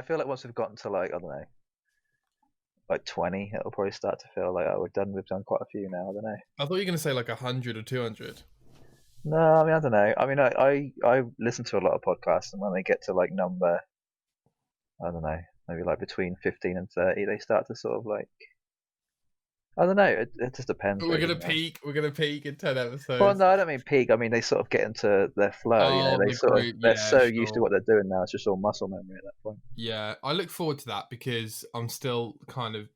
feel like once we've gotten to like, I don't know, like 20, it'll probably start to feel like, oh, we've done quite a few now. I don't know. I thought you were going to say like 100 or 200. No, I mean, I don't know. I mean, I listen to a lot of podcasts, and when they get to like number, I don't know, maybe like between 15 and 30, they start to sort of like, I don't know. It just depends. We're Really, going to peak. We're going to peak in 10 Well, episodes. no, I don't mean peak. I mean they sort of get into their flow. Oh, They the sort of group. they're Yeah, so used to sure. what they're doing now. It's just all muscle memory at that point. Yeah, I look forward to that because I'm still kind of,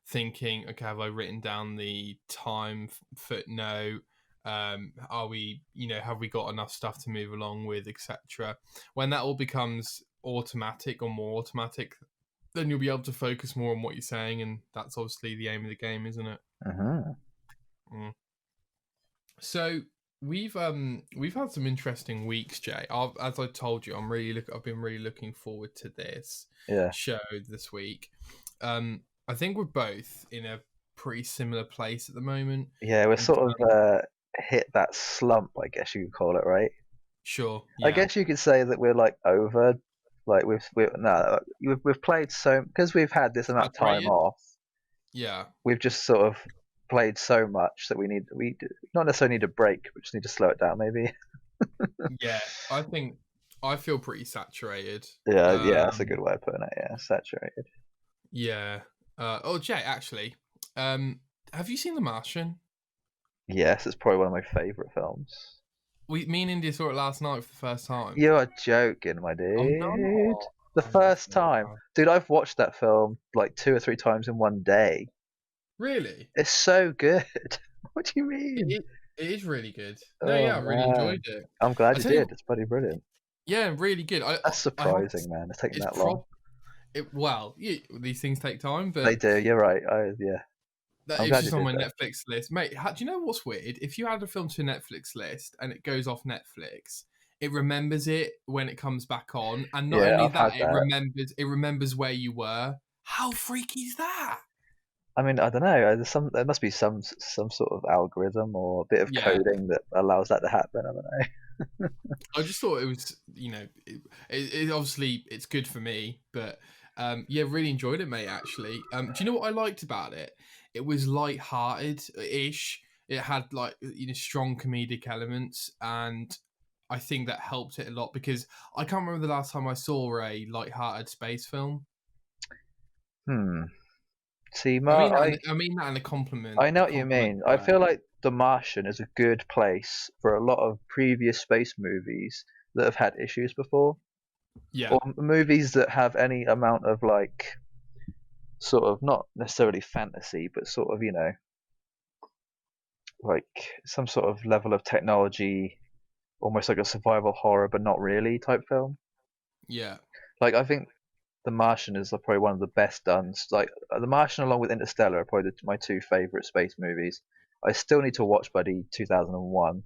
thinking, okay, have I written down the time footnote? Are we, have we got enough stuff to move along with, etc. When that all becomes automatic or more automatic, then you'll be able to focus more on what you're saying, and that's obviously the aim of the game, isn't it? Mm. So we've had some interesting weeks, Jay. As I told you, I've been really looking forward to this show this week. I think we're both in a pretty similar place at the moment. Yeah, we're sort of hit that slump, I guess you could call it, right? Sure. Yeah. I guess you could say that we're like over, like we've played so because we've had this amount of time off. Yeah. We've just sort of played so much that we not necessarily need a break, we just need to slow it down, maybe. Yeah, I feel pretty saturated. Yeah, that's a good way of putting it. Yeah, saturated. Yeah. Jay, actually, have you seen The Martian? Yes, it's probably one of my favourite films. Me and India saw it last night for the first time. You're joking, my dude. I'm not. The first time. Dude, I've watched that film like 2 or 3 times in one day. Really? It's so good. What do you mean? It is really good. No, yeah, I really enjoyed it. I'm glad you did. It's bloody brilliant. Yeah, really good. That's surprising, man. It's taking that long. These things take time, but they do. You're right. It's just on my Netflix list, mate. Do you know what's weird? If you add a film to a Netflix list and it goes off Netflix, it remembers it when it comes back on, and not only that, it remembers where you were. How freaky is that? I mean, I don't know. There must be some sort of algorithm or a bit of coding that allows that to happen. I don't know. I just thought it was, it obviously it's good for me, but really enjoyed it, mate. Actually, do you know what I liked about it? It was light-hearted-ish. It had strong comedic elements, and I think that helped it a lot because I can't remember the last time I saw a light-hearted space film. See, I mean that in a compliment. I know what you mean. I feel like The Martian is a good place for a lot of previous space movies that have had issues before. Yeah. Or movies that have any amount of like, sort of not necessarily fantasy, but sort of, like some sort of level of technology, almost like a survival horror, but not really type film. Yeah. Like I think The Martian is probably one of the best done. Like The Martian, along with Interstellar, are probably my 2 favorite space movies. I still need to watch Buddy 2001.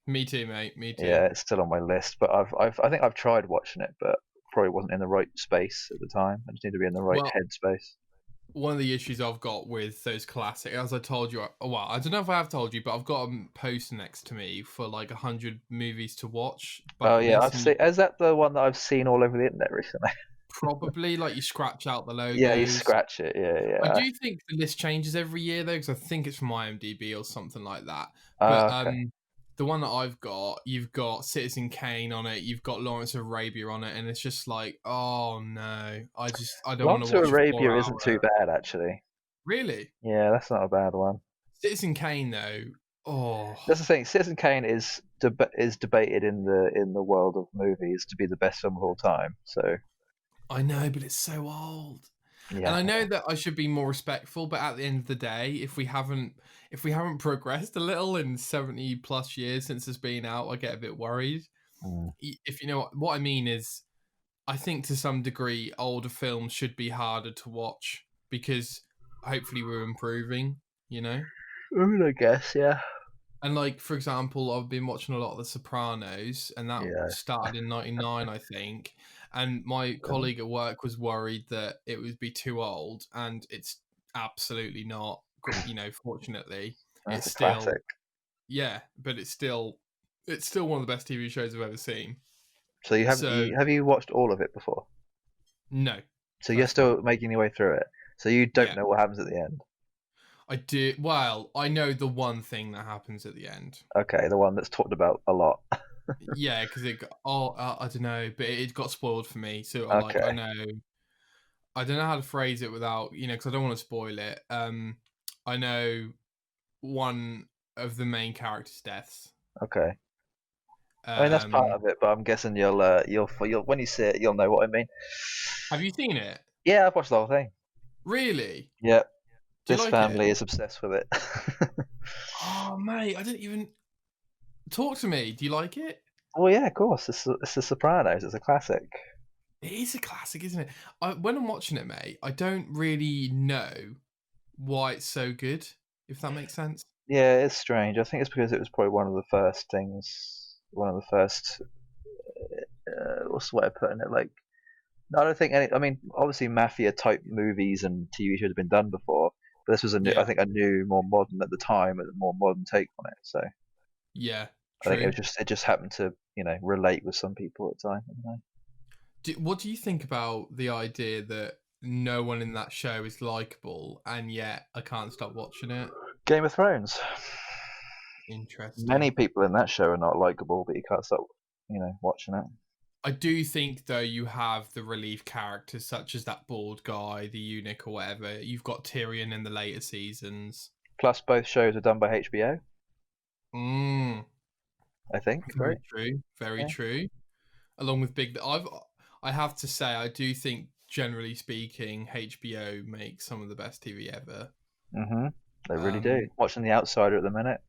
Me too, mate. Me too. Yeah, it's still on my list, but I think I've tried watching it, but probably wasn't in the right space at the time. I just need to be in the right headspace. One of the issues I've got with those classic, as I told you, I don't know if I have told you, but I've got a poster next to me for like 100 movies to watch. Oh yeah, I've seen. Is that the one that I've seen all over the internet recently? Probably, like you scratch out the logos. Yeah, you scratch it. Yeah. I do think the list changes every year though, because I think it's from IMDb or something like that. But okay. The one that I've got, you've got Citizen Kane on it, you've got Lawrence of Arabia on it, and it's just like, oh no, I don't want to watch. Lawrence of Arabia isn't too bad actually. Really? Yeah, that's not a bad one. Citizen Kane though, oh, that's the thing. Citizen Kane is debated in the world of movies to be the best film of all time. So I know, but it's so old. Yeah. And I know that I should be more respectful, but at the end of the day, if we haven't progressed a little in 70 plus years since it's been out, I get a bit worried. If you know what I mean is, I think to some degree, older films should be harder to watch because hopefully we're improving, I guess, yeah. And like, for example, I've been watching a lot of The Sopranos, and that started in 99, I think. And my colleague at work was worried that it would be too old, and it's absolutely not. Fortunately, That's it's still classic. Yeah, but it's still one of the best TV shows I've ever seen. So have you watched all of it before? No, So you're that's fine. still making your way through it. So you don't Yeah, know what happens at the end. I do. Well, I know the one thing that happens at the end. Okay, the one that's talked about a lot. Yeah, because it got, I don't know, but it got spoiled for me. So I Okay, know, I don't know how to phrase it without, because I don't want to spoil it. I know one of the main characters' deaths. okay. I mean that's part Um, of it, but I'm guessing you'll when you see it, you'll know what I mean. have you seen it? Yeah, I've watched the whole thing. Really? Yep, Do you this like it? family is obsessed with it. Oh, mate, I didn't even talk to me. Do you like it? Well, yeah, of course. It's The Sopranos. It's a classic. It is a classic, isn't it? When I'm watching it, mate, I don't really know why it's so good. If that makes sense. Yeah, it's strange. I think it's because it was probably one of the first things, one of the first. What's the way of putting it? Like, I don't think any. I mean, obviously, mafia type movies and TV shows have been done before, but this was a new. I Yeah. think a new, more modern at the time, a more modern take on it. So Yeah. I think True. it just happened to relate with some people at the time. I don't know. What do you think about the idea that no one in that show is likable, and yet I can't stop watching it? Game of Thrones. Many Interesting. people in that show are not likable, but you can't stop, watching it. I do think though you have the relief characters such as that bald guy, the eunuch or whatever. You've got Tyrion in the later seasons. Plus, both shows are done by HBO. Mm, I think, very right? true. Very Yeah. true. Along with I have to say I do think generally speaking HBO makes some of the best TV ever. They really do. Um, Watching The Outsider at the minute,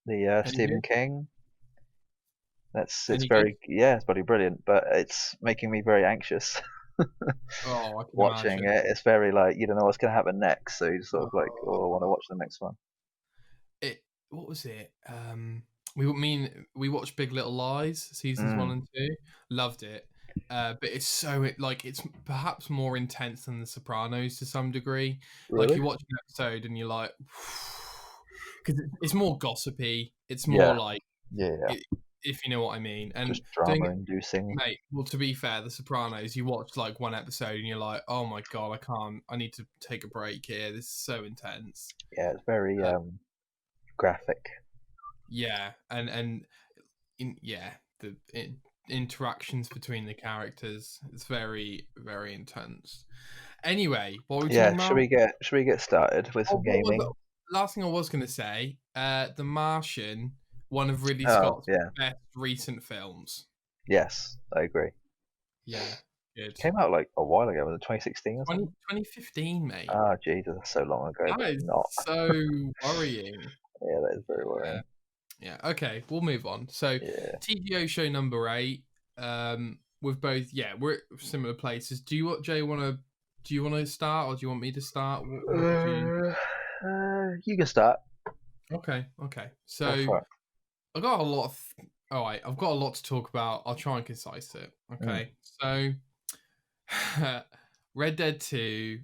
the any Stephen good? King. It's Any good? very it's bloody brilliant, but it's making me very anxious Oh, I can watching imagine. it. It's very like you don't know what's going to happen next, so you sort of like, oh, I want to Oh, watch the next one. it. What was it? We watched Big Little Lies seasons one Mm, and two. Loved it. But it's so like it's perhaps more intense than The Sopranos to some degree. Like really? you watch an episode and you're like, because it's more gossipy. It's more Yeah, like yeah. it, if you know what I mean. And Just doing drama it, inducing. mate. Well, to be fair, The Sopranos, you watch like one episode and you're like, oh my god, I can't. I need to take a break here. This is so intense. Yeah, it's very Uh, graphic. yeah, and yeah, interactions between the characters, it's very very intense. Anyway, what were we Yeah, talking about? should we get started with Oh, some what was the gaming? last thing I was going to say? The Martian, one of Ridley Oh, Scott's yeah. best recent films. Yes, I agree. Yeah, good. Came out like a while ago, was it 2016 or 20, something? 2015, mate. Ah, Jesus, that's so long ago, That but is not. so worrying. Yeah, that is very Yeah, worrying. yeah. Okay, we'll move on. So, Yeah. TGO show number 8. With both, yeah, we're at similar places. Do you want Jay? Do you want to start, or do you want me to start? What do you? You can start. Okay, okay. Go So for it. I got a lot of. All right, I've got a lot to talk about. I'll try and concise it. Mm. Okay, so Red Dead 2.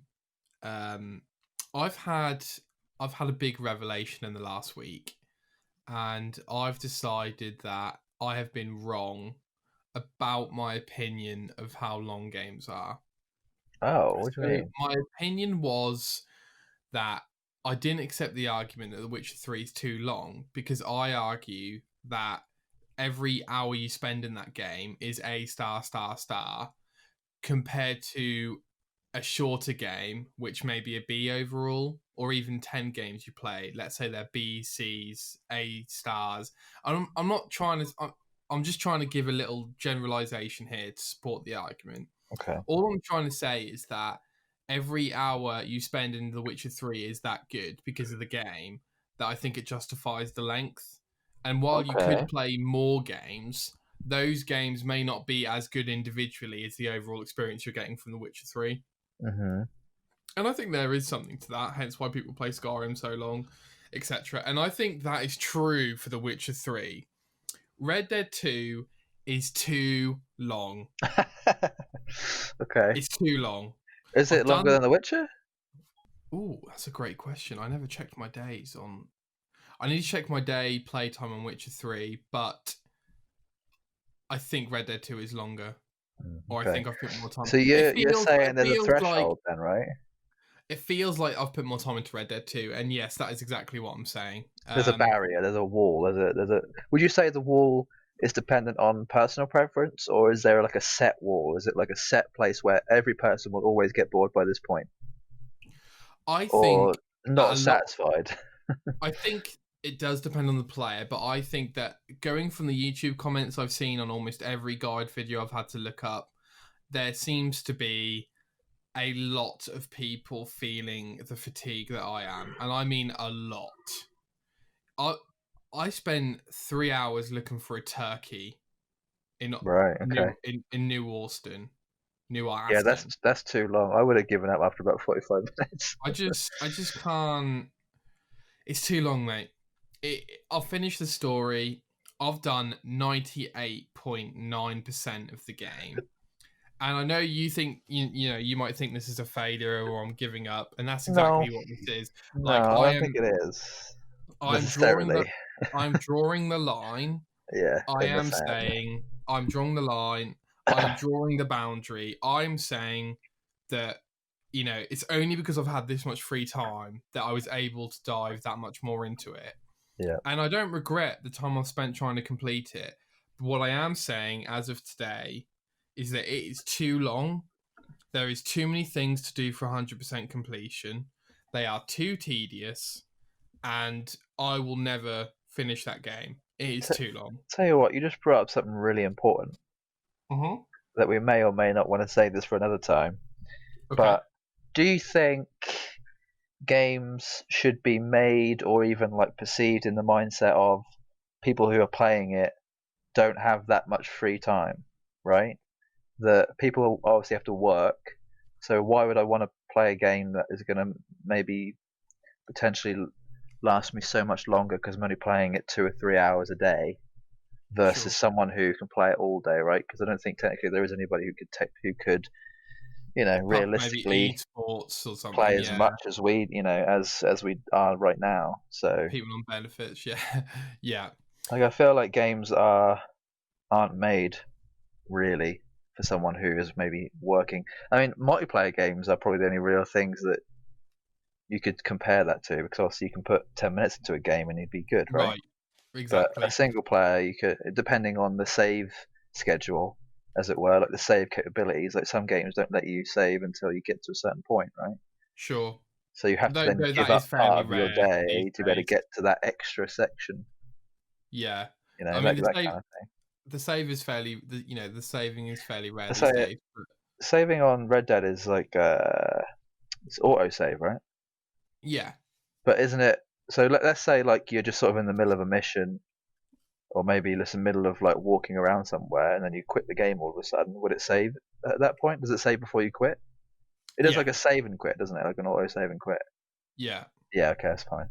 Um, I've had I've had a big revelation in the last week, and I've decided that I have been wrong about my opinion of how long games are. Oh, what do you So mean? my opinion was that I didn't accept the argument that The Witcher 3 is too long because I argue that every hour you spend in that game is A star star star compared to a shorter game, which may be a B overall, or even 10 games you play. Let's say they're B, C's, A stars. I'm not trying to. I'm just trying to give a little generalization here to support the argument. Okay. All I'm trying to say is that every hour you spend in The Witcher 3 is that good because of the game that I think it justifies the length. And while you could Okay. play more games, those games may not be as good individually as the overall experience you're getting from The Witcher 3. Mhm. And I think there is something to that, hence why people play Skyrim so long, etc. And I think that is true for The Witcher 3. Red Dead 2 is too long. Okay. It's too long. Is I've it longer done. than The Witcher? Oh, that's a great question. I never checked my days on. I need to check my day playtime on Witcher 3, but I think Red Dead 2 is longer. or I Okay. think I've put more time. So you're saying there's a threshold then, right? It feels like I've put more time into Red Dead 2, and yes, that is exactly what I'm saying. There's a barrier. There's a wall. There's a. Would you say the wall is dependent on personal preference, or is there like a set wall? Is it like a set place where every person will always get bored by this point, I or think that not a lot. satisfied? I think it does depend on the player, but I think that going from the YouTube comments I've seen on almost every guide video I've had to look up, there seems to be a lot of people feeling the fatigue that I am, and I mean a lot. I I spent 3 hours looking for a turkey in Right. Okay. in New Austin, New Yeah, Austin. that's too long. I would have given up after about 45 minutes. I just can't. It's too long, mate. I've finished the story. I've done 98.9% of the game. And I know you think you might think this is a failure or I'm giving up, and that's No, exactly what this is. no, Like I I don't think am it is I'm drawing the necessarily. I'm drawing the line. Yeah, I in the am sand. saying I'm drawing the line. I'm drawing the boundary. I'm saying that it's only because I've had this much free time that I was able to dive that much more into it. Yeah. And I don't regret the time I've spent trying to complete it. But what I am saying as of today is that it is too long. There is too many things to do for 100% completion. They are too tedious, and I will never finish that game. It is T- too long. Tell you what, you just brought up something really important Mm-hmm. that we may or may not want to say this for another time. Okay. But do you think games should be made or even like perceived in the mindset of people who are playing it don't have that much free time, right? That people obviously have to work, so why would I want to play a game that is going to maybe potentially last me so much longer because I'm only playing it 2 or 3 hours a day versus Sure. someone who can play it all day, right? Because I don't think technically there is anybody who could Apart from maybe realistically esports or play something, as yeah. much as as we are right now. So People on benefits, yeah. Yeah. like I feel like games aren't made really for someone who is maybe working. I mean, multiplayer games are probably the only real things that you could compare that to because obviously you can put 10 minutes into a game and you'd be good, right? Right. But a Exactly. single player, you could, depending on the save schedule, as it were, like the save capabilities. Like some games don't let you save until you get to a certain point, right? Sure. So you have to then Though give that is up part fairly of your rare these day to be able to days. get to that extra section. Yeah. You know, I mean, that kind of thing. the save is fairly, the saving is fairly rare So these days. But saving on Red Dead is like it's auto save, right? yeah. But isn't it? So let's say like you're just sort of in the middle of a mission, or maybe just in the middle of like walking around somewhere, and then you quit the game all of a sudden. Would it save at that point? Does it save before you quit? It does Yeah. like a save and quit, doesn't it? Like an auto save and quit. Yeah. Yeah, okay, that's fine.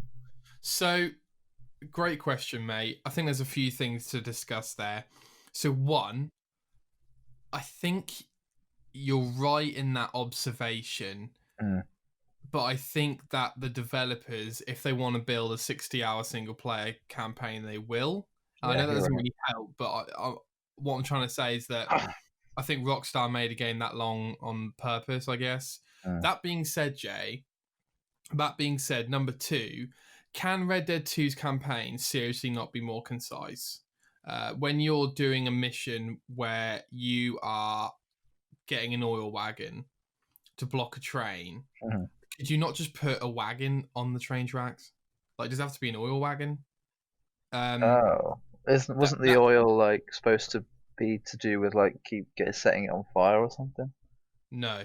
So, great question, mate. I think there's a few things to discuss there. So, one, I think you're right in that observation, Mm, but I think that the developers, if they want to build a 60-hour single player campaign, they will. I yeah, know that you're doesn't really help, but what I'm trying to say is that right. I think Rockstar made a game that long on purpose, I guess. Mm, That being said, Jay, number two, can Red Dead 2's campaign seriously not be more concise? When you're doing a mission where you are getting an oil wagon to block a train, mhm. could you not just put a wagon on the train tracks? Like, does it have to be an oil wagon? Um, Oh, isn't that wasn't the that oil like supposed to be to do with like setting it on fire or something? no,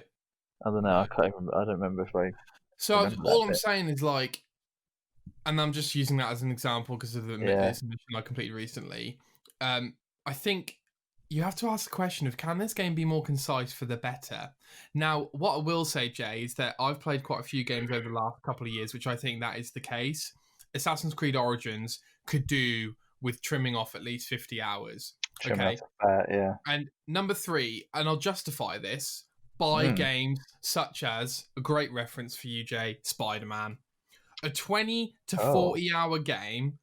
I don't know. I no. can't remember. I don't remember if I So remember that all I'm bit. saying is like, and I'm just using that as an example because of Yeah. this mission I completed recently. Um, I think you have to ask the question of can this game be more concise for the better? Now, what I will say, Jay, is that I've played quite a few games over the last couple of years, which I think that is the case. Assassin's Creed Origins could do with trimming off at least 50 hours. Trimming off Okay. the fat. Yeah. And number three, and I'll justify this by Mm. games such as a great reference for you, Jay, Spider-Man. A 20 to Oh 40 hour game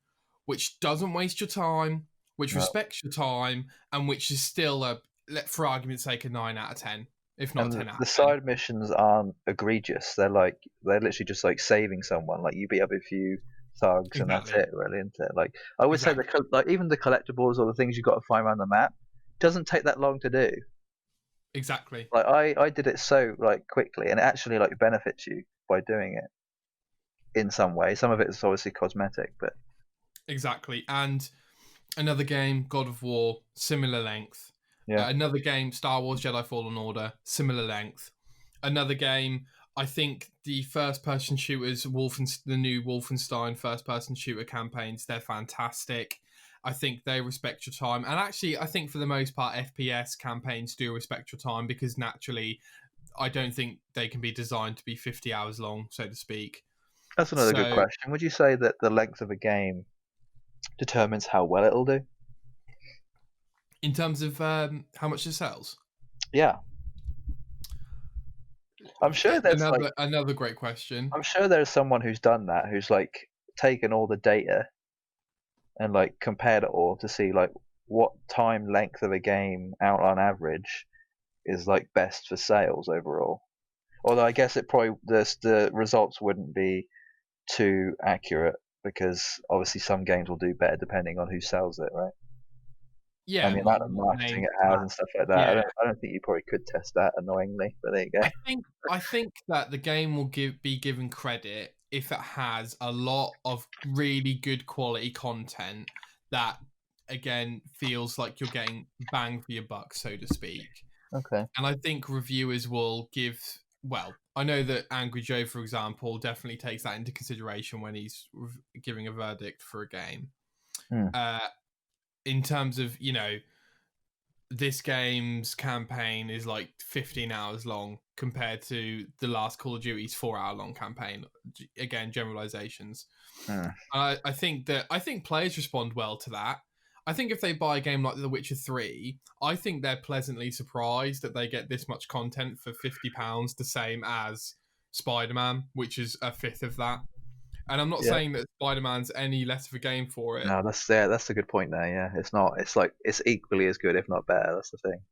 which doesn't waste your time, which no. respects your time, and which is still for argument's sake, a 9 out of 10, if not a And 10 out the of 10. side missions aren't egregious. They're literally just like saving someone. Like you beat up a few thugs and that's Exactly. it, really, isn't it? Like I would say Exactly. like even the collectibles or the things you've got to find around the map doesn't take that long to do. Exactly. Like I did it so like quickly, and it actually like benefits you by doing it in some way. Some of it is obviously cosmetic, but Exactly. And another game, God of War, similar length. yeah, Another game, Star Wars Jedi Fallen Order, similar length. Another game, I think the first-person shooters, the new Wolfenstein first-person shooter campaigns, they're fantastic. I think they respect your time. And actually, I think for the most part, FPS campaigns do respect your time because naturally, I don't think they can be designed to be 50 hours long, so to speak. that's another good So, question. Would you say that the length of a game determines how well it'll do? in terms of how much it sells, Yeah, I'm sure there's like another great question. I'm sure there's someone who's done that, who's like taken all the data and like compared it all to see like what time length of a game out on average is like best for sales overall. Although I guess it probably the results wouldn't be too accurate because obviously some games will do better depending on who sells it, right? And Yeah, the well, amount of what marketing names it has that? and stuff like that. Yeah, I don't think you probably could test that annoyingly, but there you go. I think that the game will be given credit if it has a lot of really good quality content that again feels like you're getting bang for your buck, so to speak. Okay. And I think reviewers will give. Well, I know that Angry Joe, for example, definitely takes that into consideration when he's giving a verdict for a game. Hmm. Uh, in terms of this game's campaign is like 15 hours long compared to the last Call of Duty's 4 hour long campaign. Again, generalizations. Hmm. I think players respond well to that. I think if they buy a game like The Witcher 3, I think they're pleasantly surprised that they get this much content for £50, the same as Spider-Man, which is a fifth of that. And I'm not Yeah. saying that Spider-Man's any less of a game for it. No, that's a good point there. Yeah, it's not. It's like it's equally as good, if not better. That's the thing.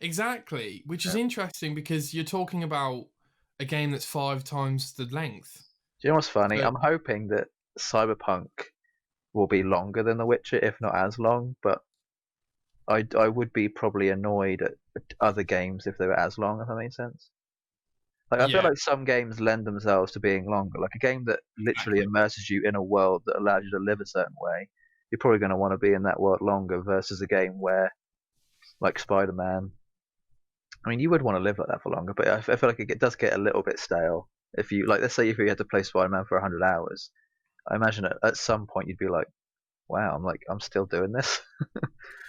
Exactly, which is Yeah. interesting because you're talking about a game that's 5 times the length. Do you know what's funny? So I'm hoping that Cyberpunk will be longer than The Witcher, if not as long. But I would be probably annoyed at other games if they were as long. If that makes sense. Like I feel yeah, like some games lend themselves to being longer. Like a game that literally exactly. immerses you in a world that allows you to live a certain way. You're probably going to want to be in that world longer versus a game where, like Spider-Man. I mean, you would want to live like that for longer, but I feel like it does get a little bit stale. If you like, let's say if you had to play Spider-Man for 100 hours, I imagine at some point you'd be like, "Wow, I'm still doing this."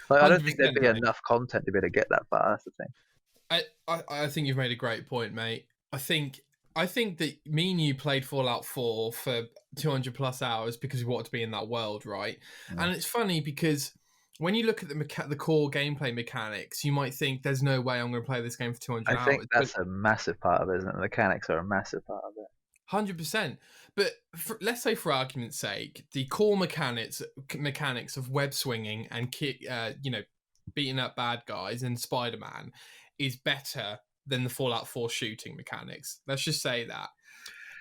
Like, I don't think 100%, there'd be mate. enough content to be able to get that far. That's the thing. I think you've made a great point, mate. I think that me and you played Fallout 4 for 200 plus hours because we wanted to be in that world, right? Yeah. And it's funny because when you look at the core gameplay mechanics, you might think there's no way I'm going to play this game for 200 I think hours. But that's a massive part of it, isn't it? The mechanics are a massive part of it. 100%. But let's say, for argument's sake, the core mechanics of web swinging and beating up bad guys in Spider-Man is better than the Fallout 4 shooting mechanics. Let's just say that.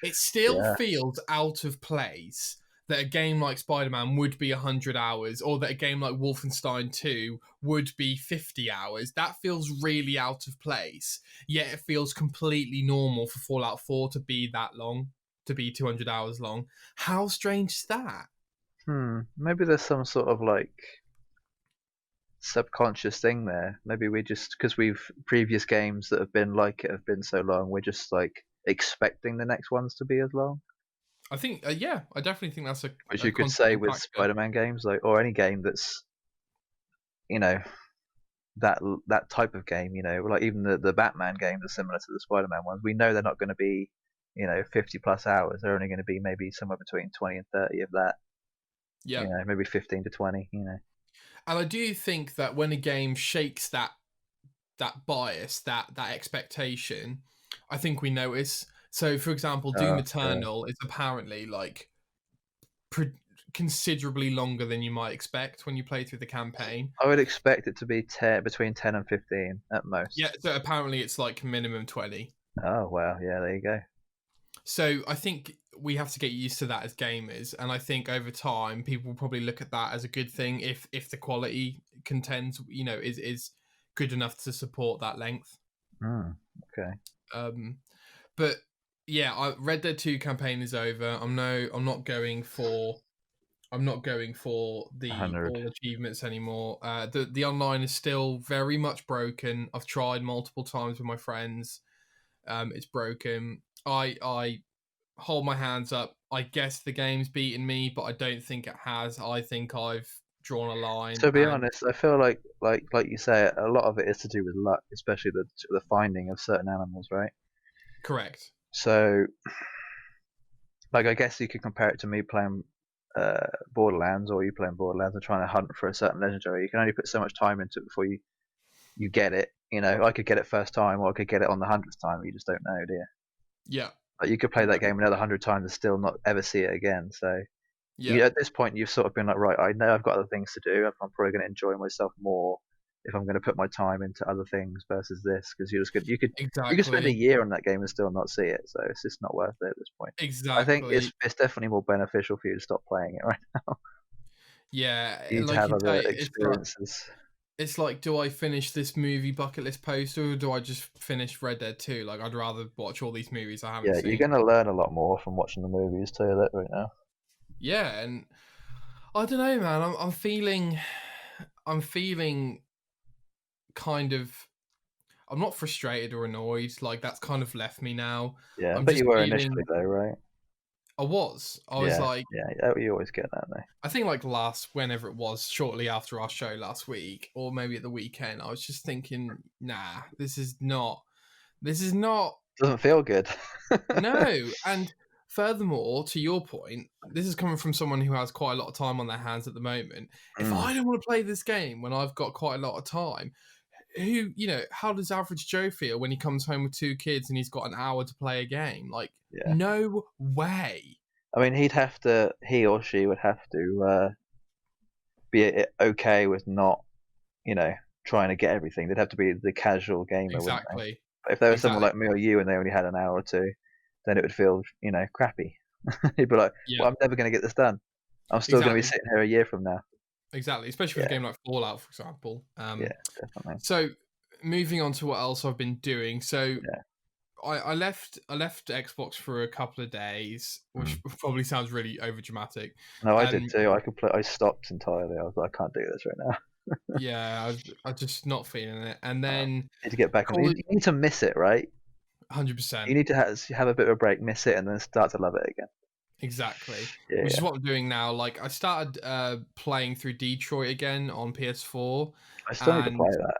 It still Yeah. feels out of place that a game like Spider-Man would be 100 hours or that a game like Wolfenstein 2 would be 50 hours. That feels really out of place. Yet it feels completely normal for Fallout 4 to be that long, to be 200 hours long. How strange is that? Maybe there's some sort of like subconscious thing there. Maybe we just because we've previous games that have been like it have been so long, we're just like expecting the next ones to be as long. I think, yeah, I definitely think that's Which a you could say contributing with factor. Spider-Man games, like or any game that's you know that that type of game. Like even the Batman games are similar to the Spider-Man ones. We know they're not going to be 50 plus hours. They're only going to be maybe somewhere between 20 and 30 of that. Yeah. Maybe 15 to 20. And I do think that when a game shakes that bias, that expectation, I think we notice. So, for example, Doom Yeah. Eternal is apparently like considerably longer than you might expect when you play through the campaign. I would expect it to be between 10 and 15 at most. Yeah, so apparently it's like minimum 20. Oh wow, yeah, there you go. So I think we have to get used to that as gamers, and I think over time people will probably look at that as a good thing if the quality contends, is good enough to support that length. Okay. But yeah, Red Dead 2 campaign is over. I'm not going for the 100. all achievements anymore. The online is still very much broken. I've tried multiple times with my friends. It's broken. I hold my hands up. I guess the game's beaten me, but I don't think it has. I think I've drawn a line. To be And honest, I feel like you say, a lot of it is to do with luck, especially the finding of certain animals, right? correct. So, like, I guess you could compare it to me playing Borderlands, or you playing Borderlands and trying to hunt for a certain legendary. You can only put so much time into it before you get it. You know, I could get it first time, or I could get it on the 100th time. You just don't know, do you? Yeah. Like, you could play that game another 100 times and still not ever see it again. So, Yeah. at this point, you've sort of been like, right, I know I've got other things to do. I'm probably going to enjoy myself more if I'm going to put my time into other things versus this, because you could spend a Exactly. year on that game and still not see it. So it's just not worth it at this point. I think Exactly. it's definitely more beneficial for you to stop playing it, right? Yeah. You need to Like have you other say, experiences. it's like, do I finish this movie bucket list poster, or do I just finish Red Dead 2? Like, I'd rather watch all these movies I haven't Yeah, you're seen. going to learn a lot more from watching the movies too. That right now. Yeah, and I don't know, man. I'm feeling kind of. I'm not frustrated or annoyed. Like, that's kind of left me now. Yeah, I I'm bet just you were feeling. initially though, right? I was Yeah, like, yeah. You always get that though. I think like whenever it was, shortly after our show last week, or maybe at the weekend, I was just thinking, nah, this is not. Doesn't feel good. No, and furthermore, to your point, this is coming from someone who has quite a lot of time on their hands at the moment. If Mm, I don't want to play this game when I've got quite a lot of time, how does average Joe feel when he comes home with 2 kids and he's got an hour to play a game? Like, yeah. no way. I mean, he or she would have to be okay with not, you know, trying to get everything. They'd have to be the casual gamer, wouldn't they? Exactly. But if there was someone Exactly. like me or you and they only had an hour or two, then it would feel, crappy. You'd be like, Yeah, well, I'm never going to get this done. I'm still going to be exactly. sitting here a year from now. Exactly. Especially with a Yeah, game like Fallout, for example. yeah, definitely. So moving on to what else I've been doing. So Yeah. I left Xbox for a couple of days, which Mm. probably sounds really overdramatic. No, I did Um, too. I stopped entirely. I was like, I can't do this right now. yeah, I just not feeling it. And Uh, then need to get back in. Call You it need to miss it, right? You 100%. need to have a bit of a break, miss it, and then start to love it again. Exactly. Yeah, Which is yeah. what I'm doing now. Like, I started playing through Detroit again on PS4, I still need to and play that.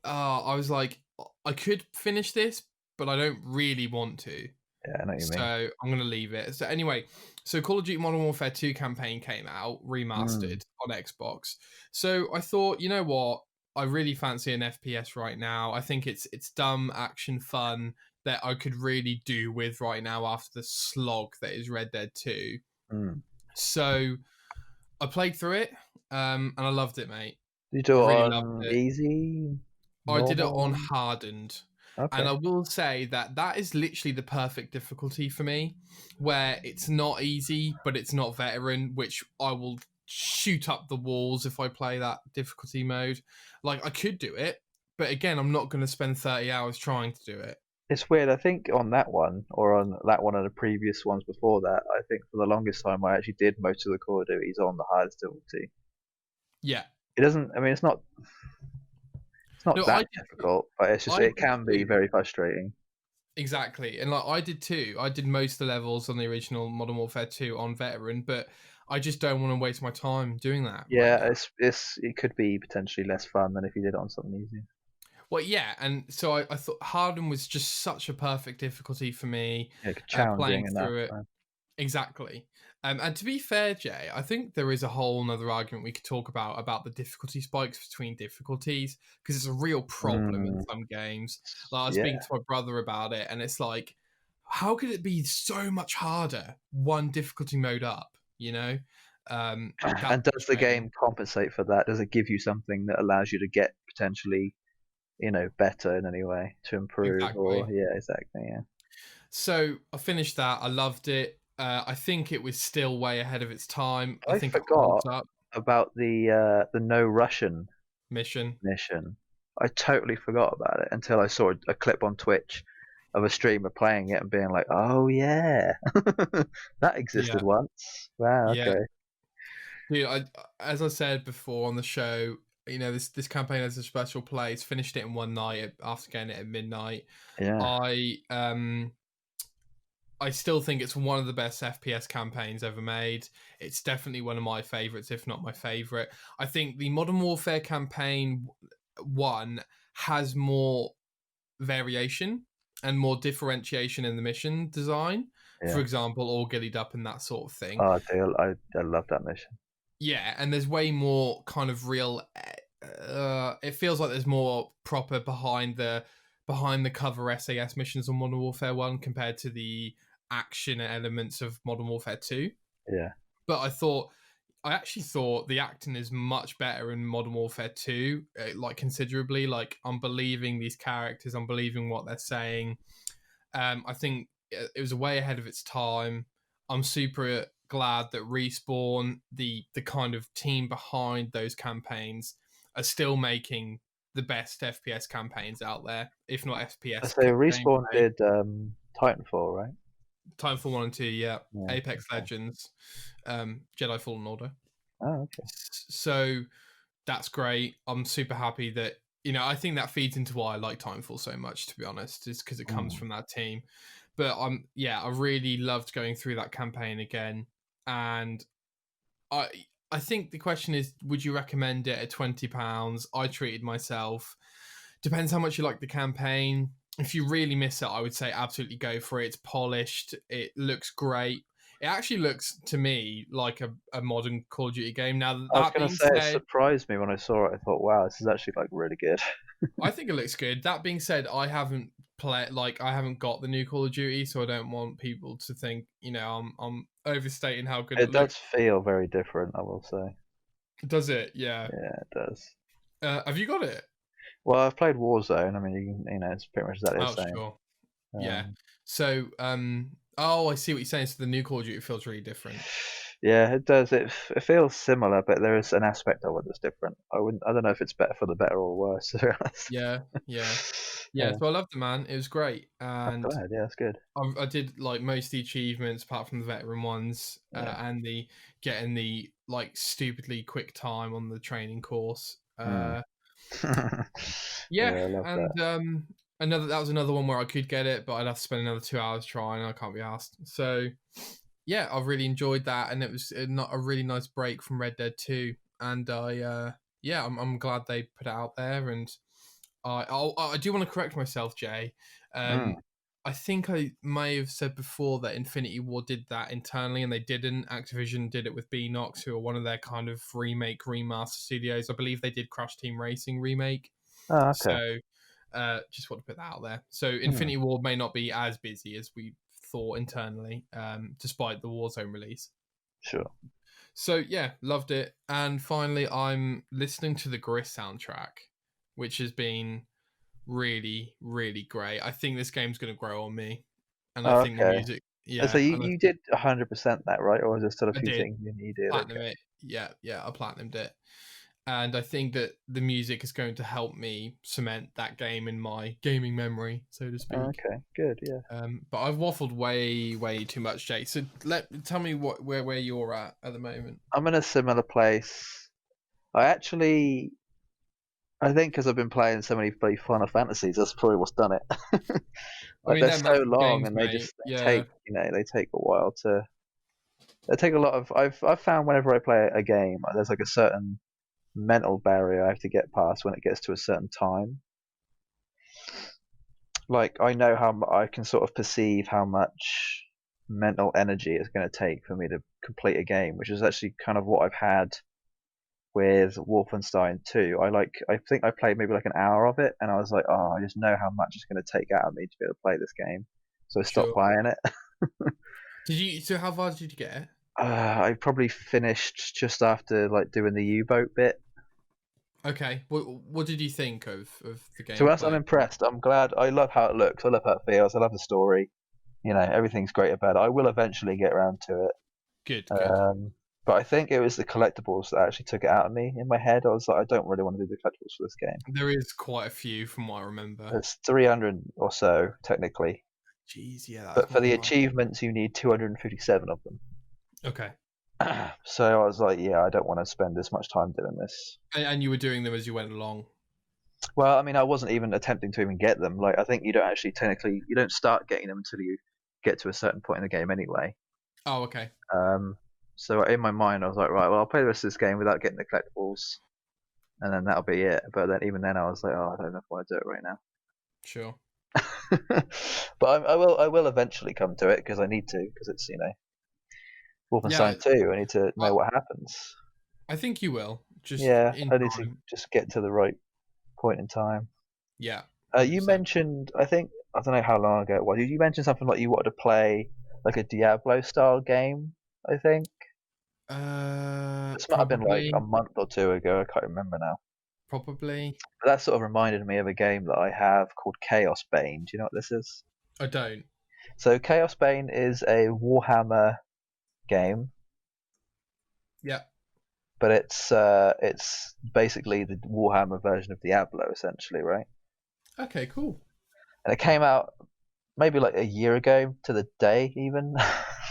I was like, I could finish this, but I don't really want to. Yeah, I know what you So mean. I'm going to leave it. So anyway, so Call of Duty Modern Warfare 2 campaign came out, Mm, remastered on Xbox. So I thought, you know what? I really fancy an FPS right now. I think it's dumb action fun that I could really do with right now after the slog that is Red Dead 2. mm. So I played through it, and I loved it, mate. You do I it really loved on it. easy, I did it on normal. hardened. And Okay. I will say that is literally the perfect difficulty for me, where it's not easy, but it's not veteran, which I will shoot up the walls if I play that difficulty mode. Like, I could do it, but again, I'm not going to spend 30 hours trying to do it. It's weird. I think on that one, or on that one and the previous ones before that, I think for the longest time I actually did most of the Call of Duties on the hardest difficulty. Yeah. It doesn't. I mean, it's not No, that difficult, but I it did can be too. very frustrating. Exactly. And like I did too. I did most of the levels on the original Modern Warfare 2 on veteran, but I just don't want to waste my time doing that right Yeah, now. it could be potentially less fun than if you did it on something easy. Well, yeah, and so I thought Harden was just such a perfect difficulty for me Yeah, playing challenging enough. through it. Exactly. And to be fair, Jay, I think there is a whole nother argument we could talk about the difficulty spikes between difficulties, because it's a real problem in Mm, some games. Like, I was speaking yeah, to my brother about it, and it's like, how could it be so much harder one difficulty mode up? you know. That's And does the frustrating. game compensate for that? Does it give you something that allows you to get potentially, better in any way to improve? Or Exactly. yeah, exactly, yeah. So I finished that. I loved it. I think it was still way ahead of its time. I I think it holds forgot up. about the no Russian Mission. mission. I totally forgot about it until I saw a clip on Twitch of a streamer playing it and being like, "Oh yeah, that existed Yeah. once." Wow, Yeah. okay, Dude, as I said before on the show, this campaign has a special place. Finished it in one night after getting it at midnight. yeah. I um I still think it's one of the best FPS campaigns ever made. It's definitely one of my favorites, if not my favorite. I think the Modern Warfare campaign one has more variation and more differentiation in the mission design. For Yeah. example, all giddied up and that sort of thing. Oh, dude, I love that mission. Yeah, and there's way more kind of real. It feels like there's more proper behind the cover SAS missions on Modern Warfare One compared to the action elements of Modern Warfare Two. Yeah. But I actually thought the acting is much better in Modern Warfare 2, like considerably. Like, I'm believing these characters, I'm believing what they're saying. I think it was way ahead of its time. I'm super glad that Respawn, the kind of team behind those campaigns, are still making the best FPS campaigns out there, if not I FPS say Respawn gameplay. did Titanfall, right? Titanfall 1 and 2, yeah. Yeah. Apex Okay. Legends, Jedi Fallen Order. Oh, okay. So that's great. I'm super happy that I think that feeds into why I like Titanfall so much. To be honest, is because it comes Mm. from that team. But I really loved going through that campaign again, and I I think the question is, would you recommend it at £20? I treated myself. Depends how much you like the campaign. If you really miss it, I would say absolutely go for it. It's polished. It looks great. It actually looks to me like a modern Call of Duty game. Now I was that gonna being say it said, surprised me when I saw it. I thought, wow, this is actually like really good. I think it looks good. That being said, I haven't got the new Call of Duty, so I don't want people to think I'm overstating how good it It looks. does feel very different, I will say. Does it? Yeah. Yeah, it does. Have you got it? Well, I've played Warzone. I mean, it's pretty much exactly the Oh, same. sure. Yeah. Um, So, oh, I see what you're saying. So the new Call of Duty feels really different. yeah, it does. It feels similar, but there is an aspect of it that's different. I don't know if it's better for the better or worse, to be honest. Yeah, yeah, yeah. Yeah, So I loved it, man. It was great, I'm and glad. Yeah, that's good. I did like most of the achievements apart from the veteran ones, Yeah. and the getting the like stupidly quick time on the training course. Mm. Yeah, Yeah, I love that. and that was another one where I could get it, but I'd have to spend another 2 hours trying. And I can't be asked. So yeah, I really enjoyed that, and it was not a really nice break from Red Dead 2. And I'm glad they put it out there. And I do want to correct myself, Jay. Mm. I think I may have said before that Infinity War did that internally, and they didn't. Activision did it with Beanox, who are one of their kind of remake remaster studios. I believe they did Crash Team Racing remake. Oh, okay. So just want to put that out there. So Mm. Infinity War may not be as busy as we thought internally, despite the Warzone release. Sure. So yeah, loved it. And finally, I'm listening to the Gris soundtrack, which has been really, really great. I think this game's going to grow on me, and I Oh, think the okay. music, So yeah, and you did 100% that, right? Or was there still a I few did things you needed? platinum Okay. it. Yeah, I platinumed it, and I think that the music is going to help me cement that game in my gaming memory, so to Oh, speak. okay. Good. Yeah. But I've waffled way, way too much, Jake. So tell me where you're at the moment. I'm in a similar place. I actually, I think because I've been playing so many bloody Final Fantasies, that's probably what's done it. I Like mean, they're they're so massive long, games, and mate. they Yeah, take they take a while to. They take a lot of. I've found whenever I play a game, there's like a certain mental barrier I have to get past when it gets to a certain time. Like I know I can sort of perceive how much mental energy it's going to take for me to complete a game, which is actually kind of what I've had with Wolfenstein 2. I think I played maybe like an hour of it, and I was like, oh, I just know how much it's going to take out of me to be able to play this game, so I stopped sure. playing it. Did you? So how far did you get? I probably finished just after like doing the U-boat bit. Okay, what did you think of the To be honest, I'm gameplay? impressed. I'm glad. I love how it looks. I love how it feels. I love the story. Everything's great about it. I will eventually get around to it. Good, good. Um, but I think it was the collectibles that actually took it out of me. In my head, I was like, I don't really want to do the collectibles for this game. There is quite a few from what I remember. There's 300 or so technically, Jeez, yeah, that's but for not the right. achievements, you need 257 of them. Okay, So I was like, yeah, I don't want to spend this much time doing this. and you were doing them as you went along. Well, I mean, I wasn't even attempting to even get them. Like, I think you don't actually technically you don't start getting them until you get to a certain point in the game anyway. Oh, okay, Um, so in my mind, I was like, right, well, I'll play the rest of this game without getting the collectibles, and then that'll be it. But then even then, I was like, oh, I don't know if I want to do it right now. sure. But I will eventually come to it because I need to because it's Yeah, Wolfenstein 2. I need to I, know what happens. I think you will. Just Yeah, in I need to time. just get to the right point in time. Yeah, You 100%. mentioned, I think, I don't know how long ago it was. You mentioned something like you wanted to play like a Diablo style game. I think this might have been like a Probably, month or two ago. I can't remember now. probably. But that sort of reminded me of a game that I have called Chaos Bane. Do you know what this is? I don't. So Chaos Bane is a Warhammer game, Yeah. but it's basically the Warhammer version of Diablo, essentially, right? Okay, cool. And it came out maybe like a year ago to the day, even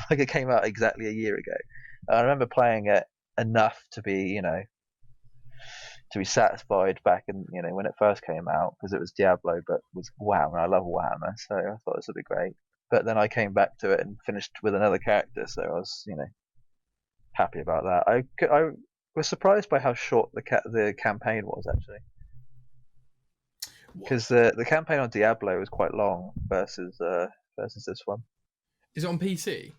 like it came out exactly a year ago. I remember playing it enough to be satisfied back in when it first came out because it was Diablo, but was Warhammer. And I love Warhammer, so I thought this would be great. But then I came back to it and finished with another character, so I was happy about that. I was surprised by how short the campaign was actually, What because the campaign on Diablo was quite long versus this one. is it on PC?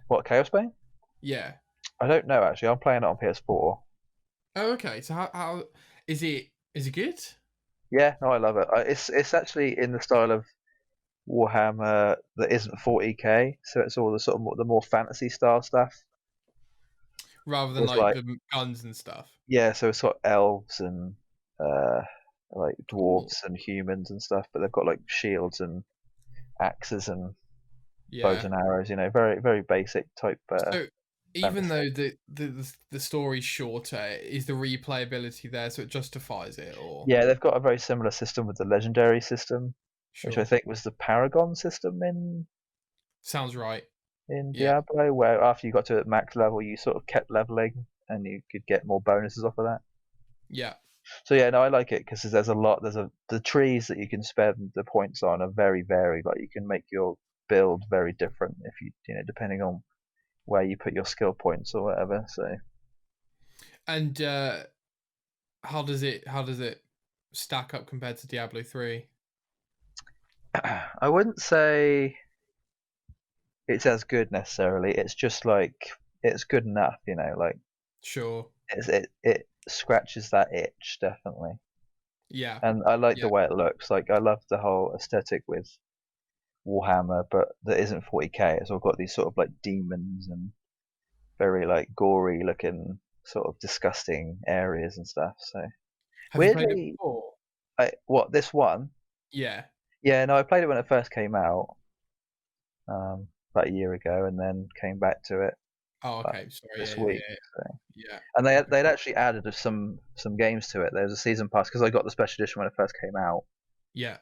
What, Chaos Bane? Yeah. I don't know actually. I'm playing it on PS4. Oh, okay. So how is it? Is it good? Yeah, no, I love it. It's actually in the style of Warhammer that isn't 40k, so it's all the sort of the more fantasy style stuff. Rather than With like like the guns and stuff. yeah, so it's got elves and uh like Cool. dwarves and humans and stuff, but they've got like shields and axes and bows Yeah. and arrows. Very very basic type So even fantasy. though the story's shorter, is the replayability there so it justifies it or Yeah, they've got a very similar system with the legendary system, which I sure. think was the Paragon system Sounds right. in Yeah. Diablo, where after you got to max level, you sort of kept leveling and you could get more bonuses off of that. Yeah. So yeah, no, I like it because there's a lot. The trees that you can spend the points on are very varied. Like you can make your build very different if depending on where you put your skill points or whatever. So And how does it stack up compared to Diablo 3? I wouldn't say it's as good necessarily. It's just like it's good enough. Like Sure. it scratches that itch definitely. Yeah. And I like the Yeah. way it looks. Like I love the whole aesthetic with Warhammer, but that isn't 40k. It's all got these sort of like demons and very like gory looking, sort of disgusting areas and stuff. So Have you played it weirdly, before? this one? Yeah. Yeah, no, I played it when it first came out, about a year ago, and then came back to it Oh, like okay. Sorry. this Yeah, yeah, week. yeah. So. Yeah. And Okay. they'd actually added some games to it. There was a season pass because I got the special edition when it first came out. Yeah.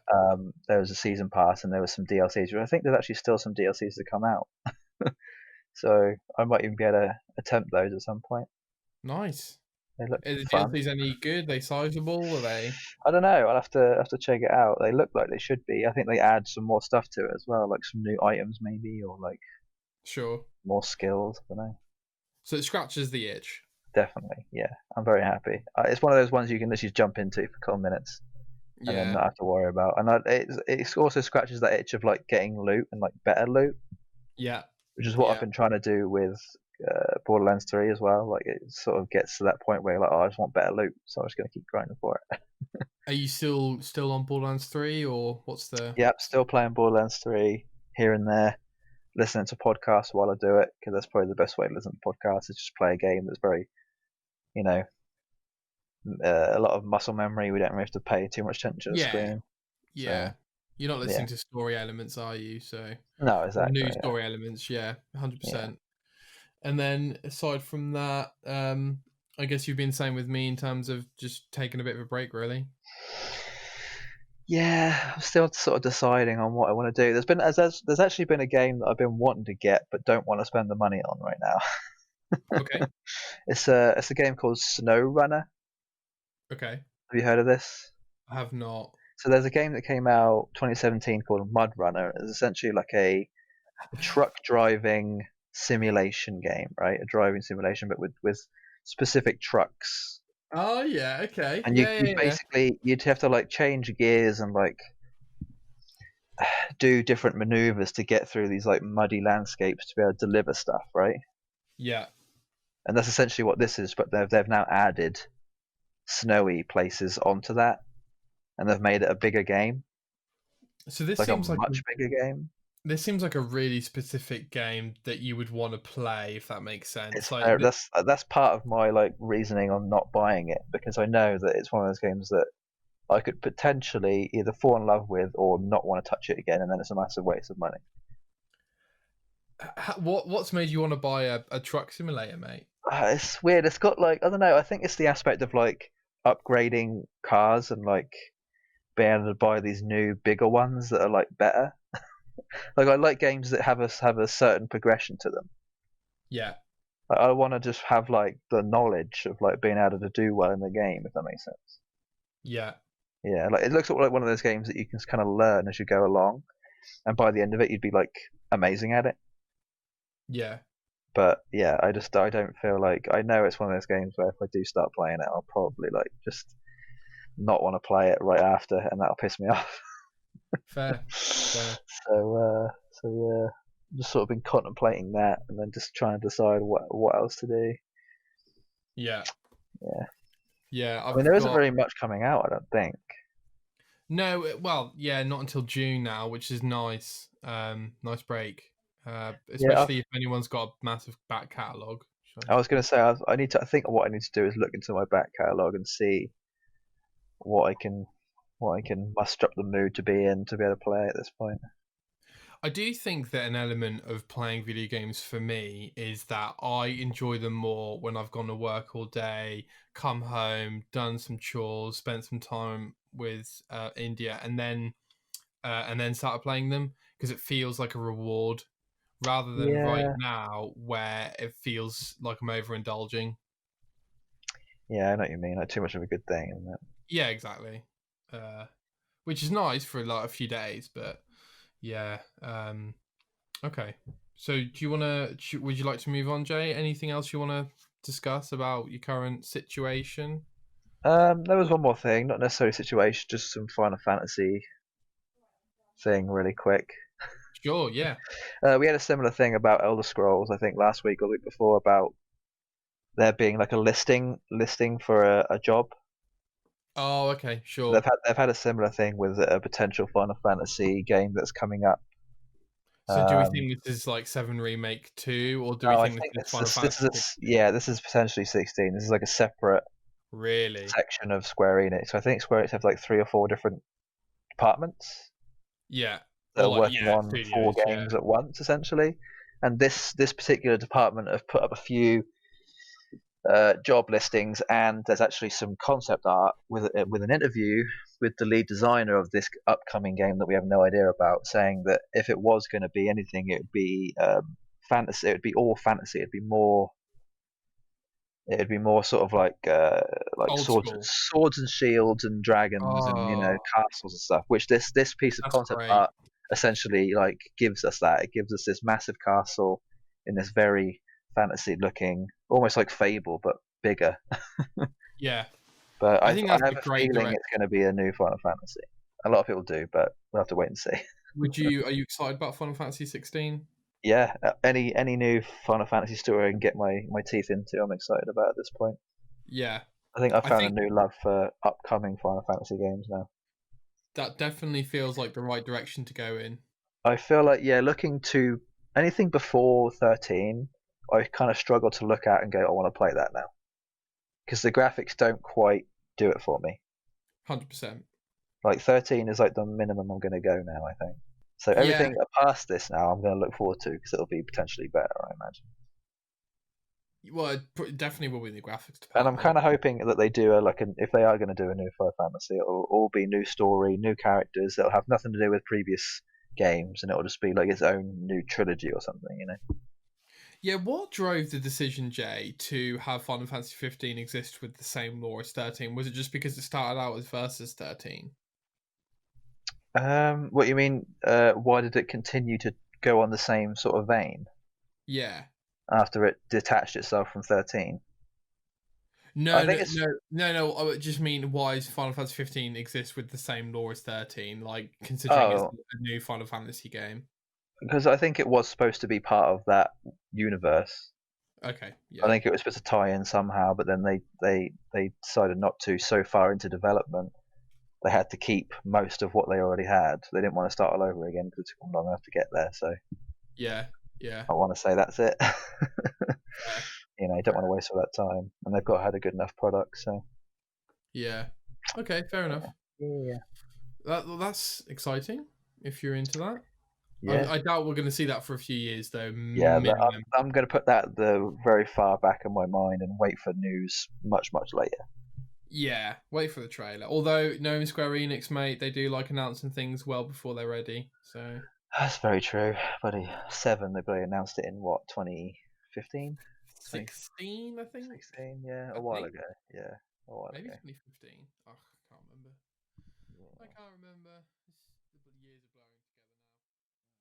There was a season pass and there was some DLCs. I think there's actually still some DLCs to come out. So I might even be able to attempt those at some point. Nice. They look Are the fun. DLCs any good? They sizable? Are they I don't know. I'll have to check it out. They look like they should be. I think they add some more stuff to it as well, like some new items maybe, or like sure? more skills. I don't know. So it scratches the itch. Definitely, yeah. I'm very happy. It's one of those ones you can literally jump into for a couple of minutes and then Yeah. not have to worry about. And it also scratches that itch of like getting loot and like better loot, Yeah. which is what I've Yeah. been trying to do with Borderlands 3 as well. Like it sort of gets to that point where you're like, oh, I just want better loot, so I'm just gonna keep grinding for it. Are you still on Borderlands 3 or what's the Yep, still playing Borderlands 3 here and there. listening to podcasts while I do it, because that's probably the best way to listen to podcasts, is just play a game that's very, you know, a lot of muscle memory. We don't really have to pay too much attention to the Yeah, screen. yeah. So You're not yeah, listening to story elements, are you? So, no, or exactly. new story elements, yeah, Yeah, 100%. And then aside from that, I guess you've been saying with me in terms of just taking a bit of a break, really. yeah. I'm still sort of deciding on what I want to do. There's actually been a game that I've been wanting to get but don't want to spend the money on right now. Okay, It's a game called Snow Runner. okay. Have you heard of this? I have not. So there's a game that came out 2017 called Mud Runner. It's essentially like a truck driving simulation game, right? A driving simulation, but with specific trucks. Oh yeah, okay, And yeah, you'd yeah, yeah, basically you'd have to like change gears and like do different maneuvers to get through these like muddy landscapes to be able to deliver stuff, right? yeah. And that's essentially what this is. But they've now added snowy places onto that, and they've made it a bigger game, So this like a seems like much bigger game. this seems like a really specific game that you would want to play, if that makes sense. It's Like, that's part of my like reasoning on not buying it, because I know that it's one of those games that I could potentially either fall in love with or not want to touch it again, and then it's a massive waste of money. what's made you want to buy a truck simulator, mate? It's weird. It's got like, I don't know. I think it's the aspect of like upgrading cars and like being able to buy these new bigger ones that are like better. Like I like games that have a certain progression to them. Yeah, Like, I want to just have like the knowledge of like being able to do well in the game, if that makes sense. yeah, Yeah, like it looks like one of those games that you can kind of learn as you go along, and by the end of it, you'd be like amazing at it. yeah, But yeah, I don't feel like, I know it's one of those games where if I do start playing it, I'll probably like just not want to play it right after, and that'll piss me off. fair, fair. So yeah, just sort of been contemplating that, and then just trying to decide what else to do. Yeah, Yeah, yeah. I mean I've there isn't got very much coming out, I don't think. no. Well, yeah, not until June now, which is nice. Nice break. Yeah, Especially if anyone's got a massive back catalogue. So, I was going to say I need to. I think what I need to do is look into my back catalogue and see what I can what I can muster up the mood to be in to be able to play at this point. I do think that an element of playing video games for me is that I enjoy them more when I've gone to work all day, come home, done some chores, spent some time with India, and then started playing them because it feels like a reward rather than right Yeah, now where it feels like I'm overindulging. yeah, I know what you mean. Like too much of a good thing, isn't it? Yeah, exactly. Uh, which is nice for like a few days, but yeah. Okay. So, do you want to? Would you like to move on, Jay? Anything else you want to discuss about your current situation? There was one more thing, not necessarily situation, just some Final Fantasy thing, really quick. Sure. Yeah. We had a similar thing about Elder Scrolls, I think last week or the week before, about there being like a listing for a job. Oh, okay. They've Sure. had a similar thing with a potential Final Fantasy game that's coming up. So, do we Um, think this is like Seven Remake 2, or do we no, I think think this is Final this Fantasy is 16? yeah, this is potentially 16. This is like a separate Really? section of Square Enix. So I think Square Enix have like 3 or 4 different departments Yeah. that Or are like working yeah, on 4 studios. Yeah. games at once, essentially. And this particular department have put up a few job listings, and there's actually some concept art with an interview with the lead designer of this upcoming game that we have no idea about, saying that if it was going to be anything, it would be fantasy. It would be all fantasy. It'd be more sort of like Old school. swords and shields and dragons and Oh, castles and stuff. Which this piece of that's concept great. art essentially like gives us that. It gives us this massive castle in this very fantasy looking, almost like Fable but bigger. Yeah. But I think I that's a have a great feeling direct. it's going to be a new Final Fantasy. A lot of people do, but we'll have to wait and see. Would you? Are you excited about Final Fantasy 16? Yeah, any new Final Fantasy story I can get my teeth into, I'm excited about at this point. Yeah. I think I I found a think new love for upcoming Final Fantasy games now. that definitely feels like the right direction to go in. I feel like, yeah, looking to anything before 13, I kind of struggle to look at and go, I want to play that now because the graphics don't quite do it for me. 100%. Like 13 is like the minimum I'm going to go now, I think. So Yeah. everything past this now, I'm going to look forward to because it'll be potentially better, I imagine. Well, it definitely will be in the graphics And I'm department. kind of hoping that they do if they are going to do a new Final Fantasy, it'll all be new story, new characters. It'll have nothing to do with previous games, and it'll just be like its own new trilogy or something, you know. Yeah, what drove the decision, Jay, to have Final Fantasy 15 exist with the same lore as 13? Was it just because it started out as Versus 13? What you mean? Why did it continue to go on the same sort of vein Yeah. after it detached itself from 13? I No, think no, it's no, no, no. I would just mean why is Final Fantasy 15 exist with the same lore as 13? Like considering it's oh, a new Final Fantasy game. because I think it was supposed to be part of that universe. Okay, I yeah, think it was supposed to tie in somehow, but then they decided not to so far into development. They had to keep most of what they already had. They didn't want to start all over again because it took them long enough to get there. So yeah, yeah. I want to say that's it. Fair, You don't want to fair. waste all that time, and they've got had a good enough product. So Yeah. Okay, fair enough. yeah, That's exciting if you're into that. yeah, I doubt we're going to see that for a few years though, yeah. minimum. I'm going to put that the very far back in my mind and wait for news much later. Yeah, wait for the trailer. Although knowing Square Enix, mate, they do like announcing things well before they're ready. So That's very true, buddy. Seven, they probably announced it in what 2015, 16, I think. 2016. Yeah, I a while think ago. Yeah, a while maybe ago. 2015. Oh, I can't remember. I Yeah. can't remember. The years are blurring together now.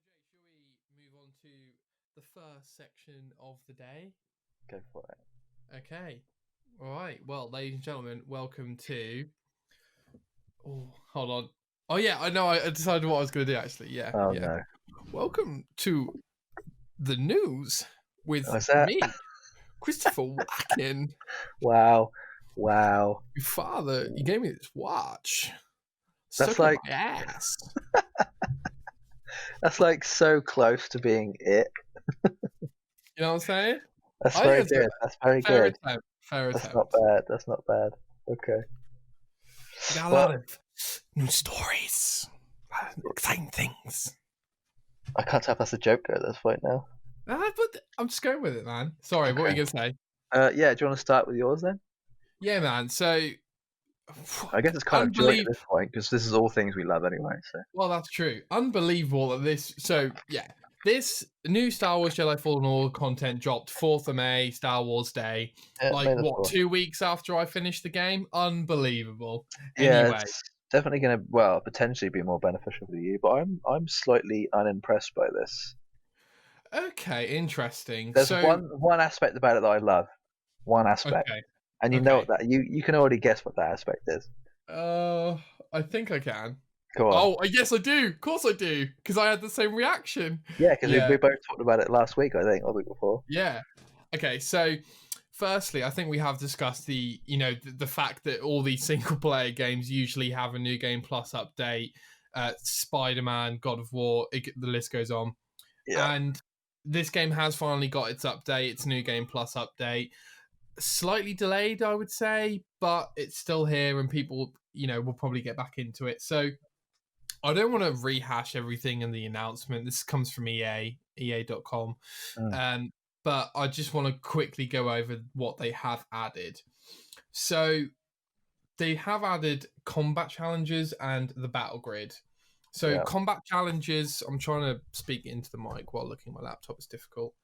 So, Jay, shall we move on to the first section of the day? Go for it. Okay. All right. Well, ladies and gentlemen, welcome to. Oh, hold on. Oh yeah, I know. I decided what I was going to do. Actually, yeah, Oh yeah. no, Welcome to the news with was that? me, Christopher Wacken. Wow, wow. Your father, you gave me this watch. That's Stuck it in like my ass. that's like so close to being it. You know what I'm saying? That's I think very that's a good. That's very fair good. attempt. Fair That's not attempt. bad. That's not bad. Okay. We got a Well, lot of new stories, exciting things. I can't tell if that's a joke at this point now. But I'm just going with it, man. Sorry, what were Okay. you gonna say? Yeah. Do you want to start with yours then? Yeah, man. So, I guess it's kind of joint at unbelievable. this point because this is all things we love anyway. So Well, that's true. Unbelievable that this. So, yeah, this new Star Wars Jedi Fallen Order content dropped 4th of May, Star Wars Day. yeah, Like made us what? all. 2 weeks after I finished the game. Unbelievable. Yeah, Anyway, it's definitely going to potentially be more beneficial for you, but I'm slightly unimpressed by this. okay, interesting. There's So, one aspect about it that I love. One aspect, okay, and you know okay. what that you can already guess what that aspect is. Uh, I think I can. Go on. Oh, yes, I do. Of course, I do, because I had the same reaction. Yeah, because we Yeah, both talked about it last week, I think, or the week before. yeah. Okay, so firstly, I think we have discussed the fact that all these single player games usually have a new game plus update. Spider-Man, God of War, the list goes on, Yeah. and this game has finally got its update, its new game plus update. Slightly delayed, I would say, but it's still here, and people, will probably get back into it. So I don't want to rehash everything in the announcement. This comes from EA.com. Mm. But I just want to quickly go over what they have added. So they have added combat challenges and the battle grid. So Yeah. combat challenges, I'm trying to speak into the mic while looking at my laptop. It's difficult.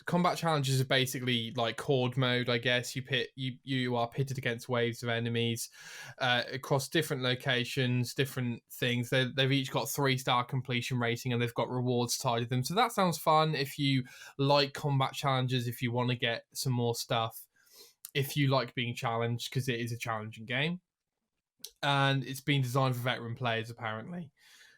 Combat challenges are basically like horde mode, I guess. You are pitted against waves of enemies across different locations, different things. They've each got 3-star completion rating, and they've got rewards tied to them. So that sounds fun if you like combat challenges, if you want to get some more stuff, if you like being challenged, because it is a challenging game. And it's been designed for veteran players, apparently.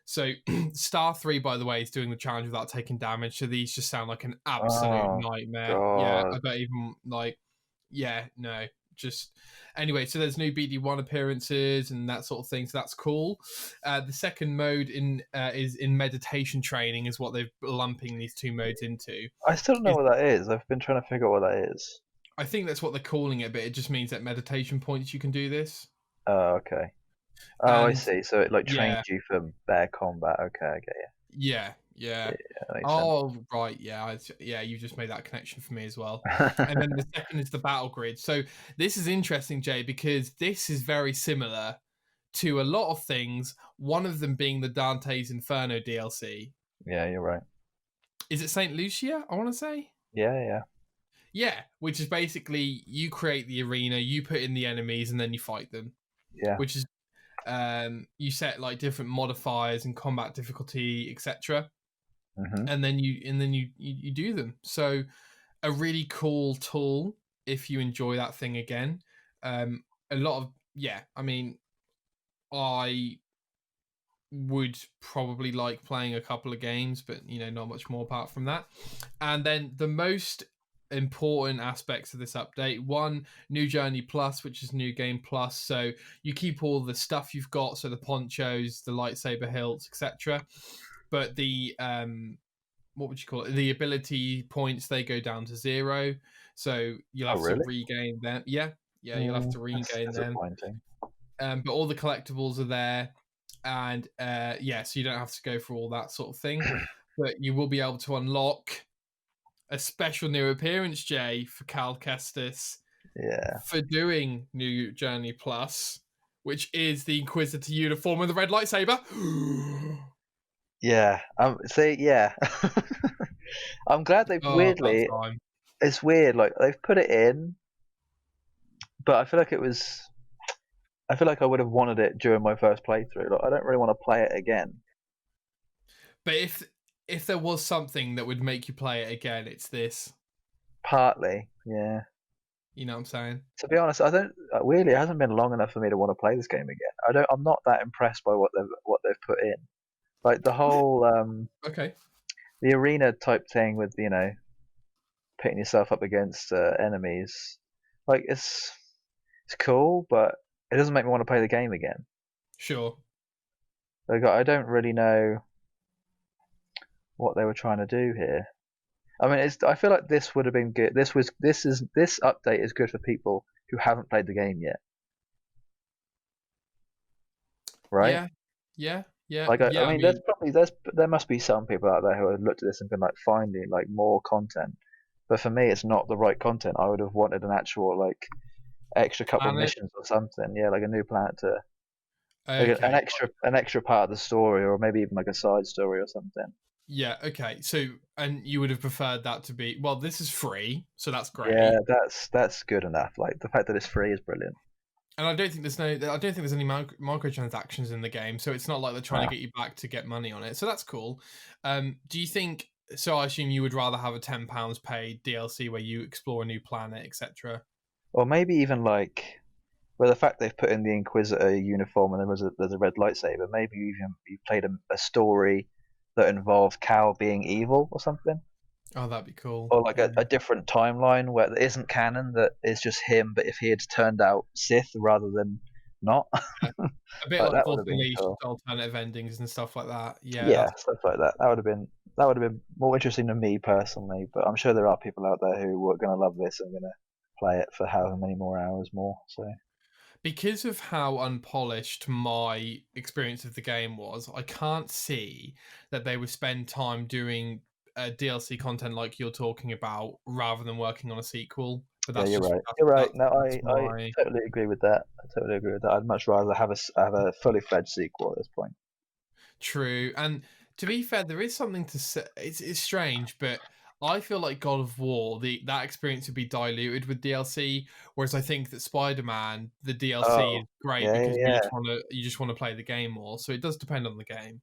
So Star 3, by the way, is doing the challenge without taking damage. So these just sound like an absolute Oh nightmare. Yeah, God. I don't even no. Just anyway, so there's new BD1 appearances and that sort of thing. So that's cool. The second mode is in meditation training, is what they're lumping these two modes into. I still don't know Is what that is. I've been trying to figure out what that is. I think that's what they're calling it, but it just means at meditation points you can do this. Oh, okay. Oh, I And see. So it like trains yeah, you for bear combat. Okay, I get yeah, you. yeah. Yeah, that makes sense. Oh, right. Yeah. Yeah. You just made that connection for me as well. And then the second is the battle grid. So this is interesting, Jay, because this is very similar to a lot of things. One of them being the Dante's Inferno DLC. Yeah, you're right. Is it Saint Lucia? I want to say. Yeah, yeah, Yeah, which is basically you create the arena, you put in the enemies, and then you fight them. yeah. Which is you set like different modifiers and combat difficulty, etc. Mhm. And then you do them. So a really cool tool if you enjoy that thing again. A lot of I mean, I would probably like playing a couple of games, but not much more apart from that. And then the most important aspects of this update: one, new journey plus, which is new game plus. So you keep all the stuff you've got, so the ponchos, the lightsaber hilts, etc. But the what would you call it? The ability points, they go down to 0, so you'll Oh, have to really? regain them. Yeah, you'll have to That's regain them. disappointing. But all the collectibles are there, and so you don't have to go for all that sort of thing. But you will be able to unlock a special new appearance, Jay, for Cal Kestis Yeah. for doing New Journey Plus, which is the Inquisitor uniform and the red lightsaber. Yeah. See, yeah. I'm glad they've Oh, about weirdly. time. It's weird. Like they've put it in, but I feel like it was. I feel like I would have wanted it during my first playthrough. Like I don't really want to play it again. But if there was something that would make you play it again, it's this. Partly, yeah. You know what I'm saying? To be honest, I don't. Weirdly, it hasn't been long enough for me to want to play this game again. I don't. I'm not that impressed by what they've put in. Like the whole Okay. the arena type thing with pitting yourself up against enemies. Like it's cool, but it doesn't make me want to play the game again. Sure. Like I don't really know what they were trying to do here. I mean, I feel like this would have been good. This update is good for people who haven't played the game yet, right? Yeah. Yeah. Yeah. Like I Yeah. I mean, mean, there must be some people out there who have looked at this and been like finding like more content, but for me, it's not the right content. I would have wanted an actual like extra couple of planet. missions or something. Yeah, like a new planet to like Okay. an extra part of the story, or maybe even like a side story or something. Yeah. Okay. So, and you would have preferred that to be, well, this is free, so that's Yeah, great. that's good enough. Like the fact that it's free is brilliant. And I don't think there's any microtransactions in the game, so it's not like they're trying Nah. to get you back to get money on it. So that's cool. Do you think? So I assume you would rather have a £10 paid DLC where you explore a new planet, etc. Or maybe even like, well, the fact they've put in the Inquisitor uniform and there's a red lightsaber. Maybe you played a story that involved Cal being evil or something, Oh, that'd be cool. or like Yeah. a different timeline where there isn't canon that is just him, but if he had turned out Sith rather than not, A bit like like that would Force have been Unleashed, cool. alternative endings and stuff like that. Yeah, Yeah, that's stuff like that. That would have been more interesting to me personally. But I'm sure there are people out there who are going to love this and going to play it for however many more hours more. So because of how unpolished my experience of the game was. I can't see that they would spend time doing DLC content like you're talking about rather than working on a sequel. But Yeah, that's you're just right. You're right. No, that's I my totally agree with that. I totally agree with that. I'd much rather have a fully fledged sequel at this point. true. And to be fair, there is something to say. It's strange, but I feel like God of War, that experience would be diluted with DLC. Whereas I think that Spider Man, the DLC Oh, is great yeah, yeah, because yeah. you just want to play the game more. So it does depend on the game.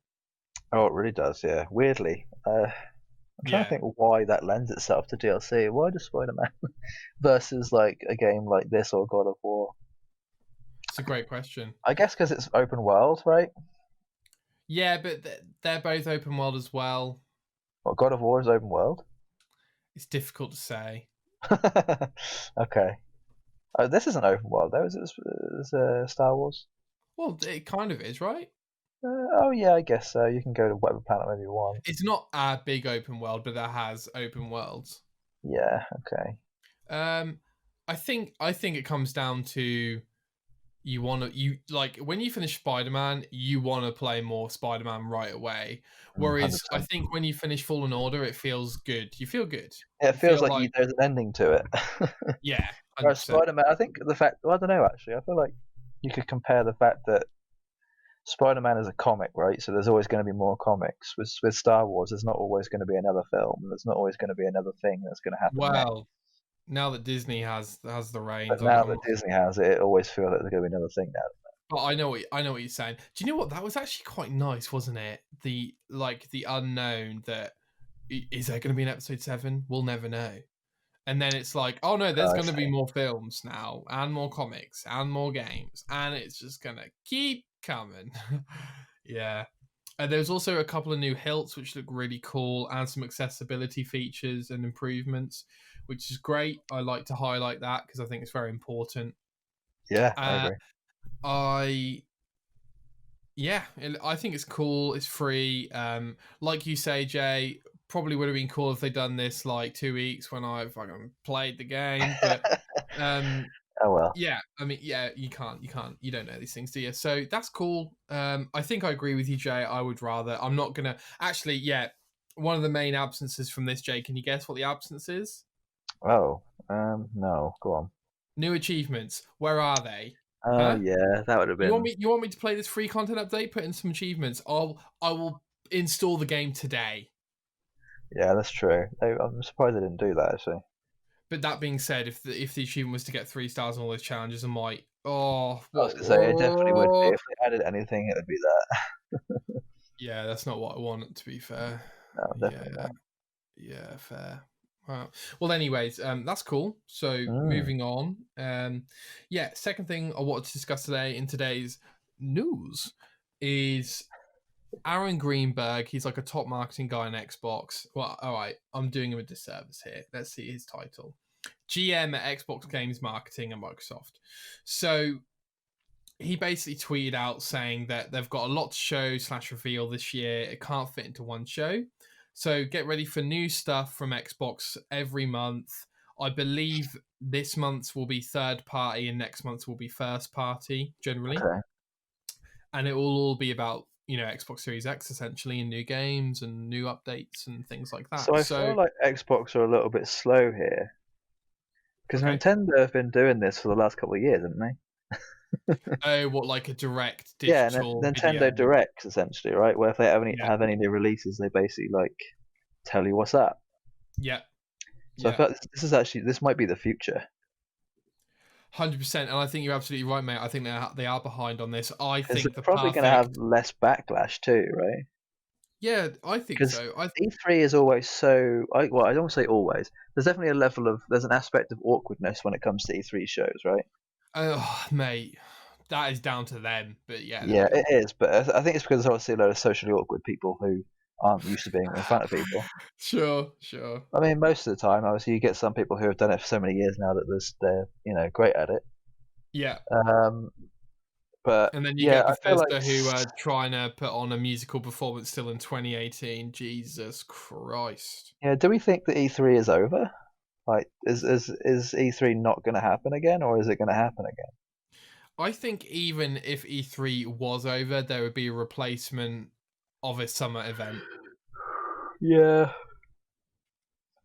Oh, it really does. Yeah. Weirdly, I'm trying to Yeah, think why that lends itself to DLC. Why does Spider-Man versus like a game like this or God of War? it's a great question. I guess because it's open world, right? Yeah, but they're both open world as well. Well, God of War is open world. It's difficult to say. Okay. This isn't open world though. Is Star Wars? Well, it kind of is, right? Oh yeah, I guess so. You can go to whatever planet maybe you want. It's not a big open world, but that has open worlds. Yeah. Okay. Um, I think it comes down to you like when you finish Spider-Man, you want to play more Spider-Man right away. Whereas I 100%. think when you finish Fallen Order, it feels good. You feel good. Yeah, it You feels feel like like there's an ending to it. yeah, Whereas 100%. Spider-Man, I think the fact, well, I don't know actually. I feel like you could compare the fact that Spider-Man is a comic, right? So there's always going to be more comics. With Star Wars, there's not always going to be another film. There's not always going to be another thing that's going to happen next. Well, now that Disney has the But reins, now that Disney has it, it always feels like there's going to be another thing now. but I know what you're saying. Do you know what? That was actually quite nice, wasn't it? The unknown that is there going to be an episode 7? We'll never know. And then it's like, oh no, there's I going to be see. more films now, and more comics, and more games, and it's just going to keep coming. Yeah. There's also a couple of new hilts which look really cool, and some accessibility features and improvements, which is great. I like to highlight that because I think it's very important. Yeah, I Uh, agree. I Yeah, I think it's cool. It's free. Like you say, Jay, probably would have been cool if they'd done this like 2 weeks when I fucking played the game. But um, Oh well. yeah, I mean, yeah, you don't know these things, do you? So that's cool. I think I agree with you, Jay. I would rather. I'm not gonna actually. Yeah, one of the main absences from this, Jay. Can you guess what the absence is? Oh, no, go on. New achievements. Where are they? Oh Huh? yeah, that would have You want been. me? You want me to play this free content update? Put in some achievements. I will install the game today. Yeah, that's true. I'm surprised they didn't do that actually. But that being said, if the achievement was to get 3 stars on all those challenges, I might. Oh, I was gonna say it definitely would be what? if they added anything. It would be that. Yeah, that's not what I want. To be fair. No, definitely Yeah, not. yeah, fair. Well, anyways, that's cool. So Mm. moving on. Yeah, second thing I wanted to discuss today in today's news is Aaron Greenberg. He's like a top marketing guy in Xbox. Well, all right, I'm doing him a disservice here. Let's see his title: GM at Xbox Games Marketing at Microsoft. So he basically tweeted out saying that they've got a lot to show / reveal this year. It can't fit into one show. So get ready for new stuff from Xbox every month. I believe this month's will be third party and next month's will be first party generally. Okay. And it will all be about, Xbox Series X essentially, and new games and new updates and things like So that. I So, feel like Xbox are a little bit slow here because okay. Nintendo have been doing this for the last couple of years, haven't they? Oh, what, like a direct Yeah, digital Nintendo video? Directs essentially, right? Where if they Yeah, have any new releases, they basically like tell you what's up. yeah, So I yeah. feel like this might be the future 100%. And I think you're absolutely right, mate. I think they are behind on this. I because they're think the probably going to have perfect. less backlash too, right? Yeah, I think Because so. E3 is always so. Well, I don't want to say always. There's definitely a level of. There's an aspect of awkwardness when it comes to E3 shows, right? Oh, mate, that is down to them. But yeah, Yeah, no. it is, but I think it's because there's obviously a lot of socially awkward people who aren't used to being in front of people. Sure, sure. I mean, most of the time, obviously, you get some people who have done it for so many years now that they're great at it. Yeah. Um, but And then you yeah, get I feel like Bethesda who are trying to put on a musical performance still in 2018. Jesus Christ. yeah. Do we think that E3 is over? Like, is E3 not going to happen again, or is it going to happen again? I think even if E3 was over, there would be a replacement of a summer event. Yeah,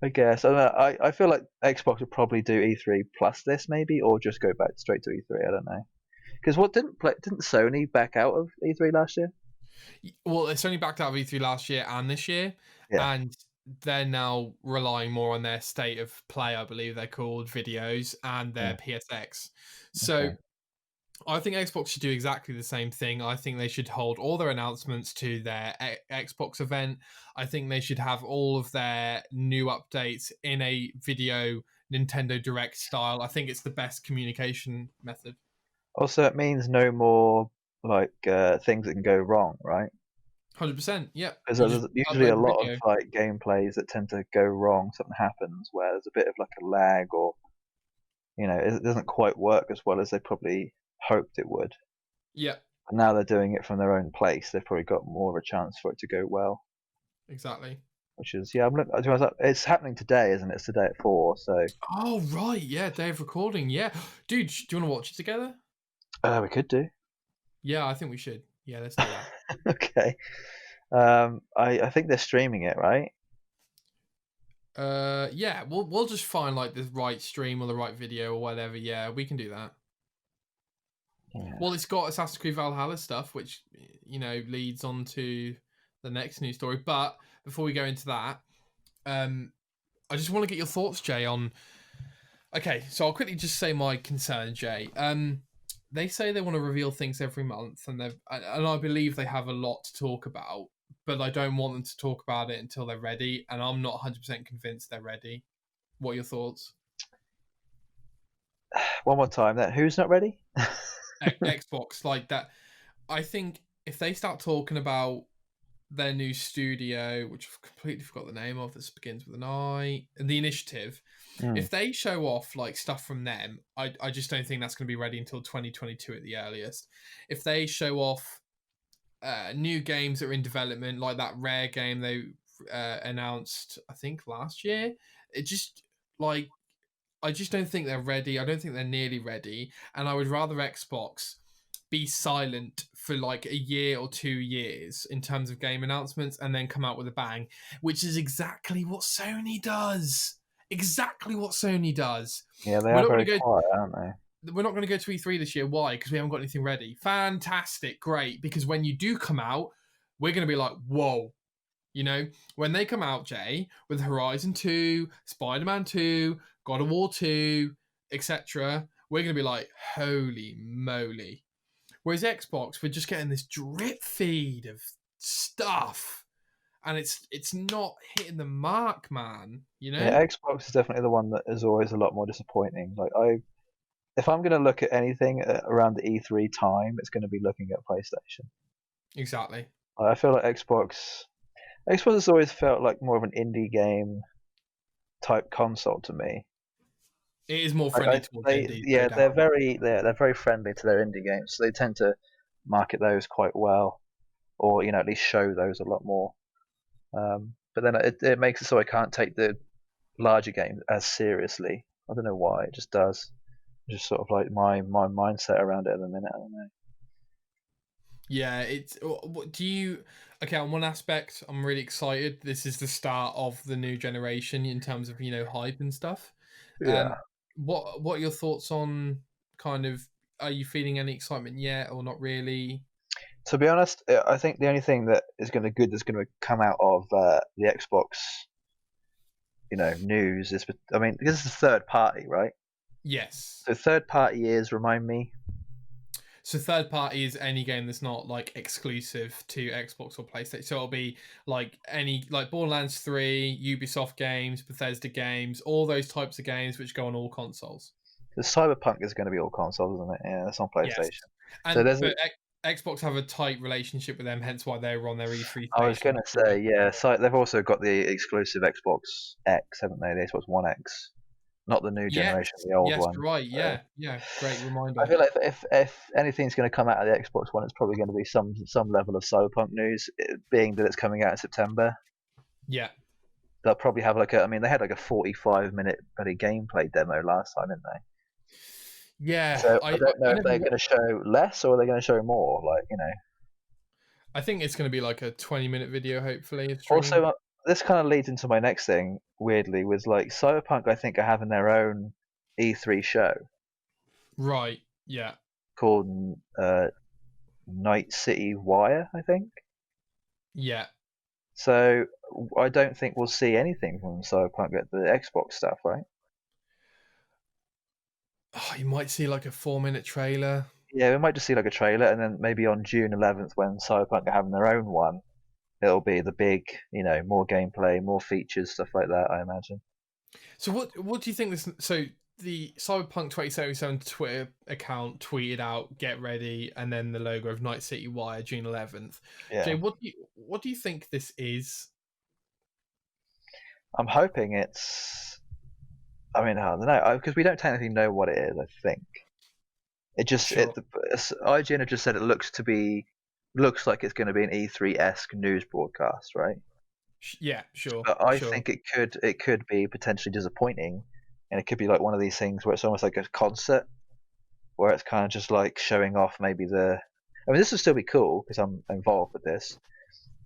I guess. I don't know. I feel like Xbox would probably do E3 plus this maybe, or just go back straight to E3. I don't know. Because what didn't Sony back out of E3 last year? Well, it's only backed out of E3 last year and this year, Yeah. and they're now relying more on their state of play, I believe they're called, videos, and their Yeah. PSX. So Okay. I think Xbox should do exactly the same thing. I think they should hold all their announcements to their Xbox event. I think they should have all of their new updates in a video Nintendo Direct style. I think it's the best communication method. Also, it means no more like things that can go wrong, right? 100%. Yep. Because You just there's usually a upload the lot of video. like gameplays that tend to go wrong. Something happens where there's a bit of like a lag, or it doesn't quite work as well as they probably hoped it would. Yep. And now they're doing it from their own place. They've probably got more of a chance for it to go well. Exactly. Which is, yeah, it's happening today, isn't it? It's today at 4, so Oh, right. Yeah. Day of recording. Yeah. Dude, do you want to watch it together? we could do. Yeah, I think we should. Yeah, let's do that. Okay. I think they're streaming it, right? Yeah, we'll just find like the right stream or the right video or whatever. Yeah, we can do that. Yeah. Well, it's got Assassin's Creed Valhalla stuff, which leads on to the next news story. But before we go into that, I just want to get your thoughts, Jay, on. Okay, so I'll quickly just say my concern, Jay. They say they want to reveal things every month, and I believe they have a lot to talk about. But I don't want them to talk about it until they're ready, and I'm not 100% convinced they're ready. What are your thoughts? One more time. Then who's not ready? Xbox, like that. I think if they start talking about their new studio, which I've completely forgot the name of, this begins with an I, the initiative. Mm. If they show off like stuff from them, I just don't think that's going to be ready until 2022 at the earliest. If they show off new games that are in development, like that Rare game they announced, I think last year, it just like I just don't think they're ready. I don't think they're nearly ready, and I would rather Xbox be silent for like a year or 2 years in terms of game announcements and then come out with a bang, which is exactly what Sony does. Exactly what Sony does. Yeah, they We're are not going very to go. quiet, aren't they? We're not going to go to E3 this year. Why? Because we haven't got anything ready. Fantastic, great. Because when you do come out, we're going to be like, whoa. When they come out, Jay, with Horizon 2, Spider-Man 2, God of War 2, etc., we're going to be like, holy moly. Whereas Xbox, we're just getting this drip feed of stuff, and it's not hitting the mark, man. Yeah, Xbox is definitely the one that is always a lot more disappointing. Like if I'm going to look at anything around the E3 time, it's going to be looking at PlayStation. Exactly. I feel like Xbox has always felt like more of an indie game type console to me. It is more friendly towards indies, no Yeah, doubt. they're very friendly to their indie games, so they tend to market those quite well, or at least show those a lot more. But then it makes it so I can't take the larger games as seriously. I don't know why, it just does. It's just sort of like my mindset around it at the minute. I don't know. Yeah, it's. What do you? Okay, on one aspect, I'm really excited. This is the start of the new generation in terms of hype and stuff. Yeah. What are your thoughts on kind of? Are you feeling any excitement yet, or not really? To be honest, I think the only thing that is that's going to come out of the Xbox, news is, I mean, because it's a third party, right? Yes. So third party is, remind me. So third party is any game that's not like exclusive to Xbox or PlayStation. So it'll be like like Borderlands 3, Ubisoft games, Bethesda games, all those types of games which go on all consoles. The Cyberpunk is going to be all consoles, isn't it? Yeah, that's on Yes. PlayStation. So there's Xbox have a tight relationship with them, hence why they were on their E3 I was station. going to say, yeah, so they've also got the exclusive Xbox X, haven't they? The Xbox One X, not the new Yes, generation, the old yes, one. right, So yeah. Great I reminder. feel like if anything's going to come out of the Xbox One, it's probably going to be some level of Cyberpunk news, being that it's coming out in September. Yeah. They'll probably have I mean, they had like a 45-minute bloody gameplay demo last time, didn't they? Yeah, So I don't know I if never. they're going to show less or they're going to show more. I think it's going to be like a 20-minute video, hopefully. Of streaming. Also, this kind of leads into my next thing. Weirdly, was like Cyberpunk. I think are having their own E3 show Right. Yeah. called Night City Wire, I think. Yeah. So I don't think we'll see anything from Cyberpunk at the Xbox stuff, right? Oh, you might see like a 4-minute trailer. Yeah, we might just see like a trailer, and then maybe on June 11th, when Cyberpunk are having their own one, it'll be the big, more gameplay, more features, stuff like that. I imagine. So what do you think this? So the Cyberpunk 2077 Twitter account tweeted out, "Get ready," and then the logo of Night City Wire, June 11th. Jay, Yeah, what do you think this is? I'm hoping it's. I mean, I don't know because we don't technically know what it is. I think it just Sure. IGN have just said it looks like it's going to be an E3 esque news broadcast, right? Yeah. Sure. But I Sure. think it could be potentially disappointing, and it could be like one of these things where it's almost like a concert, where it's kind of just like showing off maybe the. I mean, this would still be cool because I'm involved with this.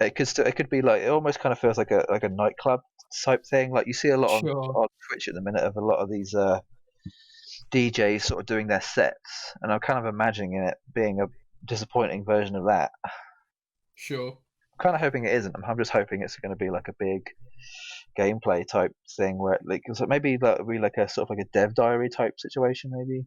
It could be like it almost kind of feels like a nightclub type thing. Like you see a lot Sure. on Twitch at the minute of a lot of these DJs sort of doing their sets, and I'm kind of imagining it being a disappointing version of that. Sure. I'm kind of hoping it isn't. I'm just hoping it's going to be like a big gameplay type thing where so maybe that would be like a sort of like a dev diary type situation, maybe.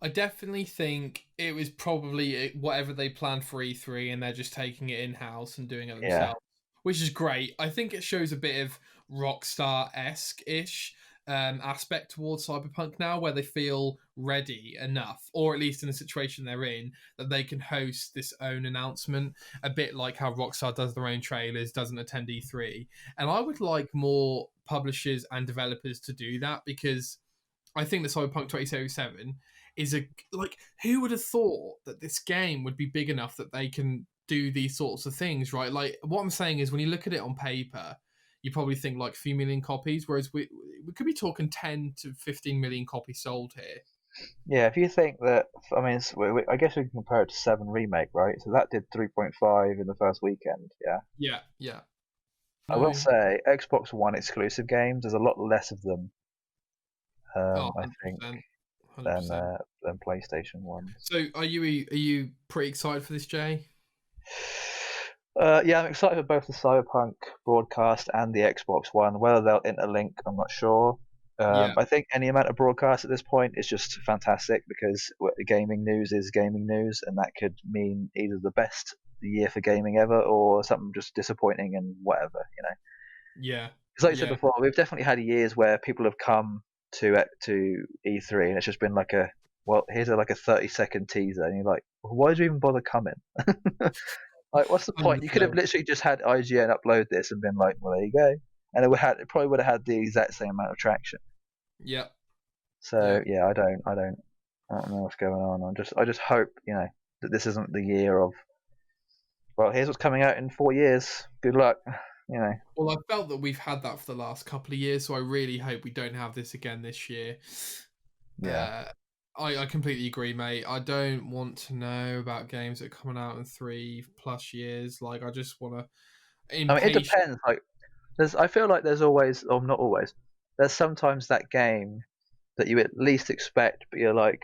I definitely think it was probably whatever they planned for E3, and they're just taking it in house and doing it Yeah, themselves, which is great. I think it shows a bit of Rockstar esque ish aspect towards Cyberpunk now, where they feel ready enough, or at least in the situation they're in, that they can host this own announcement, a bit like how Rockstar does their own trailers, doesn't attend E3. And I would like more publishers and developers to do that because I think the Cyberpunk 2077 is like, who would have thought that this game would be big enough that they can do these sorts of things, right? Like, what I'm saying is, when you look at it on paper, you probably think like a few million copies, whereas we could be talking 10 to 15 million copies sold here. yeah. If you think that, I mean, I guess we can compare it to Seven Remake, right? So that did 3.5 in the first weekend. Yeah, Yeah, yeah. I will No. say Xbox One exclusive games. There's a lot less of them, Oh, I think, 100%. than 100%. PlayStation ones. So are you pretty excited for this, Jay? Yeah, I'm excited for both the Cyberpunk broadcast and the Xbox One. Whether they'll interlink, I'm not sure. Yeah, I think any amount of broadcast at this point is just fantastic because gaming news is gaming news, and that could mean either the best year for gaming ever or something just disappointing and whatever. yeah, Because like you said yeah. before, we've definitely had years where people have come to E3 and it's just been like here's like a 30-second teaser, and you're like, why did you even bother coming? Like, what's the point? You could have 100%. literally just had IGN upload this and been like, well, there you go, and it probably would have had the exact same amount of traction. Yeah, yeah. So yeah, I don't know what's going on. I just hope that this isn't the year of, well, here's what's coming out in 4 years. Good luck, you know. Well, I felt that we've had that for the last couple of years, so I really hope we don't have this again this year. Yeah. Uh, I completely agree, mate. I don't want to know about games that are coming out in 3+ years. Like, I just want to I mean, it impatient. depends. Like, I feel like there's always, or not always, there's sometimes that game that you at least expect, but you're like,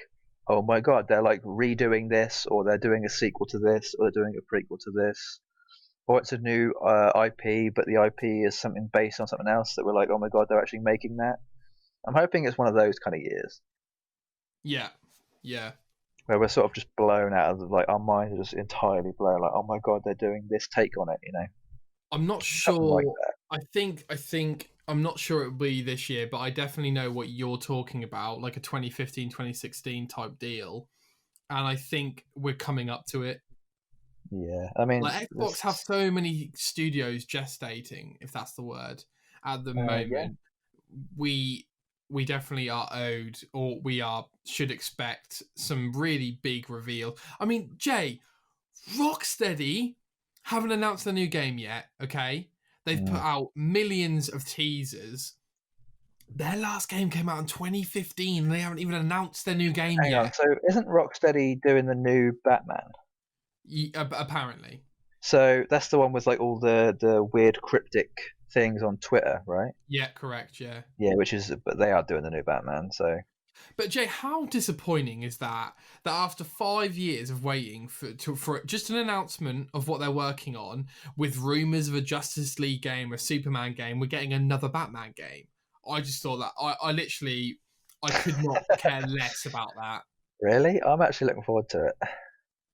oh my god, they're like redoing this, or they're doing a sequel to this, or they're doing a prequel to this, or it's a new IP, but the IP is something based on something else that we're like, oh my god, they're actually making that. I'm hoping it's one of those kind of years Yeah, yeah. where we're sort of just blown out of like our minds are just entirely blown, like, oh my god, they're doing this take on it. I'm not Something like sure. that. I think I'm not sure it'll be this year, but I definitely know what you're talking about, like a 2015, 2016 type deal. And I think we're coming up to it. Yeah, I mean, Like, Xbox have so many studios gestating, if that's the word, at the yeah, moment. We definitely are owed, or we are should expect some really big reveal. I mean, Jay, Rocksteady haven't announced the new game yet. Okay, they've put mm. out millions of teasers. Their last game came out in 2015. They haven't even announced their new game Hang on. yet. So isn't Rocksteady doing the new Batman? Apparently, So that's the one with like all the weird cryptic. things on Twitter, right? Yeah, correct. Yeah. Yeah, but they are doing the new Batman, so But Jay, how disappointing is that after 5 years of waiting for just an announcement of what they're working on, with rumors of a Justice League game, a Superman game, we're getting another Batman game. I just thought that I literally I could not care less about that. really, I'm actually looking forward to it.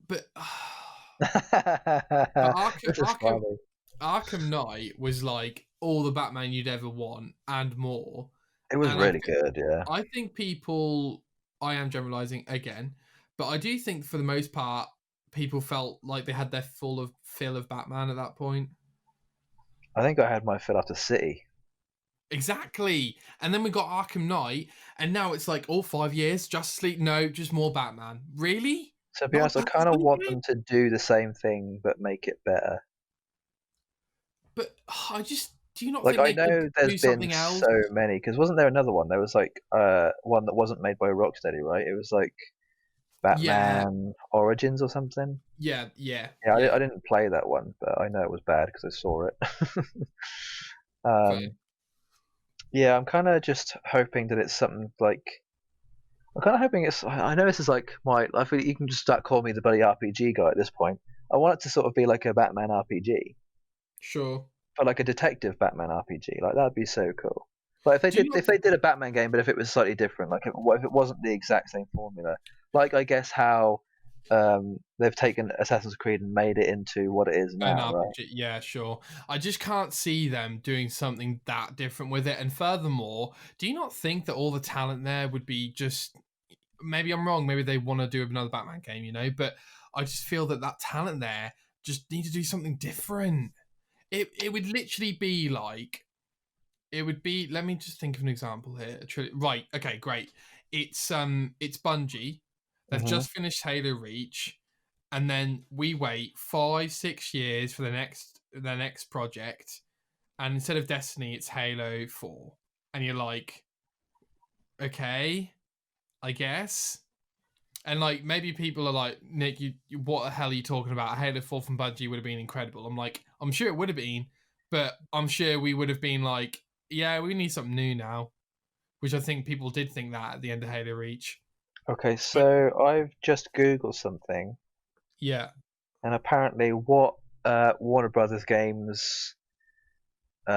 But but This is funny. Arkham Knight was like all the Batman you'd ever want and more. It was And really good, yeah. I think people, I am generalizing again, but I do think for the most part, people felt like they had their fill of Batman at that point. I think I had my fill after City. Exactly. And then we got Arkham Knight, and now it's like all 5 years, Justice League, no, just more Batman. Really? So to be Not a honest, I Justice kind of League want game? them to do the same thing but make it better. But do you not Like think I they could know there's do been something else? so many because wasn't there another one? There was like one that wasn't made by Rocksteady, right? It was like Yeah, Batman Origins or something. yeah, yeah, Yeah, yeah. I didn't play that one, but I know it was bad because I saw it. Fair. um, yeah, I'm kind of just hoping that it's something like I'm kind of hoping it's. I know this is like my. I feel you can just start calling me the bloody RPG guy at this point. I want it to sort of be like a Batman RPG, Sure. but like a detective Batman RPG. Like that'd be so cool. Like Do you not if they did a Batman game, but if it was slightly different, like what if it wasn't the exact same formula? Like I guess how they've taken Assassin's Creed and made it into what it is an now, right? RPG? Yeah, sure. I just can't see them doing something that different with it. And furthermore, do you not think that all the talent there would be just? Maybe I'm wrong. Maybe they want to do another Batman game, but I just feel that talent there just need to do something different. It would literally be like it would be. Let me just think of an example here. Right. Okay. Great. It's Bungie. They've Hmm. just finished Halo Reach, and then we wait 5-6 years for the next project, and instead of Destiny, it's Halo 4, and you're like, okay, I guess. And like maybe people are like, Nick, what the hell are you talking about? Halo 4 from Bungie would have been incredible. I'm like, I'm sure it would have been, but I'm sure we would have been like, yeah, we need something new now. Which I think people did think that at the end of Halo Reach. Okay, But so I've just googled something, yeah. and apparently, what Warner Brothers games who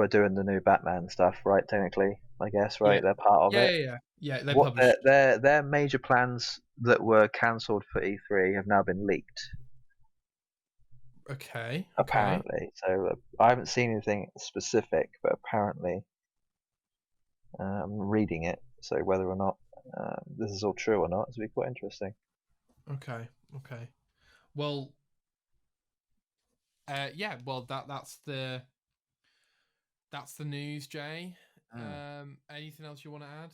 are doing the new Batman stuff, right? Technically, I guess, Yeah. right? They're part of Yeah, it. yeah, yeah. Yeah, they What published. their major plans that were cancelled for E3 have now been leaked, Okay, okay. apparently. So I haven't seen anything specific, but apparently I'm reading it. So whether or not this is all true or not, it's be quite interesting. Okay, okay. Well, yeah, well that's the news, Jay. Mm. Anything else you want to add?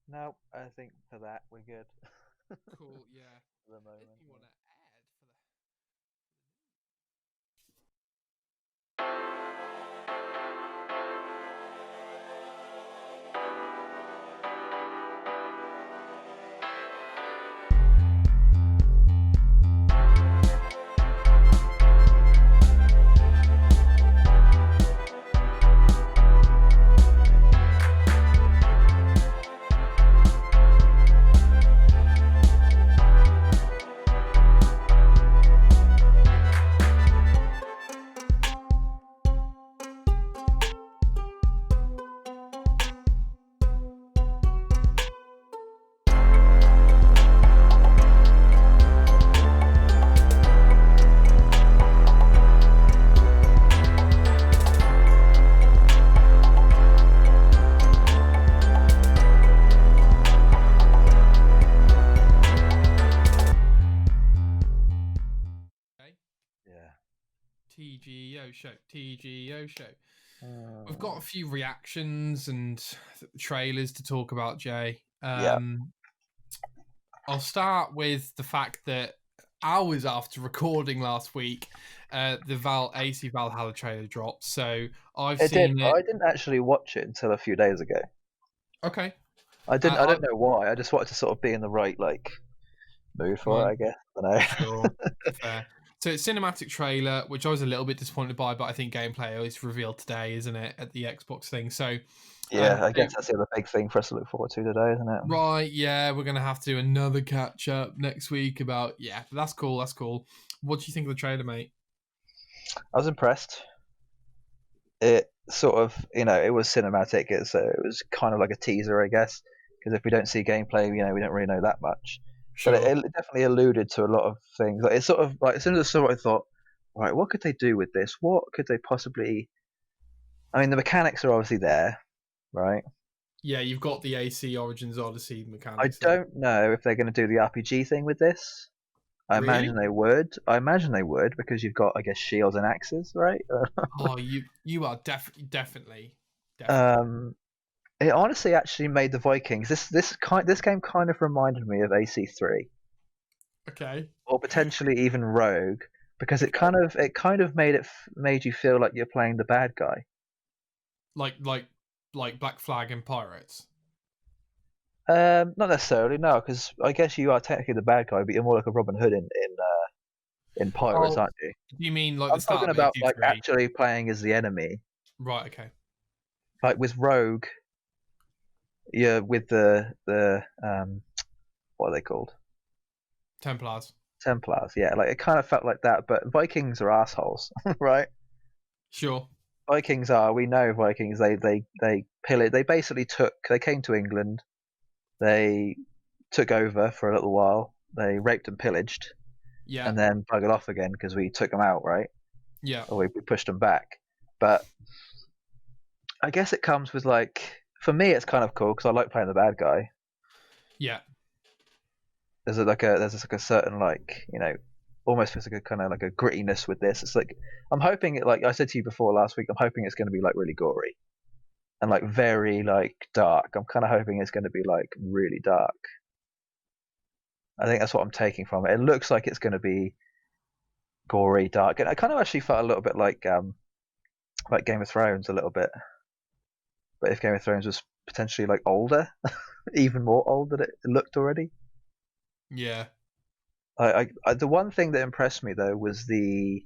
No, I think for that we're good Cool, yeah. for the moment. Anything you want to add for the okay. Yeah. TGO show. TGO show. We've got a Mm. few reactions and trailers to talk about, Jay. Yeah. I'll start with the fact that hours after recording last week, the AC Valhalla trailer dropped. So I've It did, seen but it. I didn't actually watch it until a few days ago. Okay. I didn't. I I don't know why. I just wanted to sort of be in the right like mood for it. Mine. I guess. I don't Sure. know. Fair. So it's cinematic trailer, which I was a little bit disappointed by, but I think gameplay is revealed today, isn't it, at the Xbox thing? So, Yeah, I so guess that's the other big thing for us to look forward to today, isn't it? right, yeah, we're gonna have to do another catch up next week about but that's cool. That's cool. What do you think of the trailer, mate? I was impressed. It sort of, it was cinematic. It was kind of like a teaser, I guess, because if we don't see gameplay, we don't really know that much. But Sure. it definitely alluded to a lot of things. Like, it's sort of like as soon as I saw it, I thought, right, what could they do with this? What could they possibly? I mean, the mechanics are obviously there, right? Yeah, you've got the AC Origins Odyssey I mechanics there. don't know if they're going to do the RPG thing with this. I Really? imagine they would. I imagine they would because you've got, I guess, shields and axes, right? Oh, you are definitely. um, it honestly actually made the Vikings. This game kind of reminded me of AC3 Okay. or potentially even Rogue because it Okay. kind of made you feel like you're playing the bad guy. Like Black Flag and Pirates. Not necessarily, no, because I guess you are technically the bad guy, but you're more like a Robin Hood in Pirates, Oh, aren't you? do you mean like the I'm start talking of about like AC3? actually playing as the enemy. Right. Okay. Like with Rogue, you're with the what are they called? Templars. Templars. Yeah, like it kind of felt like that, but Vikings are assholes, right? Sure. Vikings are. We know Vikings. They pillaged. They came to England. They took over for a little while. They raped and pillaged, Yeah. and then buggered off again because we took them out, right? Yeah. Or we pushed them back. But I guess it comes with like, for me, it's kind of cool because I like playing the bad guy. Yeah. There's like a certain like almost feels like a kind of like a grittiness with this. It's like I'm hoping it, like I said to you before last week, I'm hoping it's going to be like really gory and like very like dark. I'm kind of hoping it's going to be like really dark. I think that's what I'm taking from it. It looks like it's going to be gory, dark, and I kind of actually felt a little bit like Game of Thrones a little bit. But if Game of Thrones was potentially like older, even more old than it looked already. Yeah. The one thing that impressed me though was the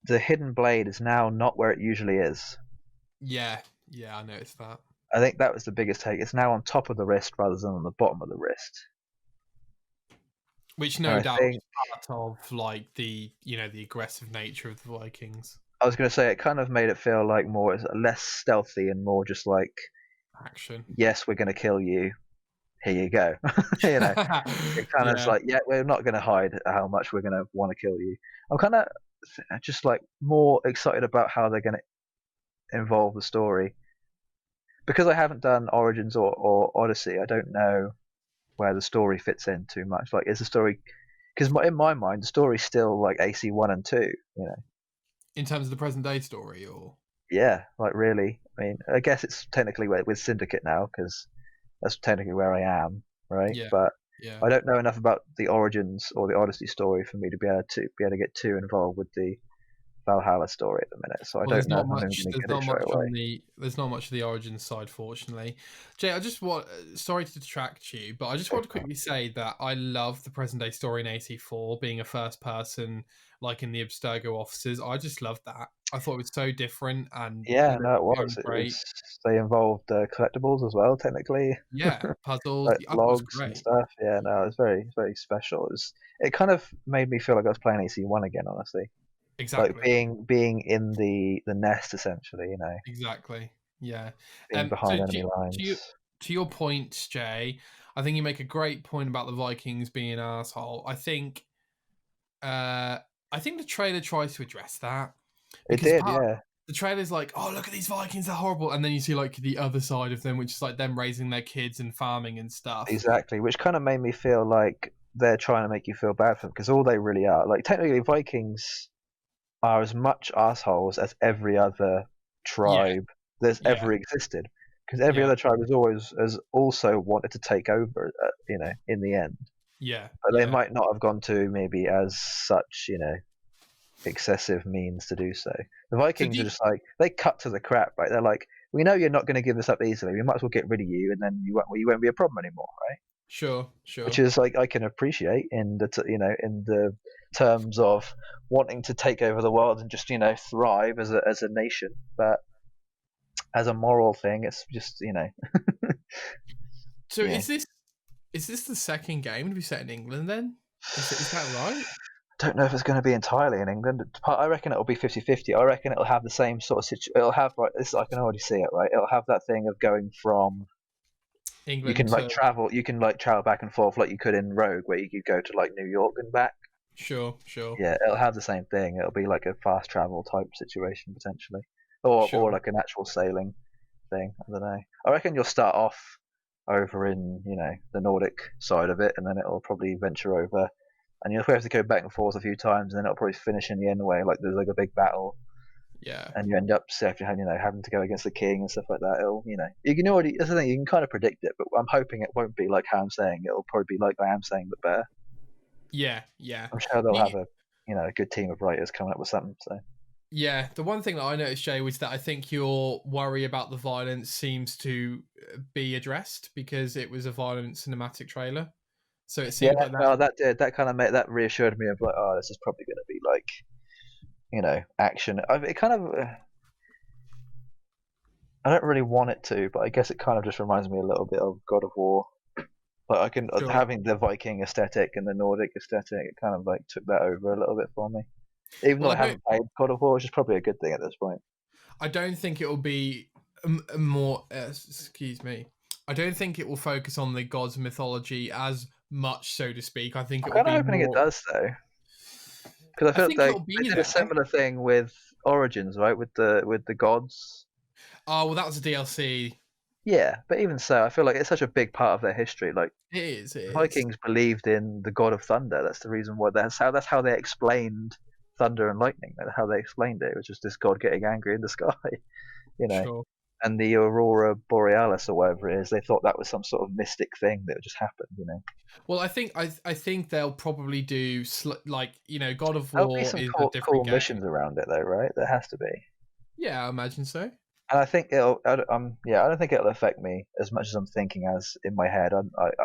hidden blade is now not where it usually is. Yeah. Yeah. I noticed that. I think that was the biggest take. It's now on top of the wrist rather than on the bottom of the wrist. Which And no I doubt think is part of like the the aggressive nature of the Vikings I was going to say it kind of made it feel like more less stealthy and more just like, action. yes, we're going to kill you. Here you go. you know, it kind of is Yeah. like, yeah, we're not going to hide how much we're going to want to kill you. I'm kind of just like more excited about how they're going to involve the story because I haven't done Origins or Odyssey. I don't know where the story fits in too much. Like, is the story because in my mind the story's still like AC1 and 2. In terms of the present day story, or Yeah, like really. I mean, I guess it's technically with Syndicate now because that's technically where I am, right? yeah, But yeah. I don't know enough about the Origins or the Odyssey story for me to be able to get too involved with the Valhalla story at the minute. So I Well, don't know if I'm even going to There's get it not straight much away. on the. There's not much of the origin side, fortunately. Jay, I just want. Sorry to detract you, but I just want to quickly say that I love the present day story in AC4 being a first person, like in the Abstergo offices. I just love that. I thought it was so different and Yeah, no, it was. and It great. was. They involved collectibles as well, technically, Yeah, puzzles. like I thought it was logs and great. stuff. Yeah, no, it was very special. It kind of made me feel like I was playing AC1 again, honestly. Like Exactly. being in the nest essentially, Exactly. Yeah. being So behind enemy to lines. you, to your point, Jay, I think you make a great point about the Vikings being an asshole. Uh I think the trailer tries to address that It because did, part yeah, the trailer's like, oh look at these Vikings, they're horrible, and then you see like the other side of them, which is like them raising their kids and farming and stuff. exactly. Which kind of made me feel like they're trying to make you feel bad for them because all they really are, like technically, Vikings are as much assholes as every other Yeah, tribe that's yeah, ever existed. Because every yeah, other tribe has also wanted to take over, in the end. yeah, But they yeah. might not have gone to maybe as such, excessive means to do so. The So Vikings are just like they cut to the crap, right? They're like, we know you're not going to give this up easily. We might as well get rid of you, and then you won't be a problem anymore, right? sure, Which sure. is like I can appreciate in the terms of wanting to take over the world and just thrive as a nation, but as a moral thing, it's just So yeah. is this the second game to be set in England then? Is that right? Don't know if it's going to be entirely in England. I reckon it'll be 50-50. I reckon it'll have the same sort of situation. It'll have, right, this I can already see it, right? It'll have that thing of going from, you England can to travel back and forth like you could in Rogue, where you could go to like New York and back. sure. Yeah, it'll have the same thing. It'll be like a fast travel type situation potentially, or Sure. like an actual sailing thing. I don't know. I reckon you'll start off over in the Nordic side of it, and then it'll probably venture over, and you'll have to go back and forth a few times, and then it'll probably finish in the end way like there's like a big battle, Yeah. and you end up having to go against the king and stuff like that. It'll you can already, that's the thing, you can kind of predict it, but I'm hoping it won't be like how I'm saying. It'll probably be like I am saying, but better. Yeah, yeah. I'm sure they'll have The a good team of writers coming up with something. So Yeah, the one thing that I noticed, Jay, was that I think your worry about the violence seems to be addressed because it was a violent cinematic trailer. So it yeah, seems like that. well, that kind of made that reassured me of like, oh, this is probably going to be like action. It kind of, I don't really want it to, but I guess it kind of just reminds me a little bit of God of War. Like I can, Sure. having the Viking aesthetic and the Nordic aesthetic, it kind of like took that over a little bit for me. Even though Well, I haven't played God of War, which is probably a good thing at this point. I don't think it will be a more. Excuse me. I don't think it will focus on the gods' mythology as much, so to speak. I think I'm it will kind of be hoping it more. does though, because I I feel think like it'll they be did a there. similar thing with Origins, right? With the gods. Oh well, that was a DLC. Yeah, but even so, I feel like it's such a big part of their history. Like It is. It is. Vikings believed in the god of thunder. That's the reason why that's how they explained thunder and lightning. That's how they explained it. It was just this god getting angry in the sky, you know. Sure. And the aurora borealis or whatever it is, they thought that was some sort of mystic thing that just happened. Well, I think they'll probably do like God of There'll be War some is a cool different game. missions around it though, right? There has to be. Yeah, I imagine so. And I think I don't think it'll affect me as much as I'm thinking as in my head.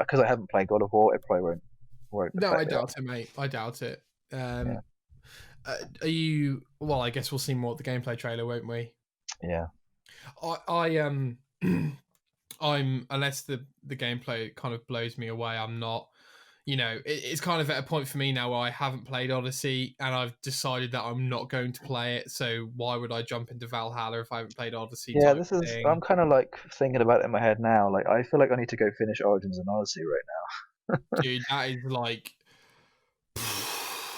Because I haven't played God of War, it probably won't No, I affect me. doubt it, mate. I doubt it. Yeah. Are you? Well, I guess we'll see more at the gameplay trailer, won't we? Yeah. I I'm unless the gameplay kind of blows me away. I'm not. It's kind of at a point for me now where I haven't played Odyssey and I've decided that I'm not going to play it. So why would I jump into Valhalla if I haven't played Odyssey Yeah, type this is. thing? I'm kind of like thinking about it in my head now. Like, I feel like I need to go finish Origins and Odyssey right now. Dude, that is like.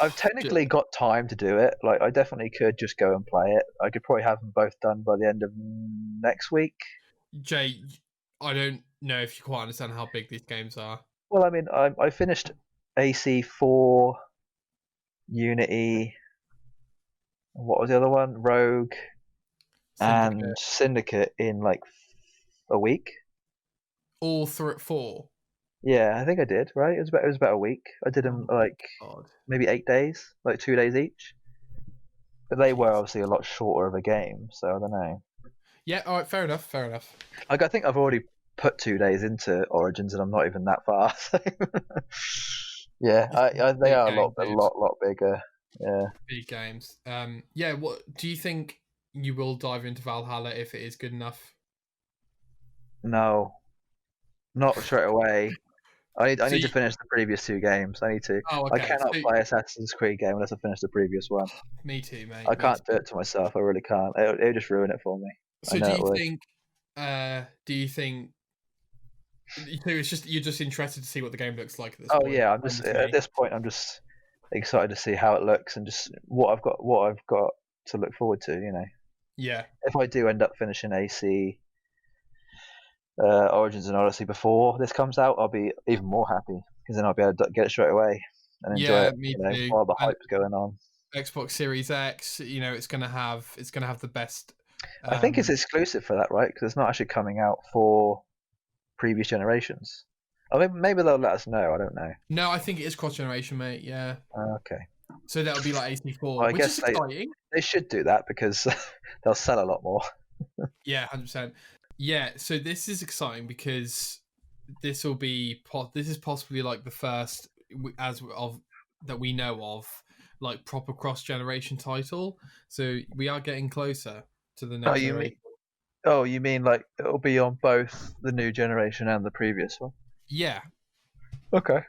I've technically got time to do it. Like, I definitely could just go and play it. I could probably have them both done by the end of next week. Jay, I don't know if you quite understand how big these games are. Well, I mean, I finished AC4, Unity. What was the other one? Rogue and Syndicate, Syndicate in like a week. all through at 4. Yeah, I think I did. Right, it was about a week. I did them Oh my like god. maybe 8 days, like 2 days each. But they were Jeez. obviously a lot shorter of a game, so I don't know. Yeah, all right, fair enough, fair enough. Like I think I've already put 2 days into Origins, and I'm not even that far. So yeah, they Big are a game, lot, a dude. lot, lot bigger. Yeah, Big games. Yeah, what do you think you will dive into Valhalla if it is good enough? no, not straight away. I So need to you, finish the previous two games. I need to. oh, I okay. cannot So play Assassin's Creed game unless I finish the previous one. me too, I mate. Me can't do too. it to myself. I really can't. It'll just ruin it for me. I So know do it you would. think? Do you think? So it's just you're just interested to see what the game looks like at this Oh point. yeah, I'm Same just as at me. this point. I'm just excited to see how it looks and just what I've got to look forward to. Yeah. If I do end up finishing AC, Origins and Odyssey before this comes out, I'll be even more happy because then I'll be able to get it straight away and enjoy Yeah, it. me too. While the And hype's going on. Xbox Series X, it's gonna have the best. I think it's Um, exclusive for that, right? Because it's not actually coming out for previous generations. I mean, maybe they'll let us know. I don't know. no, I think it is cross generation, mate. Yeah, Okay. so that'll be like Well, AC4, I which is guess exciting. they should do that because they'll sell a lot more. Yeah, 100%. Yeah, so this is exciting because this will be this is possibly like the first as of that we know of like proper cross-generation title. So we are getting closer to the Oh, next you mean generation. like it'll be on both the new generation and the previous one? Yeah, Okay.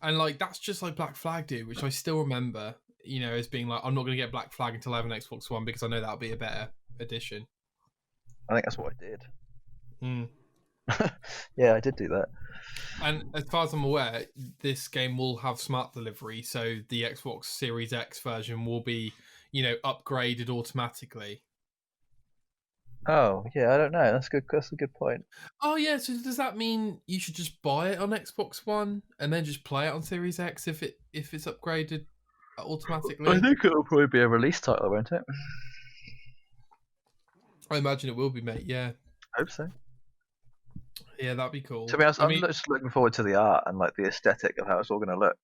and like that's just like Black Flag did, which I still remember. As being like, I'm not going to get Black Flag until I have an Xbox One because I know that'll be a better edition. I think that's what I did. Mm. Yeah, I did do that. And as far as I'm aware, this game will have smart delivery, so the Xbox Series X version will be, upgraded automatically. Oh, yeah, I don't know. That's good. That's a good point. Oh yeah, so does that mean you should just buy it on Xbox One and then just play it on Series X if it's upgraded I automatically? think it'll probably be a release title, won't it? I imagine it will be, mate. Yeah, I hope so. yeah, that'd be To cool. be honest, I I'm mean, just looking forward to the art and like the aesthetic of how it's all going to look.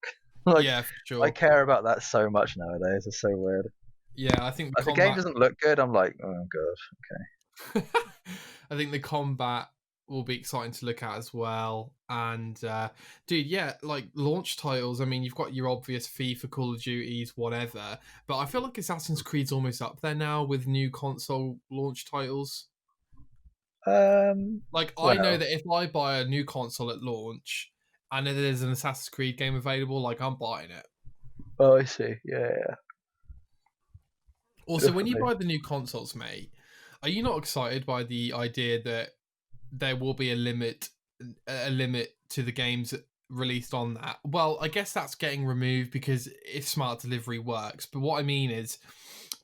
Like, yeah, for I sure. care about that so much nowadays. It's so weird. Yeah, I think the If a game combat doesn't look good, I'm like, oh god, I think the combat will be exciting to look at as well. And dude, yeah, like launch titles. I mean, you've got your obvious FIFA, Call of Duties, whatever. But I feel like Assassin's Creed's almost up there now with new console launch titles. okay. Like, I know Well, that if I buy a new console at launch and then there's an Assassin's Creed game available, like I'm buying it. oh, I see. Yeah, yeah, Also, when you definitely. buy the new consoles, mate, are you not excited by the idea that there will be a limit to the games released on that? Well, I guess that's getting removed because if smart delivery works. But what I mean is,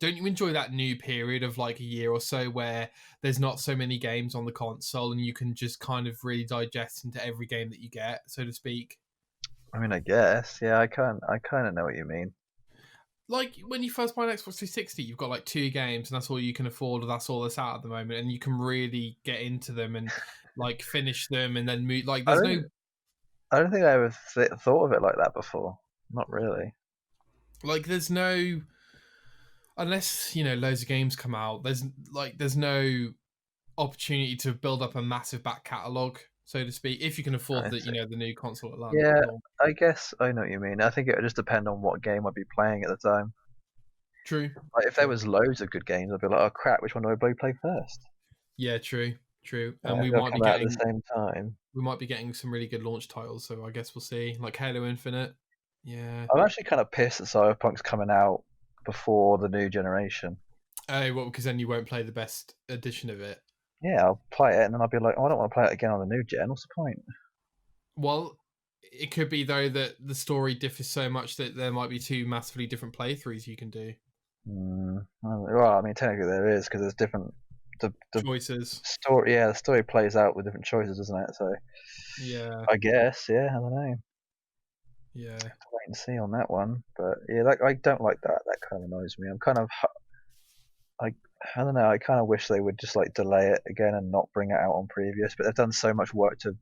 don't you enjoy that new period of like a year or so where there's not so many games on the console and you can just kind of really digest into every game that you get, so to speak? I mean, I guess. Yeah, I kind of know what you mean. Like when you first buy an Xbox 360, you've got like two games and that's all you can afford, or that's all that's out at the moment, and you can really get into them and like finish them and then move. Like I there's no don't. I don't think I ever thought of it like that before. Not really. there's no, unless loads of games come out, there's no opportunity to build up a massive back catalogue, so to speak, if you can afford I see. the new console at Yeah, launch. I guess I know what you mean. I think it would just depend on what game I'd be playing at the time. True, Like if there true. was loads of good games, I'd be like, oh crap, which one do I play first? Yeah, true, true. And If they'll come out at the same time. we might be getting some really good launch titles, so I guess we'll see, like Halo Infinite. Yeah. I'm actually kind of pissed that Cyberpunk's coming out before the new generation. Oh, well, because then you won't play the best edition of it. Yeah, I'll play it and then I'll be like, oh, I don't want to play it again on the new gen. What's the point? Well, it could be though that the story differs so much that there might be two massively different playthroughs you can do. Well, I mean, technically there is because there's different. The Choices. story, yeah, the story plays out with different choices, doesn't it? So Yeah, I guess, yeah, I don't know. yeah, Wait and see on that one, but yeah, I don't like that. That kind of annoys me. I'm kind of, I, I don't know. I kind of wish they would just like delay it again and not bring it out on previous. But they've done so much work to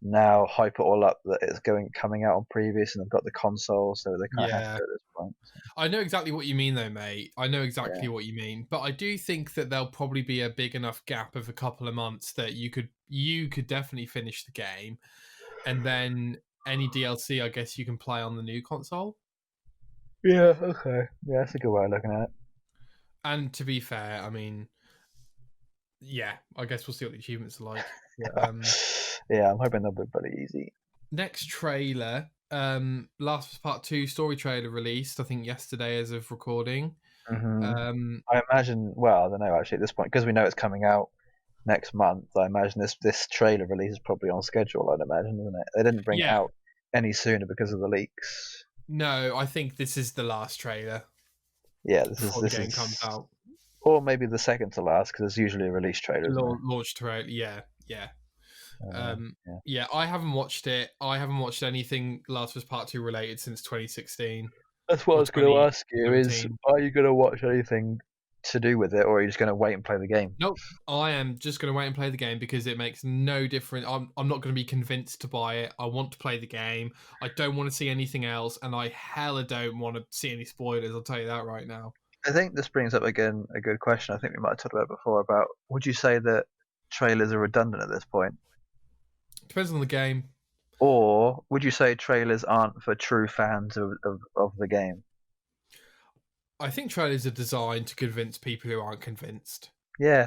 now hype it all up that it's coming out on previous, and they've got the console, so they kind of have yeah. to at this point. I know exactly what you mean, though, mate. I know Yeah, exactly what you mean, but I do think that there'll probably be a big enough gap of a couple of months that you could definitely finish the game, and then any DLC, I guess, you can play on the new console. yeah, okay, yeah, that's a good way of looking at it. And to be fair, I mean, yeah, I guess we'll see what the achievements are like. But, Yeah, I'm hoping they'll be pretty easy. next trailer, Last of Us Part 2 story trailer released, I think yesterday as of recording. hmm Um, I imagine. Well, I don't know actually at this point because we know it's coming out next month. I imagine this trailer release is probably on schedule. I'd imagine, isn't it? They didn't bring it yeah, out any sooner because of the leaks. no, I think this is the last trailer Yeah, before the this game comes is, out. or maybe the second to last because there's usually a release trailer, isn't there? Launch trailer, yeah, yeah. Yeah, Yeah, I haven't watched it. I haven't watched anything Last of Us Part 2 related since 2016 that's what I or was going to ask you. Is 2017. are you going to watch anything to do with it, or are you just going to wait and play the game? Nope. I am just going to wait and play the game because it makes no difference. I'm not going to be convinced to buy it. I want to play the game. I don't want to see anything else, and I hella don't want to see any spoilers. I'll tell you that right now. I think this brings up again a good question. I think we might have talked about it before. About would you say that trailers are redundant at this point? Depends on the game. Or would you say trailers aren't for true fans of the game? I think trailers are designed to convince people who aren't convinced. I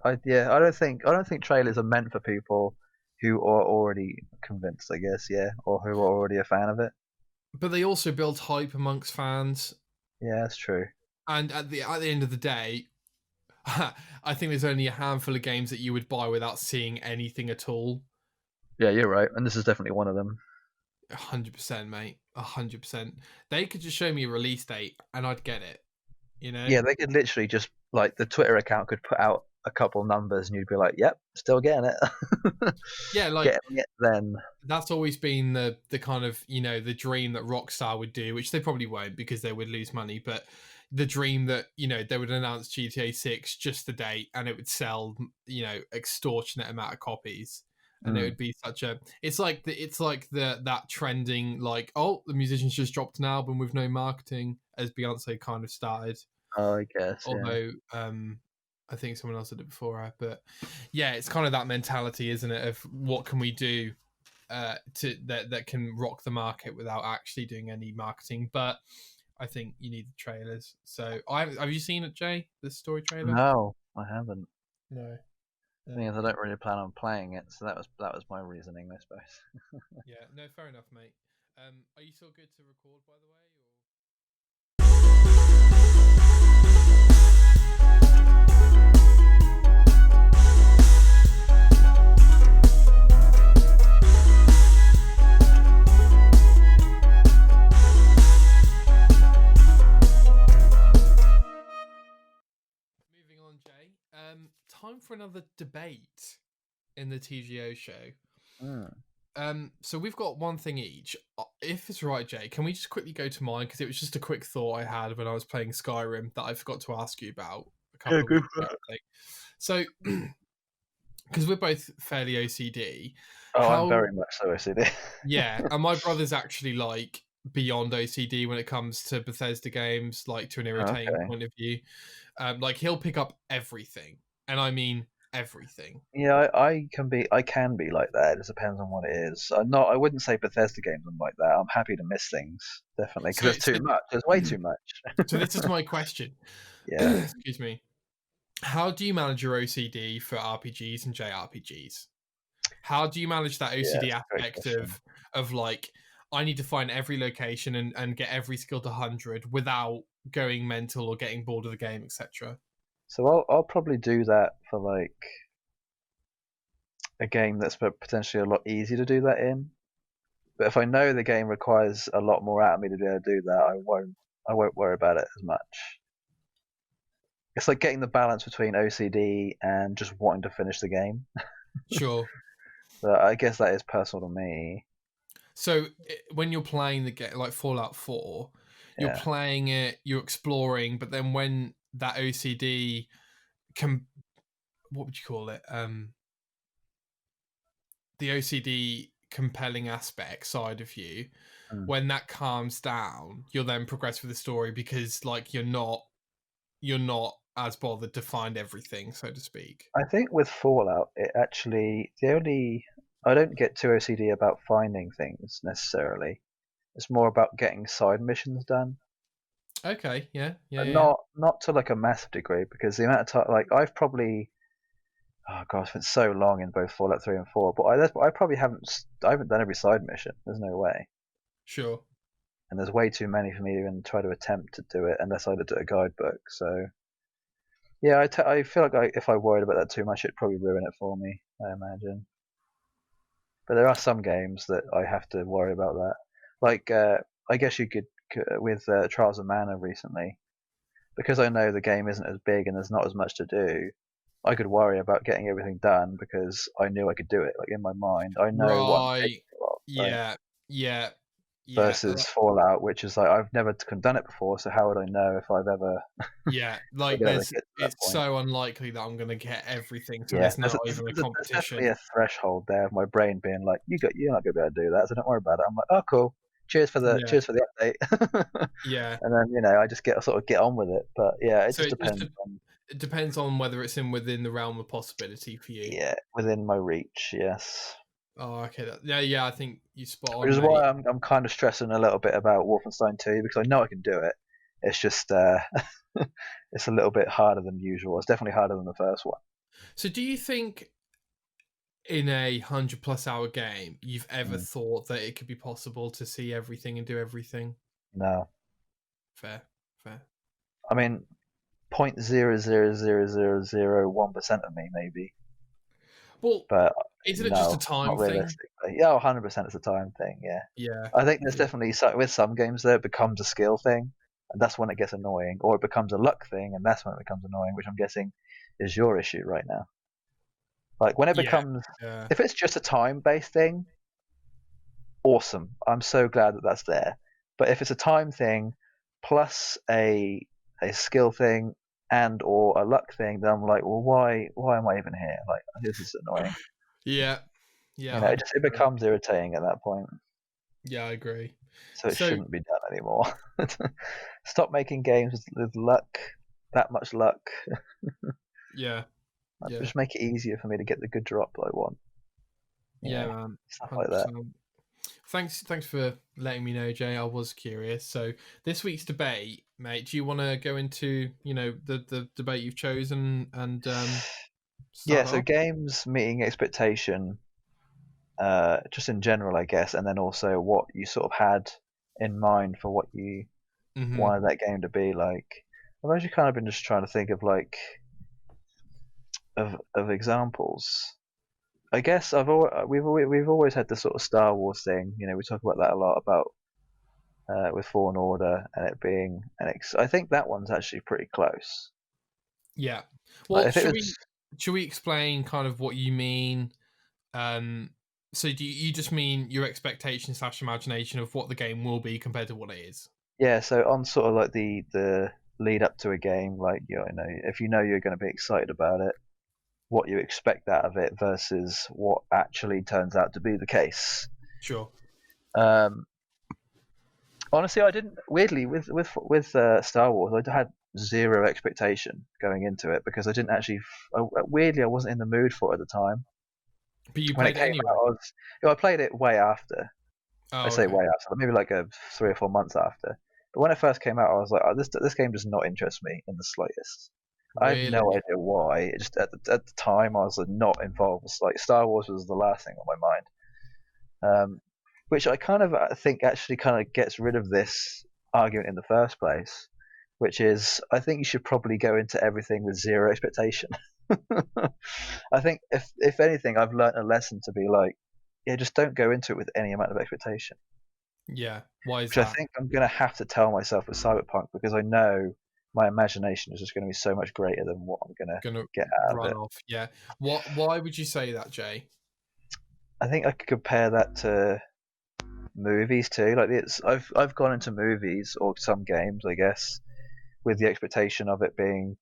don't think trailers are meant for people who are already convinced, I guess, yeah, or who are already a fan of it. But they also build hype amongst fans. Yeah, that's true. And at the end of the day, I think there's only a handful of games that you would buy without seeing anything at all. Yeah, you're right, and this is definitely one of them. 100%, mate. 100%. They could just show me a release date and I'd get it. You know? Yeah, they could literally just like the Twitter account could put out a couple numbers, and you'd be like, "Yep, still getting it." Yeah, like Getting it then. that's always been the kind of, the dream that Rockstar would do, which they probably won't because they would lose money, but the dream that, they would announce GTA 6 just the date and it would sell, extortionate amount of copies. And it Mm. would be such a it's like the that trending, like, oh, the musicians just dropped an album with no marketing, as Beyonce kind of started. Oh, I guess, yeah. Although I think someone else did it before her. But yeah, it's kind of that mentality, isn't it, of what can we do to that can rock the market without actually doing any marketing. But I think you need the trailers. So have you seen it, Jay? The story trailer? No, I haven't. No. Thing is, I don't really plan on playing it, so that was my reasoning, I suppose. Yeah, no, fair enough, mate. Are you still good to record, by the way? Moving on, Jay. Time for another debate in the TGO show. So we've got one thing each. If it's right, Jay, can we just quickly go to mine, because it was just a quick thought I had when I was playing Skyrim that I forgot to ask you about a couple of weeks ago. So, because we're both fairly OCD. Oh, I'm very much so OCD. Yeah, and my brother's actually like beyond OCD when it comes to Bethesda games, like to an irritating point of view. Like he'll pick up everything, and I mean everything. Yeah, I can be like that. It just depends on what it is. I wouldn't say Bethesda games I'm like that. I'm happy to miss things, definitely, because there's too much. There's way too much. So this is my question. Yeah. Excuse me. How do you manage your OCD for RPGs and JRPGs? How do you manage that OCD aspect of like, I need to find every location and get every skill to 100 without going mental or getting bored of the game, etc.? So I'll probably do that for like a game that's potentially a lot easier to do that in. But if I know the game requires a lot more out of me to be able to do that, I won't worry about it as much. It's like getting the balance between OCD and just wanting to finish the game. Sure. So I guess that is personal to me. So when you're playing the game, like Fallout 4, you're playing it, you're exploring, but then when that OCD what would you call it? The OCD compelling aspect side of you, when that calms down, you'll then progress with the story because like you're not as bothered to find everything, so to speak. I think with Fallout, it actually I don't get too OCD about finding things necessarily. It's more about getting side missions done. Okay, yeah. Not to like a massive degree, because the amount of time, like I've probably, oh god, it's been so long in both Fallout 3 and 4, but I probably I haven't done every side mission. There's no way. Sure. And there's way too many for me to even try to attempt to do it unless I looked at a guidebook. So yeah, I feel like if I worried about that too much, it'd probably ruin it for me, I imagine. But there are some games that I have to worry about that. Like, I guess you could, with Trials of Mana recently, because I know the game isn't as big and there's not as much to do, I could worry about getting everything done because I knew I could do it. Like in my mind, I know what I'm capable of. Yeah. Versus Fallout, which is like I've never done it before, so how would I know if I've ever? Yeah, like it's so unlikely that I'm gonna get everything. So there's not even a competition. There's definitely a threshold there of my brain being like, you're not gonna be able to do that, so don't worry about it. I'm like, oh cool, cheers for the update. Yeah, and then I just get on with it. But yeah, it just depends. It depends on whether it's within the realm of possibility for you. Yeah, within my reach. Yes. Oh, okay. Yeah. I think you spot on. Which is why I'm kind of stressing a little bit about Wolfenstein 2, because I know I can do it. It's just it's a little bit harder than usual. It's definitely harder than the first one. So, do you think in a 100+ hour game, you've ever Mm. thought that it could be possible to see everything and do everything? No, Fair, fair. I mean 0.0000001% of me maybe, Well, but isn't it just a no, time not thing? realistically. Yeah, 100% it's a time thing. Yeah, Yeah, I think there's yeah, definitely with some games there it becomes a skill thing, and that's when it gets annoying, or it becomes a luck thing, and that's when it becomes annoying, which I'm guessing is your issue right now. Like when it yeah, becomes, yeah. if it's just a time-based thing, awesome. I'm so glad that that's there. But if it's a time thing plus a skill thing and or a luck thing, then I'm like, well, why am I even here? Like this is annoying. Yeah, yeah, You know, it 100%. becomes irritating at that point. Yeah, I agree. So it So, shouldn't be done anymore. Stop making games with luck, that much luck. yeah, yeah, Just make it easier for me to get the good drop that I want. You yeah, know, man, stuff like that. 100%. Thanks for letting me know, Jay. I was curious. So this week's debate, mate. Do you want to go into the debate you've chosen and Yeah, start so off? games meeting expectation, just in general, I guess, and then also what you sort of had in mind for what you Mm-hmm. wanted that game to be like. I've actually kind of been just trying to think of like of examples. I guess we've always had the sort of Star Wars thing. You know, we talk about that a lot about with Fallen Order and it being I think that one's actually pretty close. Yeah. Like Well, if it was, should we explain kind of what you mean? Um, so do you just mean your expectation slash imagination of what the game will be compared to what it is? yeah. So on sort of like the lead up to a game, like you know, if you know you're going to be excited about it, what you expect out of it versus what actually turns out to be the case. Sure. Um, Honestly, I didn't. Weirdly, with Star Wars, I had zero expectation going into it because I didn't actually. Weirdly, I wasn't in the mood for it at the time But you when it played it came out. anyway. I played it way after. I Oh, say okay. way after, maybe like 3 or 4 months after. But when it first came out, I was like, oh, this game does not interest me in the slightest. I have no Really? idea why. It just at the time, I was like, not involved. It's like Star Wars was the last thing on my mind. Which I kind of think actually kind of gets rid of this argument in the first place, which is I think you should probably go into everything with zero expectation. I think if anything, I've learned a lesson to be like, yeah, just don't go into it with any amount of expectation. Yeah. Why is Which I that? think I'm gonna have to tell myself with Cyberpunk because I know my imagination is just going to be so much greater than what I'm gonna Gonna get out of run it. off. Yeah. What? Why would you say that, Jay? I think I could compare that to movies too. Like I've gone into movies or some games, I guess, with the expectation of it being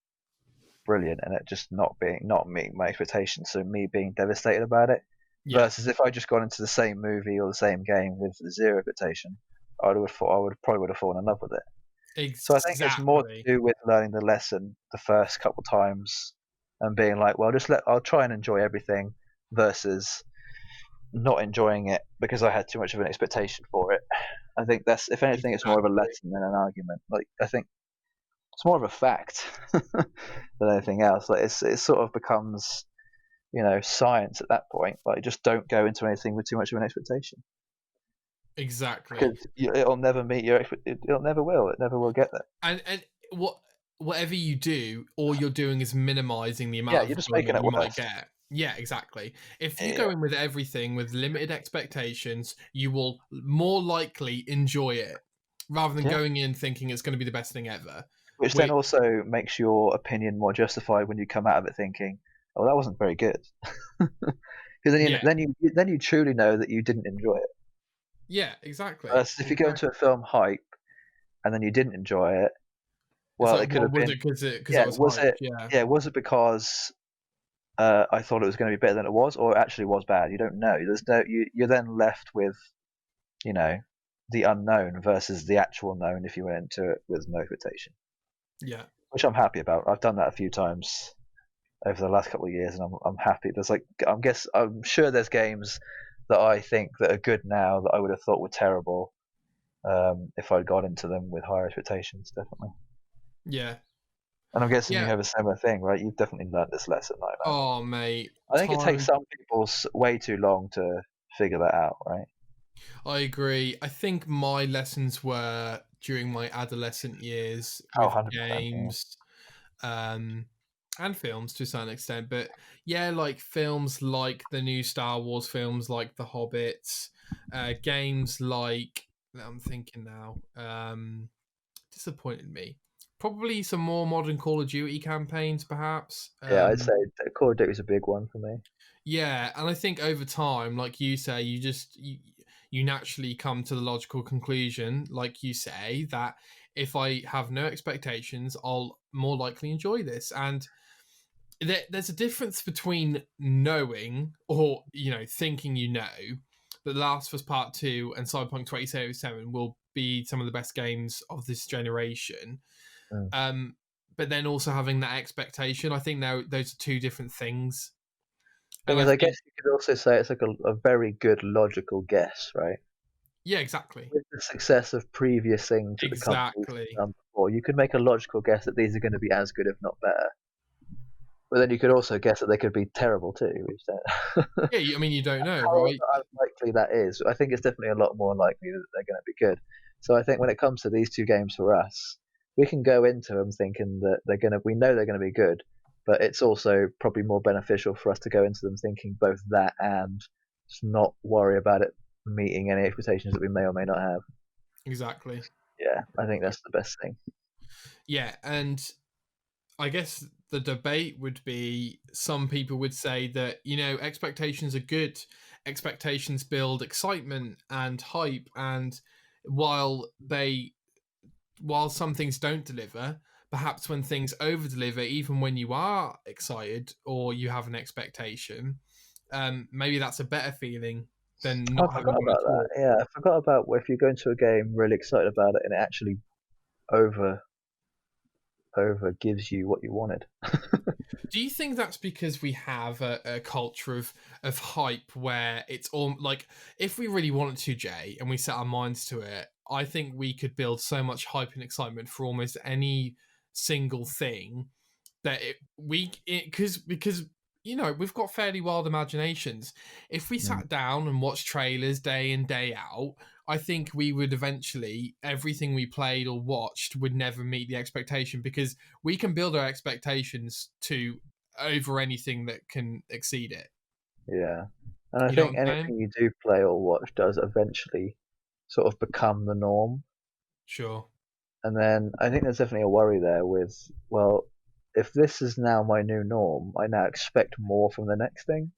brilliant and it just not meeting my expectations, so me being devastated about it. Yeah. Versus if I just gone into the same movie or the same game with zero expectation, I would probably would have fallen in love with it. So I think it's more Exactly. to do with learning the lesson the first couple times and being like, well, I'll try and enjoy everything versus not enjoying it because I had too much of an expectation for it. I think that's, if anything, it's more of a Exactly. lesson than an argument. Like I think it's more of a fact than anything else. Like it sort of becomes, you know, science at that point. Like just don't go into anything with too much of an expectation Exactly. because it'll never meet your it'll never will. It never will get there. And whatever you do, all you're doing is minimizing the Yeah, amount of you're just making enjoyment it you might worse. get. Yeah, exactly. If you Yeah. go in with everything with limited expectations, you will more likely enjoy it rather than Yeah. going in thinking it's going to be the best thing ever. Which then Which, also makes your opinion more justified when you come out of it thinking, "Oh, that wasn't very good," because yeah, then you truly know that you didn't enjoy it. yeah, exactly, Whereas if you go into a exactly. film hype and then you didn't enjoy it, It's well, like, it could well, have was been, it because it yeah, was hyped? Yeah, was it because I thought it was going to be better than it was, or it actually was bad? You don't know. You're then left with, you know, the unknown versus the actual known if you went into it with no expectation, yeah, which I'm happy about. I've done that a few times over the last couple of years, and I'm happy. I'm sure there's games that I think that are good now that I would have thought were terrible if I'd gone into them with higher expectations, definitely. Yeah. And I'm guessing you Yeah. have a similar thing, right? You've definitely learned this lesson like that. Oh, mate. I think it takes Time. some people way too long to figure that out, right? I agree. I think my lessons were during my adolescent years Oh, with 100%. Yeah. games, um, and films to a certain extent. But yeah, like films like the new Star Wars films, like The Hobbit, games like I'm thinking now, disappointed me. Probably some more modern Call of Duty campaigns, perhaps. Yeah, I'd say that Call of Duty is a big one for me. Yeah, and I think over time, like you say, you naturally come to the logical conclusion, like you say, that if I have no expectations, I'll more likely enjoy this. And there's a difference between knowing or thinking that The Last of Us Part Two and Cyberpunk 2077 will be some of the best games of this generation. Mm. But then also having that expectation, I think now those are two different things. Thing And I is, I guess think, you could also say it's like a very good logical guess, right? yeah, exactly. With the success of previous things that the company's Exactly. done before, you could make a logical guess that these are going to be as good, if not better. But then you could also guess that they could be terrible too. Which Yeah, I mean, you don't know, however right? unlikely that is, I think it's definitely a lot more likely that they're going to be good. So I think when it comes to these two games for us, we can go into them thinking that we know they're going to be good, but it's also probably more beneficial for us to go into them thinking both that and just not worry about it meeting any expectations that we may or may not have. Exactly. Yeah, I think that's the best thing. Yeah, and I guess the debate would be some people would say that, expectations are good. Expectations build excitement and hype, and while they while some things don't deliver, perhaps when things over deliver, even when you are excited or you have an expectation, maybe that's a better feeling than I not having forgot one about at that. all. Yeah, I forgot about if you go into a game really excited about it and it actually over over gives you what you wanted. Do you think that's because we have a culture of hype where it's all like, if we really wanted to, Jay, and we set our minds to it, I think we could build so much hype and excitement for almost any single thing that because we've got fairly wild imaginations. If we Mm. sat down and watched trailers day in day out, I think we would eventually, everything we played or watched would never meet the expectation, because we can build our expectations to over anything that can exceed it. Yeah, and I You know what think I'm saying? anything you do play or watch does eventually sort of become the norm. Sure. And then I think there's definitely a worry there with, well, if this is now my new norm, I now expect more from the next thing.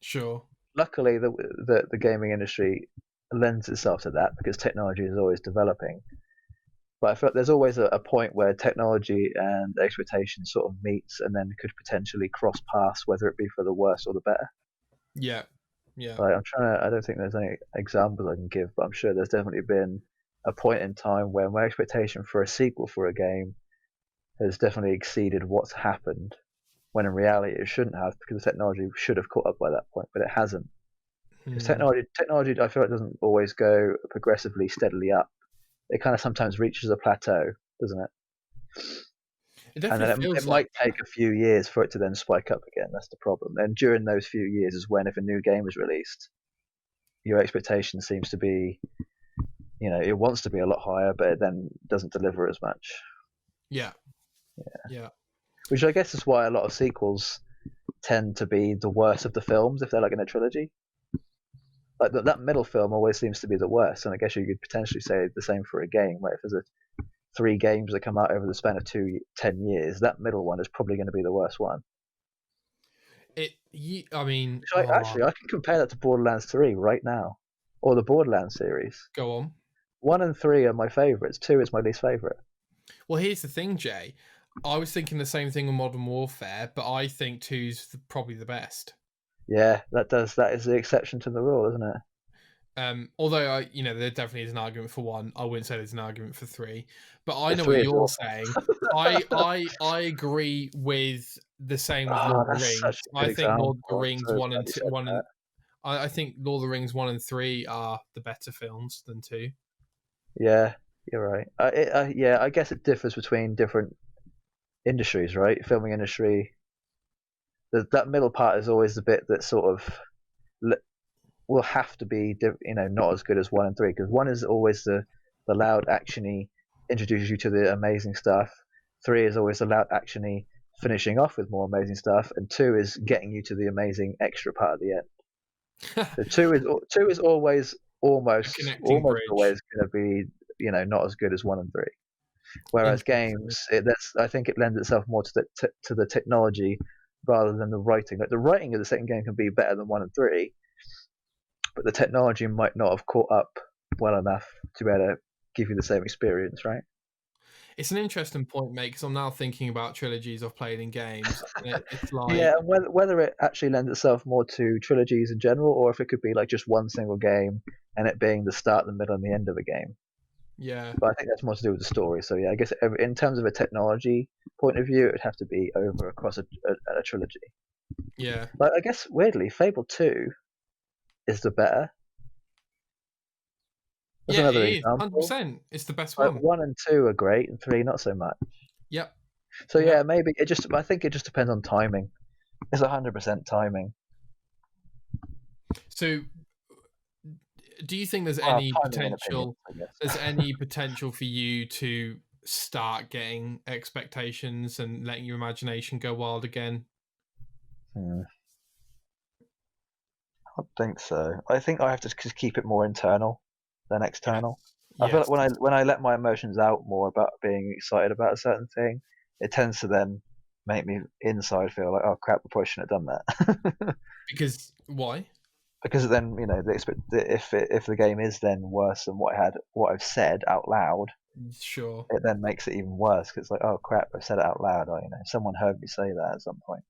Sure. Luckily, the gaming industry lends itself to that because technology is always developing. But I feel like there's always a point where technology and expectation sort of meets and then could potentially cross paths, whether it be for the worse or the better. Yeah. Yeah. Like I don't think there's any examples I can give, but I'm sure there's definitely been a point in time where my expectation for a sequel for a game has definitely exceeded what's happened, when in reality it shouldn't have, because the technology should have caught up by that point, but it hasn't. Because Hmm. technology, I feel like doesn't always go progressively steadily up. It kind of sometimes reaches a plateau, doesn't it? It And definitely then it feels like might take a few years for it to then spike up again. That's the problem. And during those few years is when, if a new game is released, your expectation seems to be, it wants to be a lot higher, but it then doesn't deliver as much. yeah. Yeah. Which I guess is why a lot of sequels tend to be the worst of the films if they're like in a trilogy. Like that middle film always seems to be the worst, and I guess you could potentially say the same for a game. Where if there's three games that come out over the span of 10 years, that middle one is probably going to be the worst one. I mean, Which I can compare that to Borderlands 3 right now, or the Borderlands series. go on. 1 and 3 are my favourites. 2 is my least favourite. Well, here's the thing, Jay. I was thinking the same thing with Modern Warfare, but I think two's probably the best. Yeah, that is the exception to the rule, isn't it? Although there definitely is an argument for one. I wouldn't say there's an argument for three, but I The know what 3 is you're awful. saying. I agree with the same with Oh, Lord of the that's Rings. such a good I think example. Lord of the I'm Rings so glad you said that. I think Lord of the Rings 1 and 3 are the better films than 2. Yeah, you're right. Yeah, I guess it differs between different industries, right? Filming industry, that middle part is always the bit that sort of will have to be, not as good as 1 and 3, because 1 is always the loud actiony, introduces you to the amazing stuff. 3 is always the loud actiony, finishing off with more amazing stuff, and 2 is getting you to the amazing extra part at the end. So two is always A almost connecting almost bridge. always going to be not as good as 1 and 3. Whereas Interesting. games, I think it lends itself more to the technology rather than the writing. Like the writing of the second game can be better than 1 and 3, but the technology might not have caught up well enough to be able to give you the same experience, right? It's an interesting point, mate, because I'm now thinking about trilogies I've played in games, and it's like, Yeah, and whether it actually lends itself more to trilogies in general, or if it could be like just one single game and it being the start, the middle, and the end of a game. yeah, But I think that's more to do with the story. So yeah, I guess in terms of a technology point of view, it would have to be over across a trilogy. yeah, Like I guess weirdly, Fable 2 is the better. That's yeah, it another is, example. 100%. It's the best Like one. 1 and 2 are great, and 3 not so much. Yep, So yep. yeah, maybe it just. I think it just depends on timing. It's 100% timing. So, do you think there's Well, any timing and opinions, potential? I guess. There's any potential for you to start getting expectations and letting your imagination go wild again? Hmm, I don't think so. I think I have to just keep it more internal than external. Yes, I feel like yes. when I let my emotions out more about being excited about a certain thing, it tends to then make me inside feel like, oh crap, I probably shouldn't have done that. Because why? Because then if the game is then worse than what I've said out loud, Sure. it then makes it even worse because it's like, oh crap, I've said it out loud. Or, someone heard me say that at some point.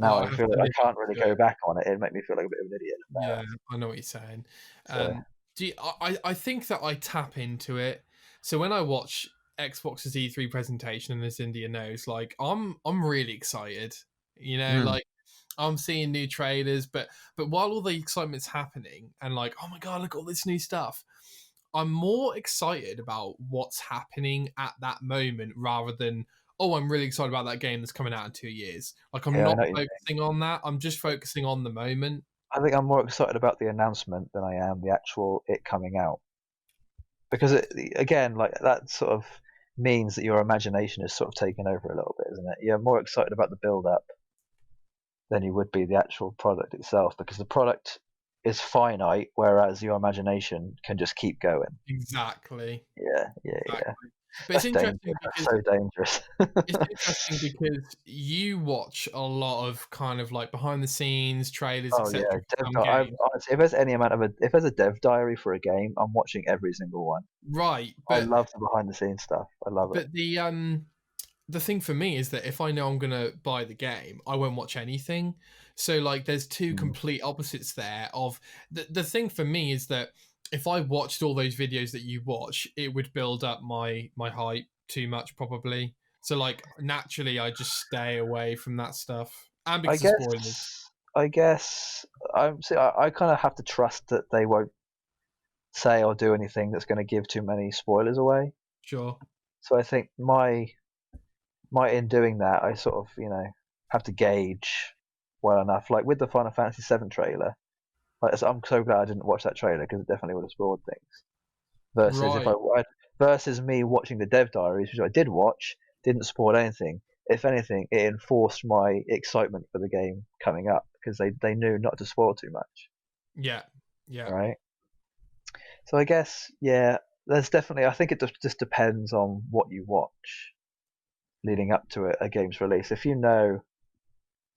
Oh, Now I I have feel to like I listen can't really to it. go back on it. It make me feel like a bit of an idiot and Yeah, embarrassed. I know what you're saying. So Do you, I think that I tap into it. So when I watch Xbox's E3 presentation, and as India knows, like I'm really excited. mm, Like I'm seeing new trailers, but while all the excitement's happening, and like, oh my god, look at all this new stuff, I'm more excited about what's happening at that moment rather than, oh, I'm really excited about that game that's coming out in 2 years. Like I'm yeah, I not know what you mean. focusing on that. I'm just focusing on the moment. I think I'm more excited about the announcement than I am the actual it coming out because again, like that sort of means that your imagination is sort of taken over a little bit, isn't it? You're more excited about the build up than you would be the actual product itself because the product is finite, whereas your imagination can just keep going. Exactly. Yeah, yeah, yeah. Exactly. But it's That's dangerous. interesting That's because so dangerous. it's interesting because you watch a lot of kind of like behind the scenes trailers, Oh etc. yeah, for some I've games. honestly, if there's a dev diary for a game, I'm watching every single one. Right. I But love the behind the scenes stuff. I love it. but the thing for me is that if I know I'm gonna buy the game, I won't watch anything. So like there's two Mm. complete opposites there of the thing for me is that if I watched all those videos that you watch, it would build up my hype too much probably. So like naturally I just stay away from that stuff. And I because of spoilers. guess I guess I kind of have to trust that they won't say or do anything that's going to give too many spoilers away. Sure. So I think my in doing that, I sort of have to gauge well enough. Like with the Final Fantasy VII trailer, like I'm so glad I didn't watch that trailer because it definitely would have spoiled things. Versus if Right. versus me watching the dev diaries, which I did watch, didn't spoil anything. If anything, it enforced my excitement for the game coming up because they knew not to spoil too much, Yeah. Yeah. right? So I guess yeah, there's definitely. I think it just depends on what you watch leading up to a game's release. If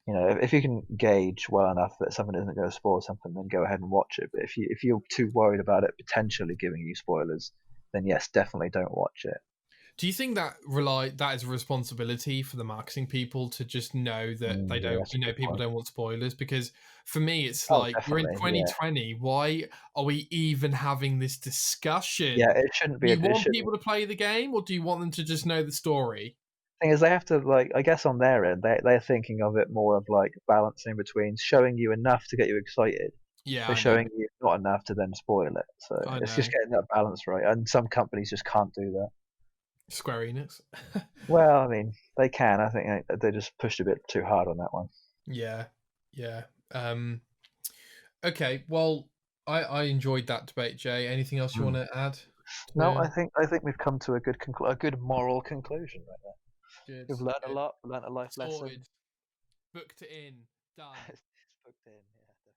if you can gauge well enough that something isn't going to spoil something, then go ahead and watch it. But if you're too worried about it potentially giving you spoilers, then yes, definitely don't watch it. Do you think that is a responsibility for the marketing people to just know that they Yeah, don't, that's a good people point. don't want spoilers? Because for me, it's Oh, like we're in definitely. Yeah, 2020. Why are we even having this yeah. discussion? It shouldn't Do be. you It want shouldn't. people to play the game, or do you want them to just know the story? Thing is, they have to like. I guess on their end, they're thinking of it more of like balancing between showing you enough to get you excited, Yeah, They're I know. showing you not enough to then spoil it. So I it's just know. getting that balance right. And some companies just can't do that. Square Enix. Well, I mean, they can. I think they just pushed a bit too hard on that one. Yeah, yeah. Okay, well, I enjoyed that debate, Jay. Anything else you want Mm. to add No, to? I think we've come to a good moral conclusion right there. Good, We've learnt a good. lot, learnt a life lesson. Sorted. Booked it in. Done. It's booked in. Yeah.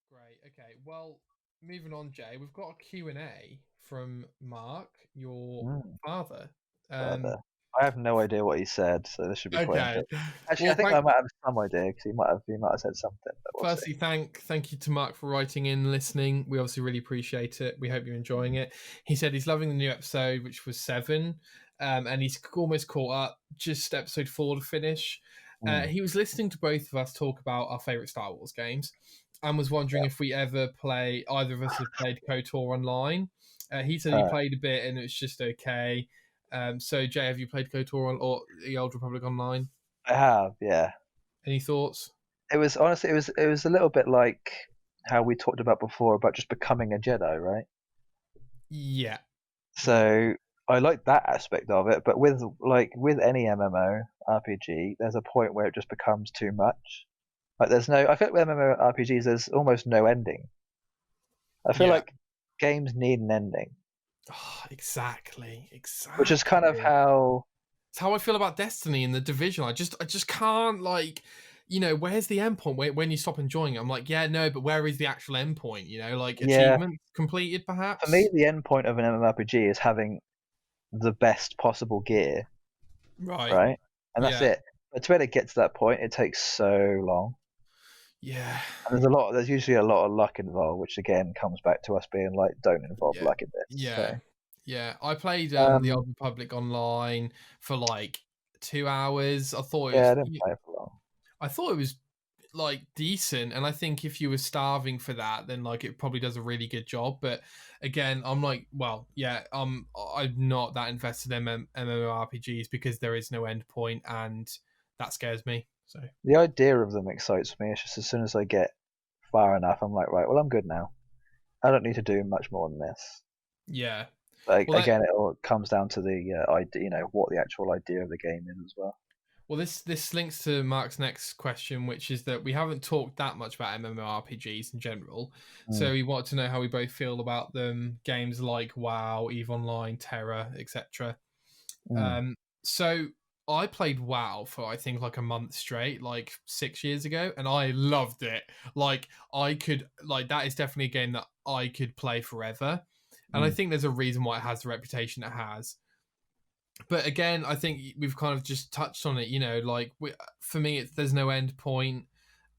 Great. Okay. Well, moving on, Jay. We've got a Q&A from Mark, your Mm, father. Um, further. I have no idea what he said, so this should be quite okay. interesting. Actually, I Well, think I might have some idea because he might have said something, but we'll see. firstly, thank you to Mark for writing in, listening. We obviously really appreciate it. We hope you're enjoying it. He said he's loving the new episode, which was 7, and he's almost caught up. Just episode 4 to finish. Mm, He was listening to both of us talk about our favorite Star Wars games, and was wondering if we ever play. Either of us have played KOTOR online. He said he uh, played a bit and it's just okay. So Jay, have you played KOTOR or the Old Republic online? I have, yeah. Any thoughts? It was honestly, it was a little bit like how we talked about before about just becoming a Jedi, right? Yeah, yeah, So I like that aspect of it, but with any MMO RPG, there's a point where it just becomes too much. Like there's no, I feel like with MMORPGs, there's almost no ending. I feel yeah. like games need an ending, Oh, exactly, which is kind of exactly. how, It's how I feel about Destiny and the Division. I just can't like, where's the end point when you stop enjoying it? I'm like, yeah, no, but where is the actual end point? Like yeah. achievement completed, For me, perhaps. the end point of an MMORPG is having the best possible gear, Right. right? And that's Yeah. it. But to be able to get to that point, it takes so long. Yeah. And there's usually a lot of luck involved, which again comes back to us being like, don't involve Yeah. luck in this. Yeah. So, Yeah. I played the um, Old Republic online for like 2 hours. yeah, I didn't play it for long. I thought it was like decent, and I think if you were starving for that, then like it probably does a really good job. But again, I'm like, well, yeah, I'm not that invested in MMORPGs because there is no end point, and that scares me. So The idea of them excites me. It's just as soon as I get far enough, I'm like, right, well, I'm good now. I don't need to do much more than this. yeah, But well, again, it all comes down to the idea, what the actual idea of the game is as well. this links to Mark's next question, which is that we haven't talked that much about MMORPGs in general. Mm, So we wanted to know how we both feel about them. Games like WoW, Eve Online, Terra, etc. mm. So I played WoW for I think like a month straight, like 6 years ago, and I loved it. Like I could like that is definitely a game that I could play forever. And I Mm. think there's a reason why it has the reputation it has. But again, I think we've kind of just touched on it. Like for me, there's no end point.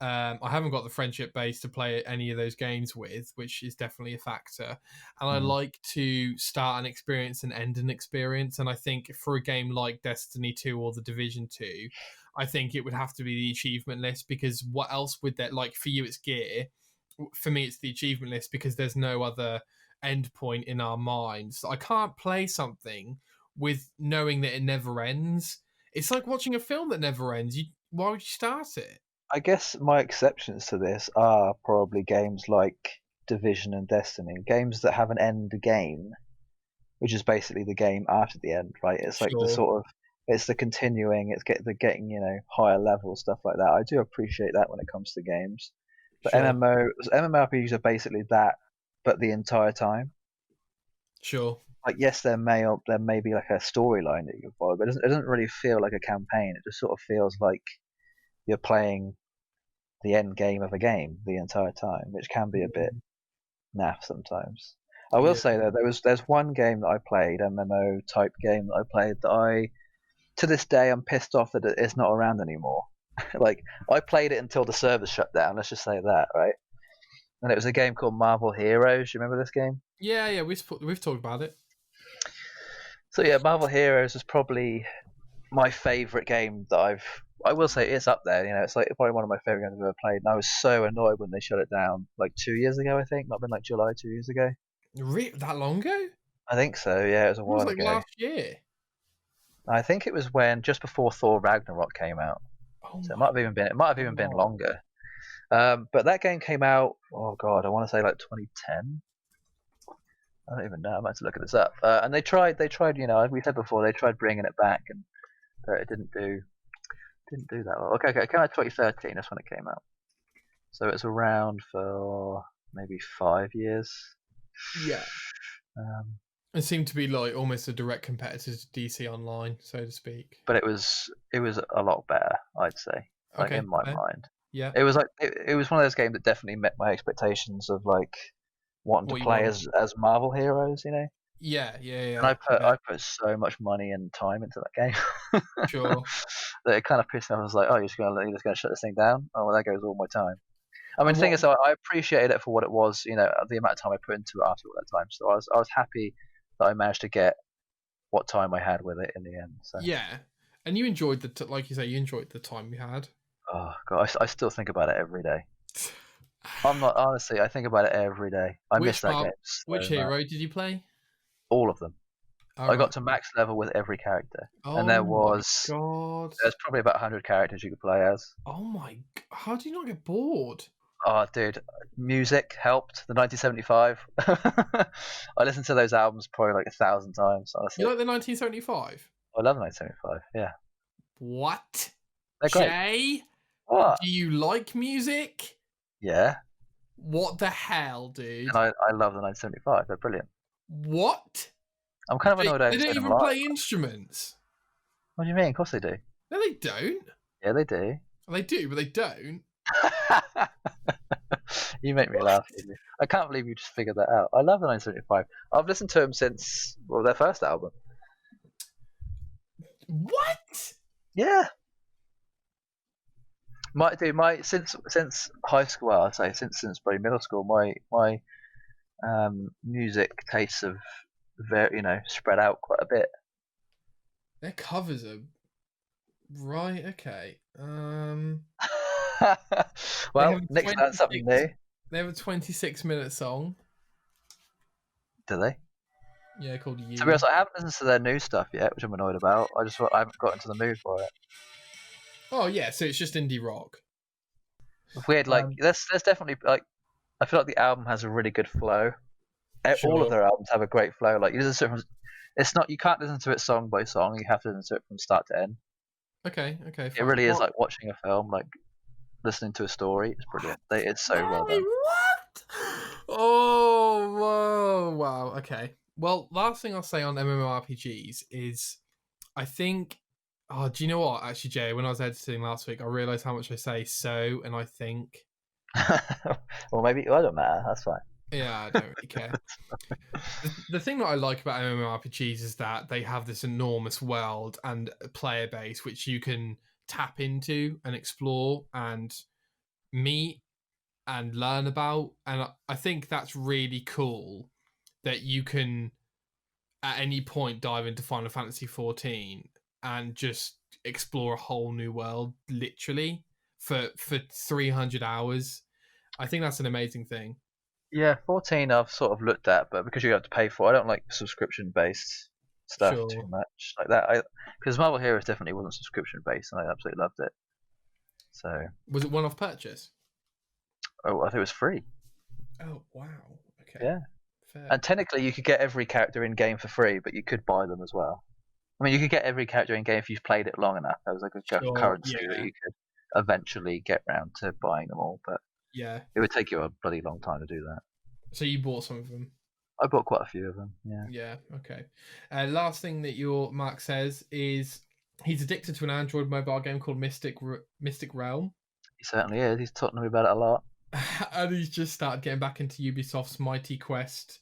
I haven't got the friendship base to play any of those games with, which is definitely a factor. And I Mm. like to start an experience and end an experience. And I think for a game like Destiny 2 or The Division 2, I think it would have to be the achievement list because what else would that like for you? It's gear. For me, it's the achievement list because there's no other end point in our minds. I can't play something with knowing that it never ends. It's like watching a film that never ends. Why would you start it? I guess my exceptions to this are probably games like Division and Destiny, games that have an end game, which is basically the game after the end, right? It's like the Sure, sort of it's the continuing, it's getting higher level stuff like that. I do appreciate that when it comes to games, but sure, MMORPGs are basically that, but the entire time. sure. Like yes, there may be like a storyline that you can follow, but it doesn't really feel like a campaign. It just sort of feels like you're playing the end game of a game the entire time, which can be a bit Mm, naff sometimes. I will yeah, say though, there's one game that I played, MMO type game that I played that I to this day, I'm pissed off that it's not around anymore. Like, I played it until the servers shut down. Let's just say that, right? And it was a game called Marvel Heroes. You remember this game? Yeah, we've talked about it. So yeah, Marvel Heroes was probably my favorite game that I will say it's up there. It's like probably one of my favorite games I've ever played. And I was so annoyed when they shut it down, like 2 years ago. I think might have been like July 2 years ago. That long ago? I think so. Yeah, it was a It was while like ago. last year. I think it was just before Thor Ragnarok came out. Oh So it my might have even been God. longer. But that game came out. Oh god, I want to say like 2010. I don't even know. I might have to look this up. And they tried. We said before they tried bringing it back, and it didn't do that well. Okay, it came out 2013. That's when it came out. So it's around for maybe 5 years. Yeah. It seemed to be like almost a direct competitor to DC Online, so to speak. But it was a lot better, I'd say. Like Okay, in my fair. mind. Yeah. It was like it was one of those games that definitely met my expectations of like wanting What to you play want. as Marvel heroes, Yeah. And I put so much money and time into that game. Sure. That it kind of pissed me off. I was like, oh, you're just gonna shut this thing down? Oh, well, there goes all my time. I mean, And the thing what? is, I appreciated it for what it was. The amount of time I put into it after all that time. So I was happy that I managed to get what time I had with it in the end. So Yeah. And you enjoyed like you say, you enjoyed the time you had. oh god, I still think about it every day. I'm not honestly. I think about it every day. I miss that game so Which much. hero did you play? All of them. All I got right. to max level with every character, and Oh my God. there's probably about 100 characters you could play as. Oh my! How do you not get bored? Oh, dude, music helped. The 1975. I listened to those albums probably like 1,000 times. Honestly, You like the 1975? I love 1975. Yeah, What? they're great. Jay? What? Do you like music? Yeah, What the hell, dude? and I love the 1975. They're brilliant. What? I'm kind of annoyed I They haven't don't seen them even live. play instruments. What do you mean? Of course they do. No, they don't. Yeah, they do. They do, but they don't. You make me laugh. I can't believe you just figured that out. I love the 1975. I've listened to them since their first album. What? Yeah. Since high school, I'd say since probably middle school, my music tastes have very spread out quite a bit. Their covers are right. Okay. Well, Nick's learned something new. They have a 26-minute song. Do they? Yeah, called You. To be honest, I haven't listened to their new stuff yet, which I'm annoyed about. I haven't got into the mood for it. Oh yeah, so it's just indie rock. It's weird, like there's definitely like I feel like the album has a really good flow. All of Sure. their albums have a great flow. Like you listen to it it's not you can't listen to it song by song. You have to listen to it from start to end. Okay. It Fine. really is like watching a film, like listening to a story. It's brilliant. It's so well done. What? Oh, whoa, wow. Okay. Well, last thing I'll say on MMORPGs is, I think. Oh, do you know what? Actually, Jay, when I was editing last week, I realised how much I say "so" and "I think." Well, maybe I don't matter. That's fine. Yeah, I don't really care. The thing that I like about MMORPGs is that they have this enormous world and player base which you can tap into and explore and meet and learn about. And I think that's really cool that you can at any point dive into Final Fantasy 14 and just explore a whole new world literally for 300 hours. I think that's an amazing thing. Yeah, 14 I've sort of looked at, but because you have to pay for it, I don't like subscription based stuff too much like that. Because Marvel Heroes definitely wasn't subscription based, and I absolutely loved it. So was it one-off purchase? Oh, I think it was free. Oh wow! Okay. Yeah. Fair. And technically, you could get every character in game for free, but you could buy them as well. I mean, you could get every character in game if you've played it long enough. There was like a currency that you could eventually get round to buying them all, but yeah, it would take you a bloody long time to do that. So you bought some of them? I bought quite a few of them. Yeah. Yeah. Okay. Last thing that your Mark says is he's addicted to an Android mobile game called Mystic Realm. He certainly is. He's talking to me about it a lot. And he's just started getting back into Ubisoft's Mighty Quest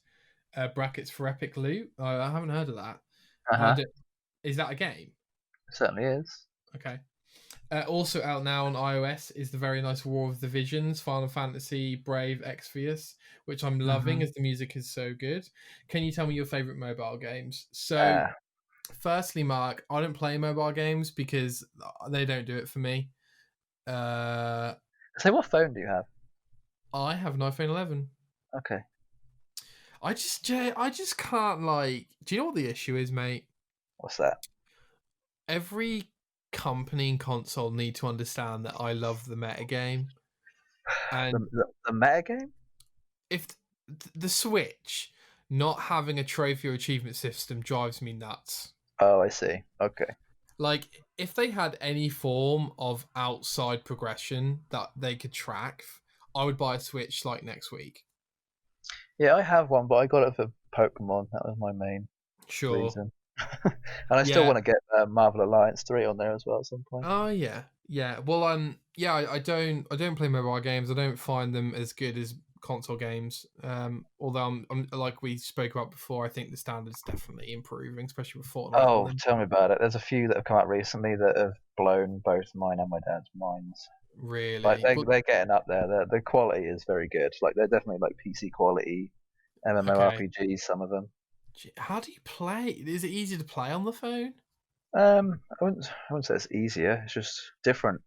brackets for Epic Loot. I haven't heard of that. Uh-huh. Is that a game? It certainly is. Okay. Also out now on iOS is the very nice War of the Visions, Final Fantasy Brave Exvius, which I'm loving Hmm. as the music is so good. Can you tell me your favorite mobile games? So, Uh, firstly, Mark, I don't play mobile games because they don't do it for me. so what phone do you have? I have an iPhone 11. Okay. I just can't like. Do you know what the issue is, mate? What's that? Every company and console need to understand that I love the meta game, The, and the, the meta game? if the Switch not having a trophy or achievement system drives me nuts. Oh, I see. Okay. Like, if they had any form of outside progression that they could track, I would buy a Switch like next week. Yeah, I have one, but I got it for Pokemon. That was my main Sure. reason. And I still Yeah. want to get Marvel Alliance 3 on there as well at some point. Oh yeah. Yeah. Well, yeah. I don't play mobile games. I don't find them as good as console games. Although I'm like we spoke about before, I think the standard's definitely improving, especially with Fortnite on Oh, them. tell me about it. There's a few that have come out recently that have blown both mine and my dad's minds. Like Really. they But they're getting up there. The quality is very good. Like they're definitely like PC quality okay. MMORPGs. Some of them. How do you play? Is it easy to play on the phone? I wouldn't say it's easier. It's just different.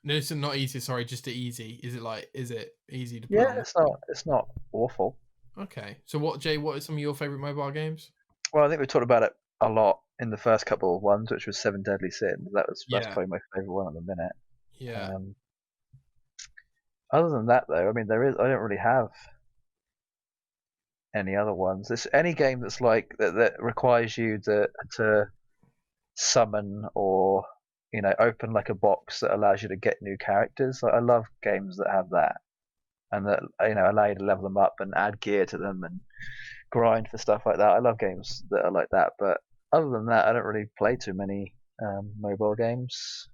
No, it's not easy. Sorry, just easy. Is it easy to play Yeah, on the it's phone? not awful. Okay. So what, Jay? What are some of your favorite mobile games? Well, I think we talked about it a lot in the first couple of ones, which was Seven Deadly Sins. That's Yeah. probably my favorite one at the minute. Yeah. Um, Other than that, though, I mean, I don't really have any other ones. It's any game that's like that requires you to summon or open like a box that allows you to get new characters. Like, I love games that have that and that allow you to level them up and add gear to them and grind for stuff like that. I love games that are like that. But other than that, I don't really play too many mobile games.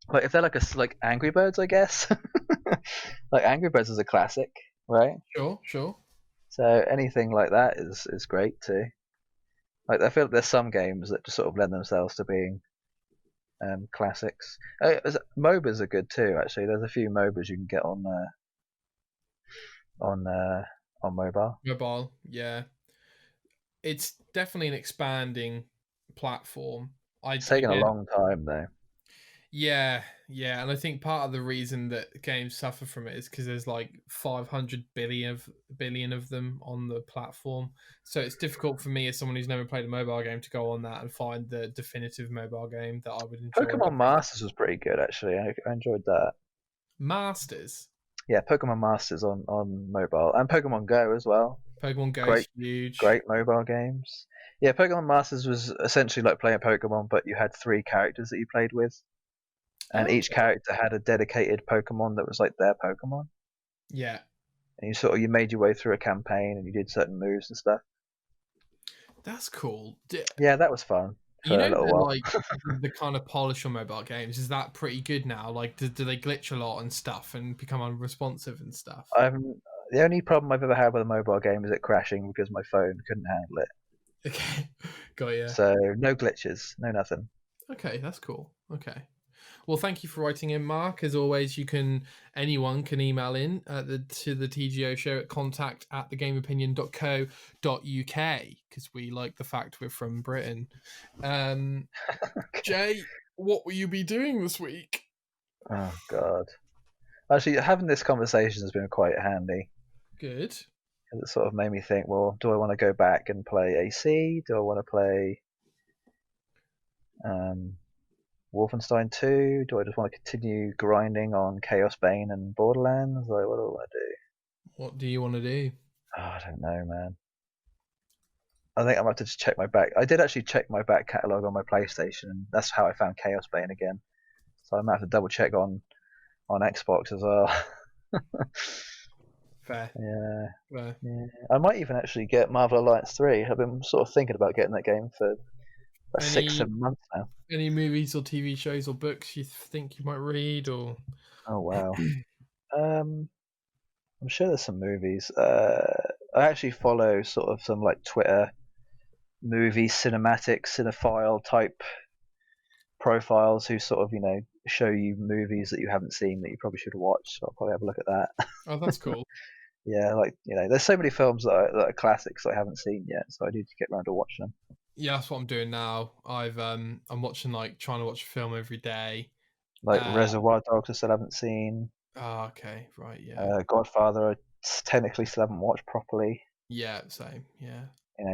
Like if they're like Angry Birds, I guess. Like Angry Birds is a classic, right? Sure. Sure. So anything like that is great too. Like I feel like there's some games that just sort of lend themselves to being classics. MOBAs are good too. Actually, there's a few MOBAs you can get on on mobile. Mobile. Yeah. It's definitely an expanding platform. I It's taken a again, long time though. yeah, yeah, and I think part of the reason that games suffer from it is because there's like 500 billion of them on the platform. So it's difficult for me as someone who's never played a mobile game to go on that and find the definitive mobile game that I would enjoy. I Pokemon think Masters was pretty good actually. I enjoyed that. Masters, Yeah, Pokemon Masters on mobile and Pokemon Go as well. Pokemon Go is Great huge. great mobile games. Yeah, Pokemon Masters was essentially like playing Pokemon, but you had three characters that you played with, and Oh, each character had a dedicated Pokemon that was like their Pokemon. yeah, And you made your way through a campaign and you did certain moves and stuff. that's cool. Yeah, that was fun You for a know little the while. like the kind of polish on mobile games is that pretty good now? Like, do they glitch a lot and stuff and become unresponsive and stuff? I've The only problem I've ever had with a mobile game is it crashing because my phone couldn't handle it. Okay, got you. So no glitches, no nothing. Okay, that's cool. Okay. Well, thank you for writing in, Mark. As always, anyone can email in to the TGO show at contact@thegameopinion.co.uk because we like the fact we're from Britain. Jay, what will you be doing this week? Oh God. Actually, having this conversation has been quite handy. Good. It sort of made me think, well, do I want to go back and play AC? Do I want to play um, Wolfenstein 2? Do I just want to continue grinding on Chaos Bane and Borderlands? Like, what do I want to do? What do you want to do? Oh, I don't know, man. I think I'm about to just check my back. I did actually check my back catalogue on my PlayStation, and that's how I found Chaos Bane again. So I might have to double check on Xbox as well. Fair. Yeah, Fair. yeah. I might even actually get Marvel Alliance 3. I've been sort of thinking about getting that game for about six, Any 7 months now. any movies or TV shows or books you think you might read or? Oh wow. Um, I'm sure there's some movies. I actually follow sort of some like Twitter movie cinematic cinephile type profiles who sort of show you movies that you haven't seen that you probably should watch. So I'll probably have a look at that. Oh, that's cool. Yeah, like there's so many films that are classics that I haven't seen yet, so I need to get around to watching them. Yeah, that's what I'm doing now. I'm watching, like, trying to watch a film every day. Like Reservoir Dogs, I still haven't seen. Oh, okay, right, yeah, Godfather, I technically still haven't watched properly. yeah, same, yeah,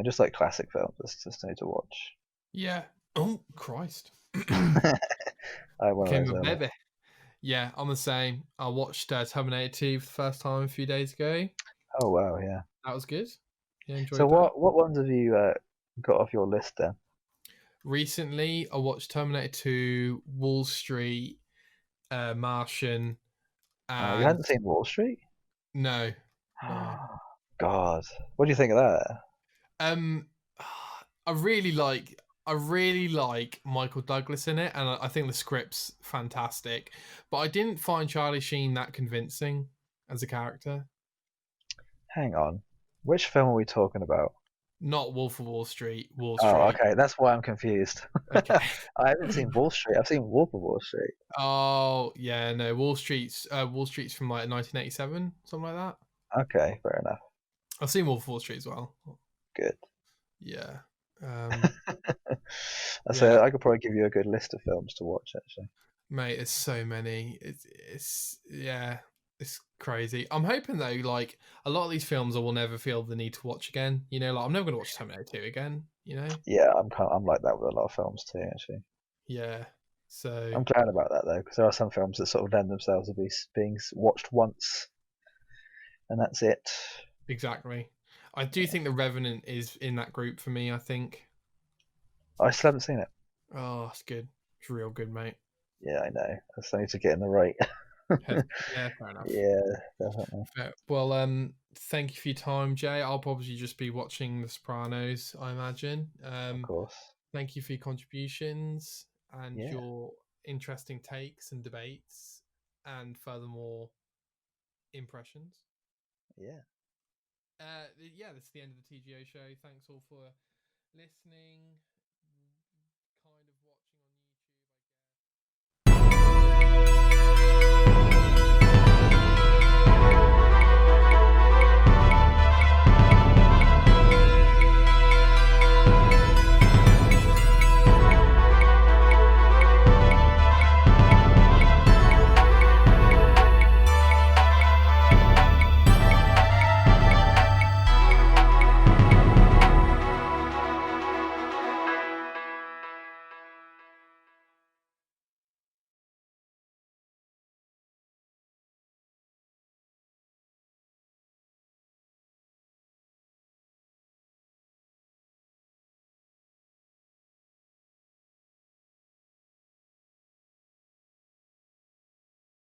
Just like classic films, just need to watch. yeah. Oh Christ, One of came those a earlier. baby. Yeah, I'm the same. I watched Terminator 2 for the first time a few days ago. Oh wow, yeah. That was good. Yeah, So enjoyed that. what ones have you got off your list then? Recently, I watched Terminator 2, Wall Street, Martian, You and hadn't seen Wall Street? no, no. God, what do you think of that? Um, I really like I really like Michael Douglas in it, and I think the script's fantastic. But I didn't find Charlie Sheen that convincing as a character. Hang on, which film are we talking about? Not Wolf of Wall Street. Wall Oh, Street. okay, that's why I'm confused. Okay. I haven't seen Wall Street. I've seen Wolf of Wall Street. Oh yeah, no. Wall Street's from like 1987, something like that. Okay, fair enough. I've seen Wolf of Wall Street as well. Good. Yeah. So Yeah, I could probably give you a good list of films to watch actually. mate. There's so many. Yeah. It's crazy. I'm hoping though, like a lot of these films, I will never feel the need to watch again. You know, like I'm never going to watch Terminator 2 again. You know. Yeah, I'm like that with a lot of films too actually. Yeah. So I'm glad about that though, because there are some films that sort of lend themselves to being watched once and that's it. exactly. I do think The Revenant is in that group for me. I think. I still haven't seen it. Oh, it's good. It's real good, mate. Yeah, I know. I still need to get in the right. Yeah, fair enough. Yeah, definitely. Well, thank you for your time, Jay. I'll probably just be watching The Sopranos, I imagine. Of course. Thank you for your contributions and Yeah, your interesting takes and debates, and furthermore, impressions. yeah. Yeah, this is the end of the TGO show. Thanks all for listening.